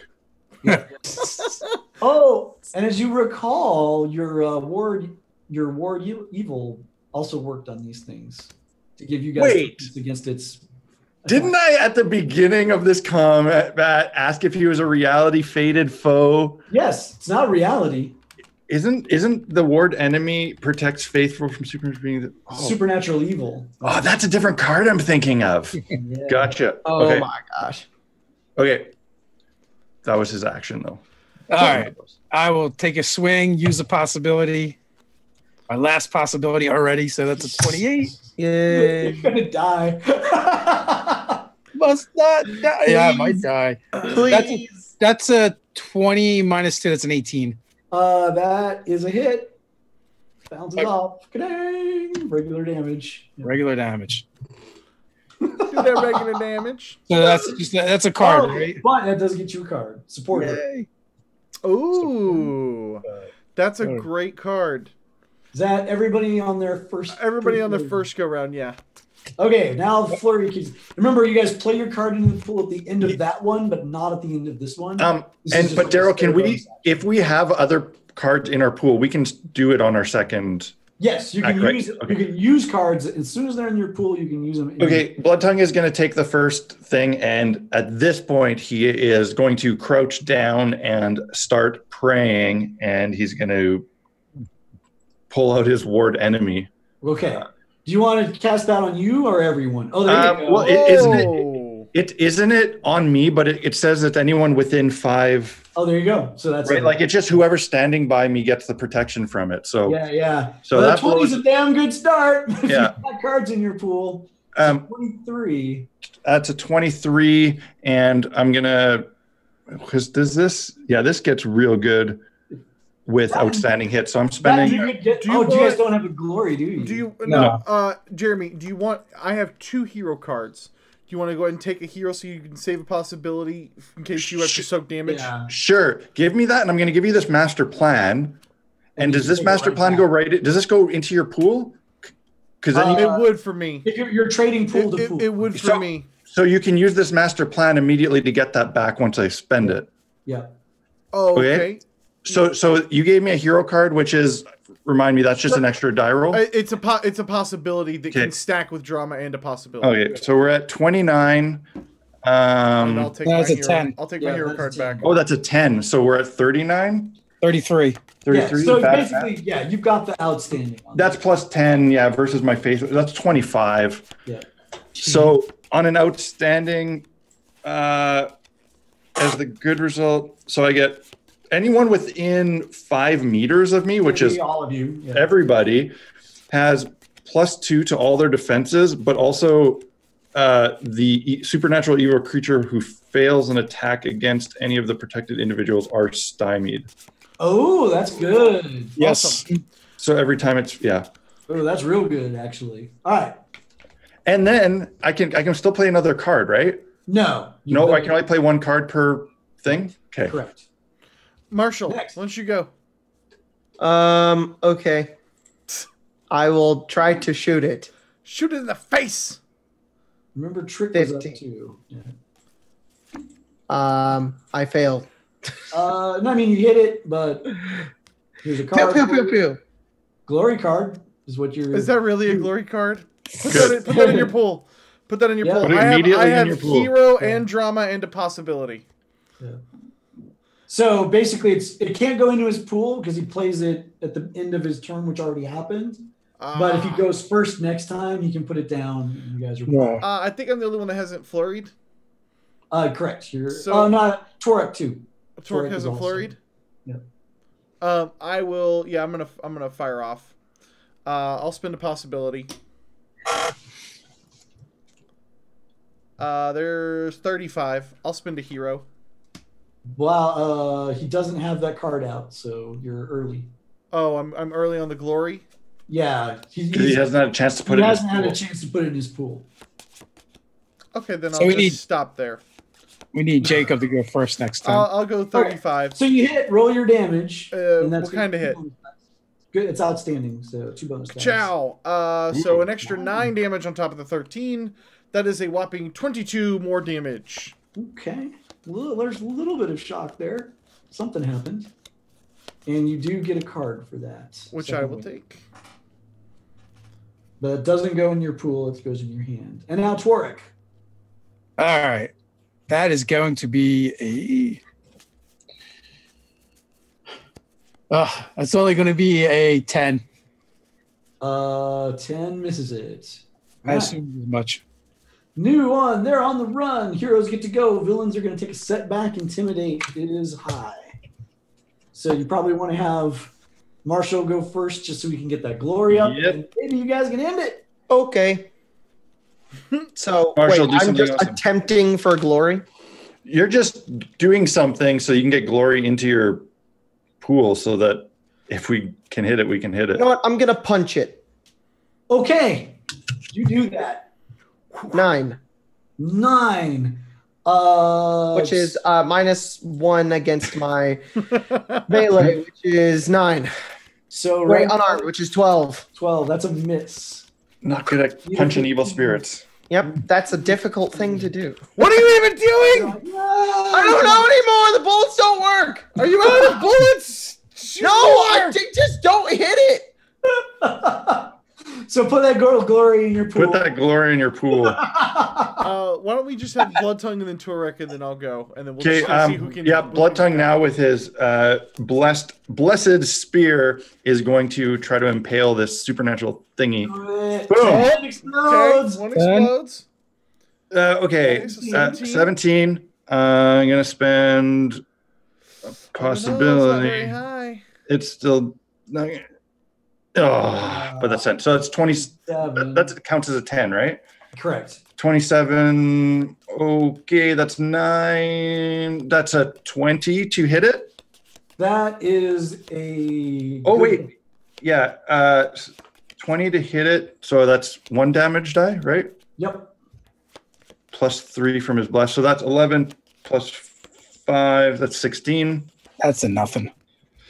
Oh, and as you recall, your ward evil also worked on these things to give you guys defense against its. Didn't I at the beginning of this combat ask if he was a reality fated foe? Yes, it's not reality. Isn't the ward enemy protects faithful from supernatural evil? Oh, that's a different card I'm thinking of. Yeah. Gotcha. Oh okay. my gosh. Okay. That was his action though. All right. I will take a swing, use a possibility. My last possibility already, so that's a 28. Yay. You're gonna die. Must not die. Yeah, I might die. Please. That's a 20 minus 2. That's an 18. That is a hit. Bounces off. Ka-dang! Regular damage. Regular damage. Do that regular damage. So that's a card, right? But that does get you a card. Support it. Yay. Ooh, that's a great card. Is that everybody on their first? Everybody on the first go round, yeah. Okay, now the flurry keys. Remember, you guys play your card into the pool at the end of that one, but not at the end of this one. But Daryl, can we, if we have other cards in our pool, we can do it on our second. Yes, you can use you can use cards as soon as they're in your pool. You can use them. Okay, Blood Tongue is going to take the first thing, and at this point, he is going to crouch down and start praying, and he's going to pull out his ward enemy. Okay. Do you want to cast that on you or everyone? Oh, there you go. Well, isn't it on me? But it says that anyone within 5. Oh, there you go. So that's right. Like it's just whoever's standing by me gets the protection from it. So yeah. So that 20 is a damn good start. If yeah. you've got cards in your pool. 23. That's a 23, and I'm gonna. Because this gets real good with outstanding hits. So I'm spending. You guys don't have a glory, do you? No. Jeremy, do you want? I have 2 hero cards. Do you want to go ahead and take a hero so you can save a possibility in case you have to soak damage? Yeah. Sure. Give me that, and I'm going to give you this master plan. And does this master plan go right? Does this go into your pool? Because then it would for me. If you're trading pool to pool, it would for me. So you can use this master plan immediately to get that back once I spend it. Yeah. Oh, okay. So you gave me a hero card, which is, remind me, that's just an extra die roll? It's a possibility that can stack with drama and a possibility. Okay, so we're at 29. I'll take that's a 10. I'll take my hero card back. Oh, that's a 10. So we're at 39? 33. 33? Yeah, so basically, you've got the outstanding one. That's plus 10, versus my face. That's 25. Yeah. So on an outstanding, as the good result, so I get anyone within 5 meters of me, which is all of you, everybody, has +2 to all their defenses, but also the supernatural evil creature who fails an attack against any of the protected individuals are stymied. Oh, that's good. Yes. Awesome. So every time it's Oh, that's real good, actually. All right. And then I can still play another card, right? No. I can only play 1 card per thing. Okay. Correct. Marshall, why don't you go? Okay. I will try to shoot it. Shoot it in the face. Remember, trick was up 15. too. Yeah. I failed. No, I mean you hit it, but here's a card. Pew. Glory card is what you're. Is that really a glory card? Put that in your pool. Put that in your pool. Put it immediately in your pool. Hero and drama and a possibility. Yeah. So basically, it can't go into his pool because he plays it at the end of his turn, which already happened. But if he goes first next time, he can put it down. You guys are. I think I'm the only one that hasn't flurried. Correct. Not Torg too. Torg hasn't flurried. Yeah. I will. Yeah, I'm gonna fire off. I'll spend a possibility. There's 35. I'll spend a hero. Well, he doesn't have that card out, so you're early. Oh, I'm early on the glory. Yeah, he hasn't had a chance to put it. He hasn't had a chance to put it in his pool. Okay, then So I'll we just need- stop there. We need Jacob to go first next time. I'll go 35. So you hit, roll your damage. and that's what kind of hit? Good, it's outstanding. So 2 bonus dice. Ciao. So an extra 9 damage on top of the 13. That is a whopping 22 more damage. Okay. There's a little bit of shock there. Something happened. And you do get a card for that. Which I will take. But it doesn't go in your pool, it goes in your hand. And now Torg. All right. That is going to be that's only going to be a 10. 10 misses it. I assume as much. New one, they're on the run. Heroes get to go. Villains are going to take a setback. Intimidate is high. So you probably want to have Marshall go first just so we can get that glory up. Yep. And maybe you guys can end it. Okay. So Marshall, wait, do I'm something just awesome. attempting for glory. You're just doing something so you can get glory into your pool so that if we can hit it, we can hit it. You know what? I'm gonna punch it. Okay. You do that. 9, 9. which is -1 against my melee, which is 9. so Wait, right, unarmed, which is 12. 12. That's a miss. Not good at punching evil spirits. Yep, that's a difficult thing to do. What are you even doing? I don't know anymore. The bullets don't work. Are you out of bullets? No, I just don't hit it. So put that glory in your pool. Put that glory in your pool. Why don't we just have Blood Tongue and then Torek and then I'll go and then we'll Okay, just see who can. yeah, Blood Tongue now with his blessed spear is going to try to impale this supernatural thingy. Boom. It explodes. Okay, one explodes. Okay, so 17. 17. I'm gonna spend a possibility. Oh, no, it's not very high. It's still not. Oh, but that's it. So it's 20. That counts as a 10, right? Correct. 27. Okay, that's 9. That's a 20 to hit it. That is a. Oh, wait. Yeah. 20 to hit it. So that's 1 damage die, right? Yep. Plus 3 from his blast. So that's 11 plus 5. That's 16. That's a nothing.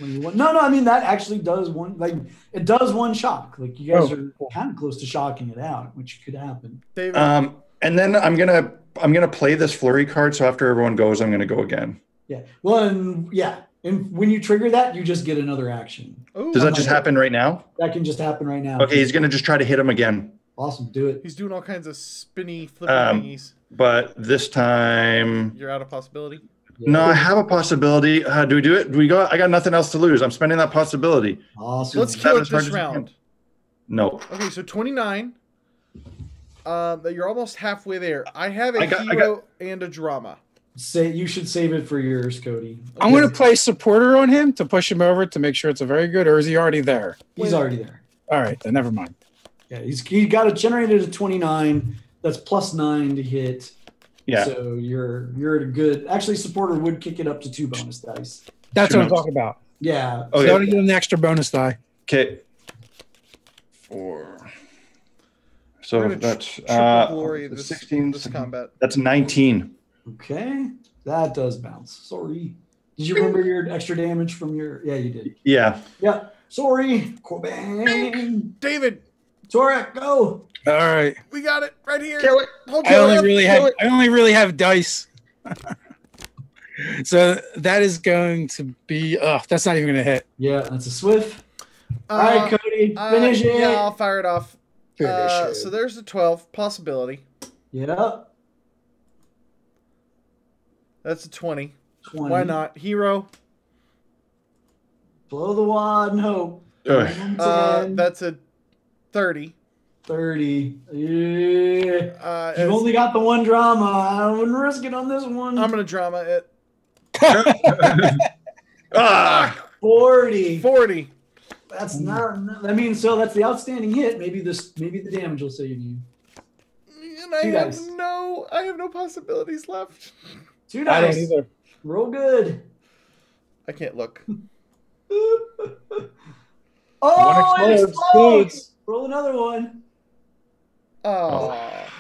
No, I mean that actually does one. Like it does one shock. Like you guys are kind of close to shocking it out, which could happen. David. And then I'm gonna play this flurry card. So after everyone goes, I'm gonna go again. Yeah. Well, and when you trigger that, you just get another action. Ooh, Does that just happen right now? That can just happen right now. Okay, he's gonna just try to hit him again. Awesome. Do it. He's doing all kinds of spinny, flippy thingies. But this time, You're out of possibility. Yeah. no, I have a possibility. Do we do it? Do we go? I got nothing else to lose. I'm spending that possibility. Awesome. Let's kill it as hard this as you round. can. No. Okay, so 29. You're almost halfway there. I have a I got- hero and a drama. You should save it for yours, Cody. I'm going to play supporter on him to push him over to make sure it's a very good, or is he already there? He's already there. All right, then never mind. Yeah, he got it generated at 29. That's plus 9 to hit. Yeah. So you're at a good. Actually, supporter would kick it up to 2 bonus dice. That's Sure. what I'm talking about. Yeah. Okay. So I get an extra bonus die. Okay. 4. We're So gonna that's triple glory this 16. this combat. That's 19. Okay. That does bounce. Sorry. Did you remember your extra damage from your? Yeah, you did. Yeah. Yeah. Sorry. Bang. David, Torek, go. All right. we got it right here. Kill it. Hold I only it. really have dice. So that is going to be. That's not even going to hit. Yeah, that's a swift. All right, Cody, finish it. Yeah, I'll fire it off. Finish it. So there's the 12 possibility. Yeah. That's a 20. 20. Why not? Hero. Blow the wad and hope. Ugh. 10, That's a 30. 30. Yeah. You've You've only got the one drama. I wouldn't risk it on this one. I'm gonna drama it. Ah! 40. 40. That's not. I mean, so that's the outstanding hit. Maybe the damage will save you. And I Two have dice. no possibilities left. 2 I don't dice. either. Roll good. I can't look. Oh, One it explodes. explodes. Roll another one. Oh.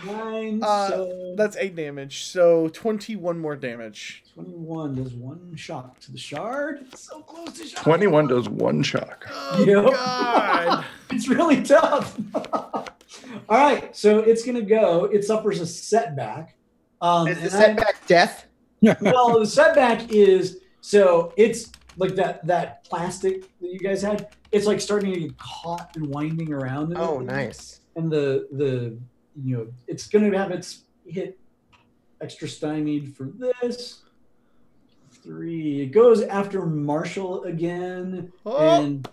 9. So that's 8 damage. So 21 more damage. 21 does 1 shock to the shard. It's so close to shock. 21 does 1 shock. Oh, Yep. God. It's really tough. All right, so it's gonna go. It suffers a setback. Is the setback death? Well, the setback is so it's like that plastic that you guys had. It's like starting to get caught and winding around. Oh, nice. And the it's gonna have its hit extra stymied for this. 3. It goes after Marshall again, and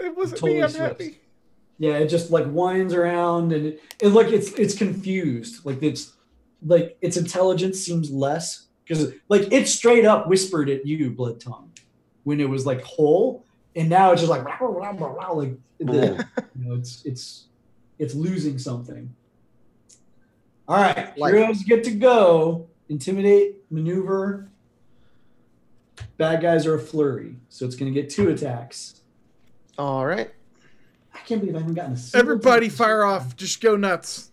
it wasn't totally me. I'm slips. happy. Yeah, it just like winds around and it like it's confused. Like its intelligence seems less because like it straight up whispered at you, Blood Tongue, when it was like whole, and now it's just like like it's losing something. All right, heroes get to go. Intimidate, maneuver. Bad guys are a flurry, so it's going to get 2 attacks. All right. I can't believe I haven't gotten a single Everybody time. fire off. Just go nuts.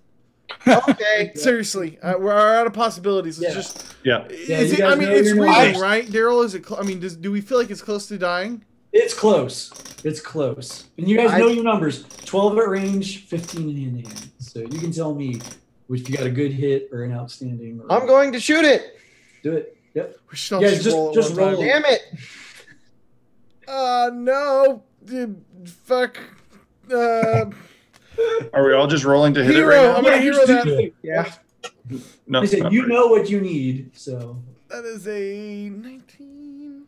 Okay. Seriously, we're out of possibilities. Let's just. Yeah. Is you it, guys I mean, know it's you're reading, not- right? Daryl, is it? I mean, do we feel like it's close to dying? It's close. It's close. And you guys know your numbers. 12 at range, 15 in hand. So you can tell me if you got a good hit or an outstanding. Or I'm going to shoot it. Do it. Yep. We should Yeah, all just just roll. roll. Damn it. No. Dude, fuck. Are we all just rolling to hit Hero. it right I'm now? gonna hero that. Yeah. No, I said, not you right. know what you need, so. That is a 19.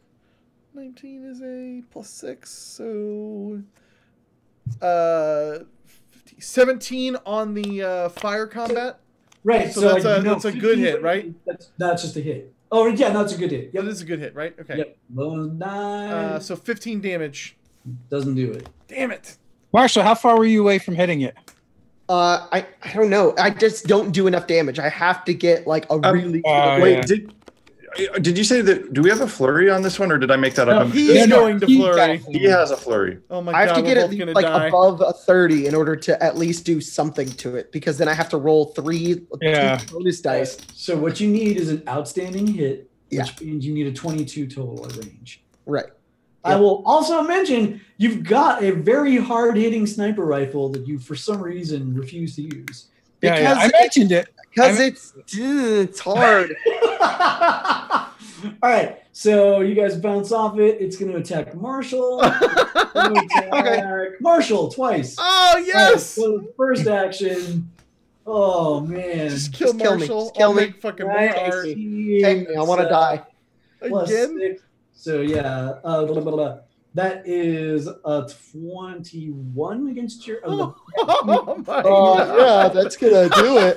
19 is a +6, so 17 on the fire combat. Right. So So, that's a good 15 hit, right? That's just a hit. Oh, yeah, no, it's a good hit. That Yep. is a good hit, right? Okay. Yep. Bonus 9. So 15 damage. Doesn't do it. Damn it. Marshall, how far were you away from hitting it? I don't know. I just don't do enough damage. I have to get like a really. Wait, did you say that? Do we have a flurry on this one, or did I make that up? He's going to flurry. He has a flurry. Oh my I have god, to get we're at both gonna least like die. above a 30 in order to at least do something to it, because then I have to roll 2 bonus dice. So what you need is an outstanding hit, which Yeah. means you need a 22 total at range. Right. I will also mention you've got a very hard-hitting sniper rifle that you, for some reason, refuse to use. Yeah, I mentioned it. Because it's hard. All right, so you guys bounce off it. It's going to attack Marshall. Marshall twice. Oh yes. Right, so the first action. Oh man. Just kill Just kill me. Marshall. Just kill I'll me. make fucking more Right, art. Take me. I want to die. Plus Again? 6. So yeah, blah, blah, blah. That is a 21 against your. Oh my Oh god. yeah, that's gonna do it.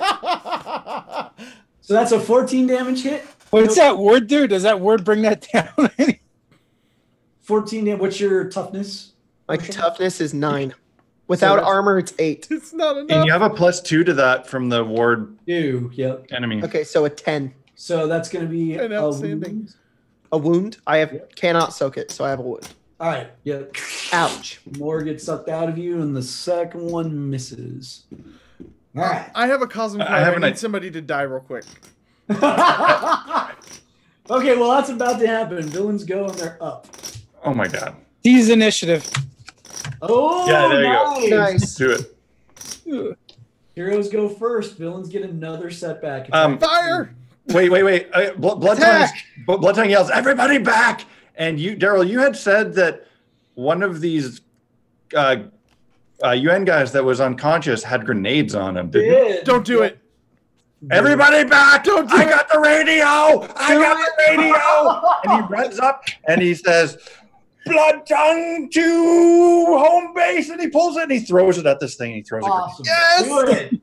So that's a 14 damage hit. What's that word do? Does that word bring that down? 14 damage. What's your toughness? My toughness is 9. Without that's- armor, it's 8. It's not enough. And you have a +2 to that from the ward 2. Yep. enemy. Okay, so a 10. So that's going to be An a outstanding. wound. A wound. I cannot soak it, so I have a wound. All right. Yep. Ouch. More gets sucked out of you, and the second one misses. All right. I have a cosmic I fire. I have an need idea. somebody to die real quick. Okay, well that's about to happen. Villains go and they're up. Oh my god. Seize initiative. Oh, Yeah, there you go. nice. Nice. Do it. Heroes go first. Villains get another setback. Fire! Wait. Blood Tongue yells, "Everybody back!" And you, Daryl, you had said that one of these UN guys that was unconscious had grenades on him. Did you? Don't do it. Everybody back! Don't do I it. got the radio! I got the radio! And he runs up and he says, "Blood Tongue to home base!" And he pulls it and he throws it at this thing. And he throws Awesome. Yes! Do it.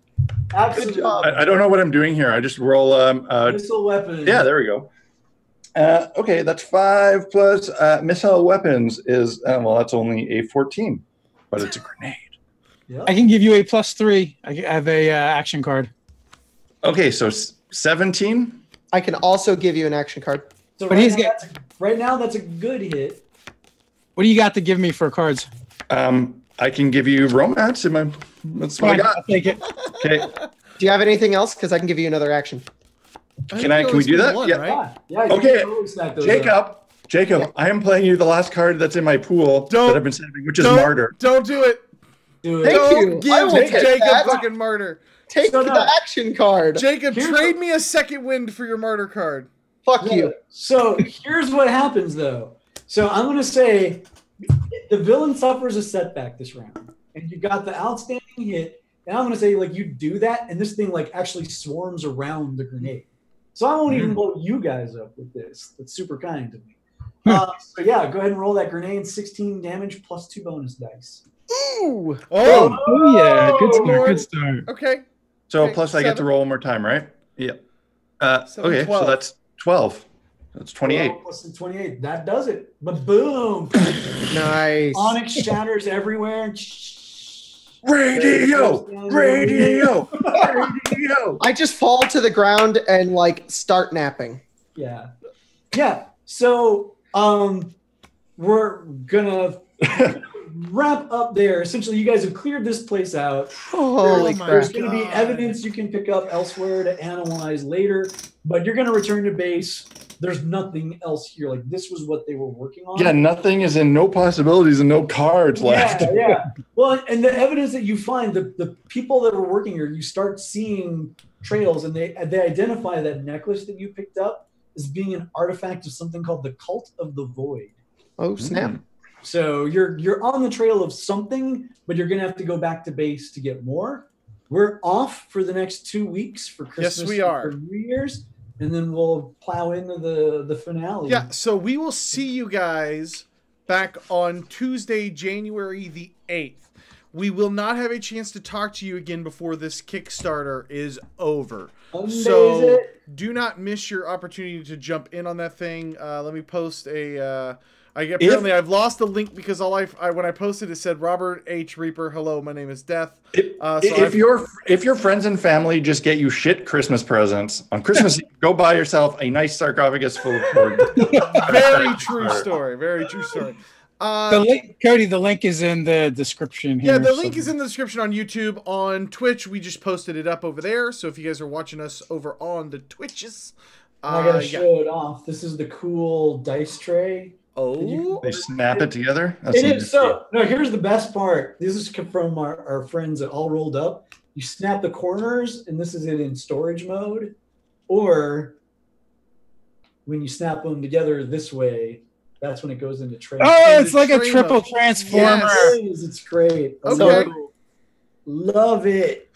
Absolutely. Good job. I don't know what I'm doing here. I just roll. Missile weapon. Yeah, there we go. Okay, that's 5 plus missile weapons is well, that's only a 14, but it's a grenade. Yep. I can give you a +3. I have a action card. Okay, so 17. I can also give you an action card. So But he's right now that's a good hit. What do you got to give me for cards? I can give you romance. That's what I got. I'll take it. Okay. Do you have anything else? Because I can give you another action. Can we do that? One, Yeah. right? Yeah. Okay. Jacob. Jacob, I am playing you the last card that's in my pool that I've been saving, which is Martyr. Don't do it. Do it. Thank Don't you. give I will take Jacob that. fucking Martyr. Take the action card. Jacob, trade me a second wind for your Martyr card. Fuck you. So here's what happens, though. So I'm going to say the villain suffers a setback this round, and you got the outstanding hit. And I'm going to say, like, you do that, and this thing, like, actually swarms around the grenade. So I won't even blow you guys up with this. That's super kind to me. So yeah, go ahead and roll that grenade. 16 damage plus 2 bonus dice. Ooh. Oh yeah, good start. Good start. Okay. So plus I get to roll one more time, right? Yeah. Okay, 12. so that's 12. That's 28. 12 plus 28. That does it. But boom. Nice. Onyx shatters everywhere. Radio! I just fall to the ground and like start napping. Yeah. Yeah. So we're gonna wrap up there. Essentially, you guys have cleared this place out. Holy There's crap. going to be evidence you can pick up elsewhere to analyze later, but you're going to return to base. There's nothing else here. Like, this was what they were working on. Yeah, nothing is in, no possibilities and no cards left. Yeah. Well, and the evidence that you find, the people that were working here, you start seeing trails, and they identify that necklace that you picked up as being an artifact of something called the Cult of the Void. Oh, snap. So you're on the trail of something, but you're going to have to go back to base to get more. We're off for the next 2 weeks for Christmas. Yes, we are. For New Year's, and then we'll plow into the finale. Yeah, so we will see you guys back on Tuesday, January the 8th. We will not have a chance to talk to you again before this Kickstarter is over. So do not miss your opportunity to jump in on that thing. Let me post a... apparently, I've lost the link because when I posted it said Robert H. Reaper. Hello, my name is Death. If your friends and family just get you shit Christmas presents on Christmas, go buy yourself a nice sarcophagus full of Torg. Very true story. Very true story. Cody, the link is in the description here. Yeah, the link is in the description on YouTube. On Twitch, we just posted it up over there. So if you guys are watching us over on the Twitches, I gotta show it off. This is the cool dice tray. Oh, they snap it together. It is so. No, here's the best part. This is from our friends at All Rolled Up. You snap the corners, and this is it in storage mode, or when you snap them together this way, that's when it goes into tray. Oh, it's like a triple transformer. Yes. It's great. Okay. So, love it.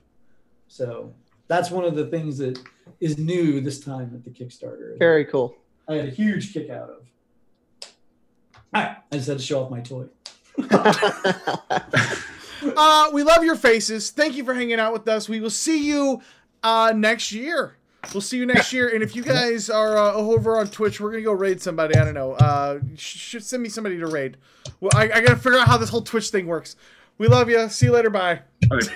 So that's one of the things that is new this time at the Kickstarter. Very cool. I had a huge kick out of. All right, I just had to show off my toy. We love your faces. Thank you for hanging out with us. We will see you next year. We'll see you next year. And if you guys are over on Twitch, we're going to go raid somebody. I don't know. Should send me somebody to raid. Well, I got to figure out how this whole Twitch thing works. We love you. See you later. Bye. Okay.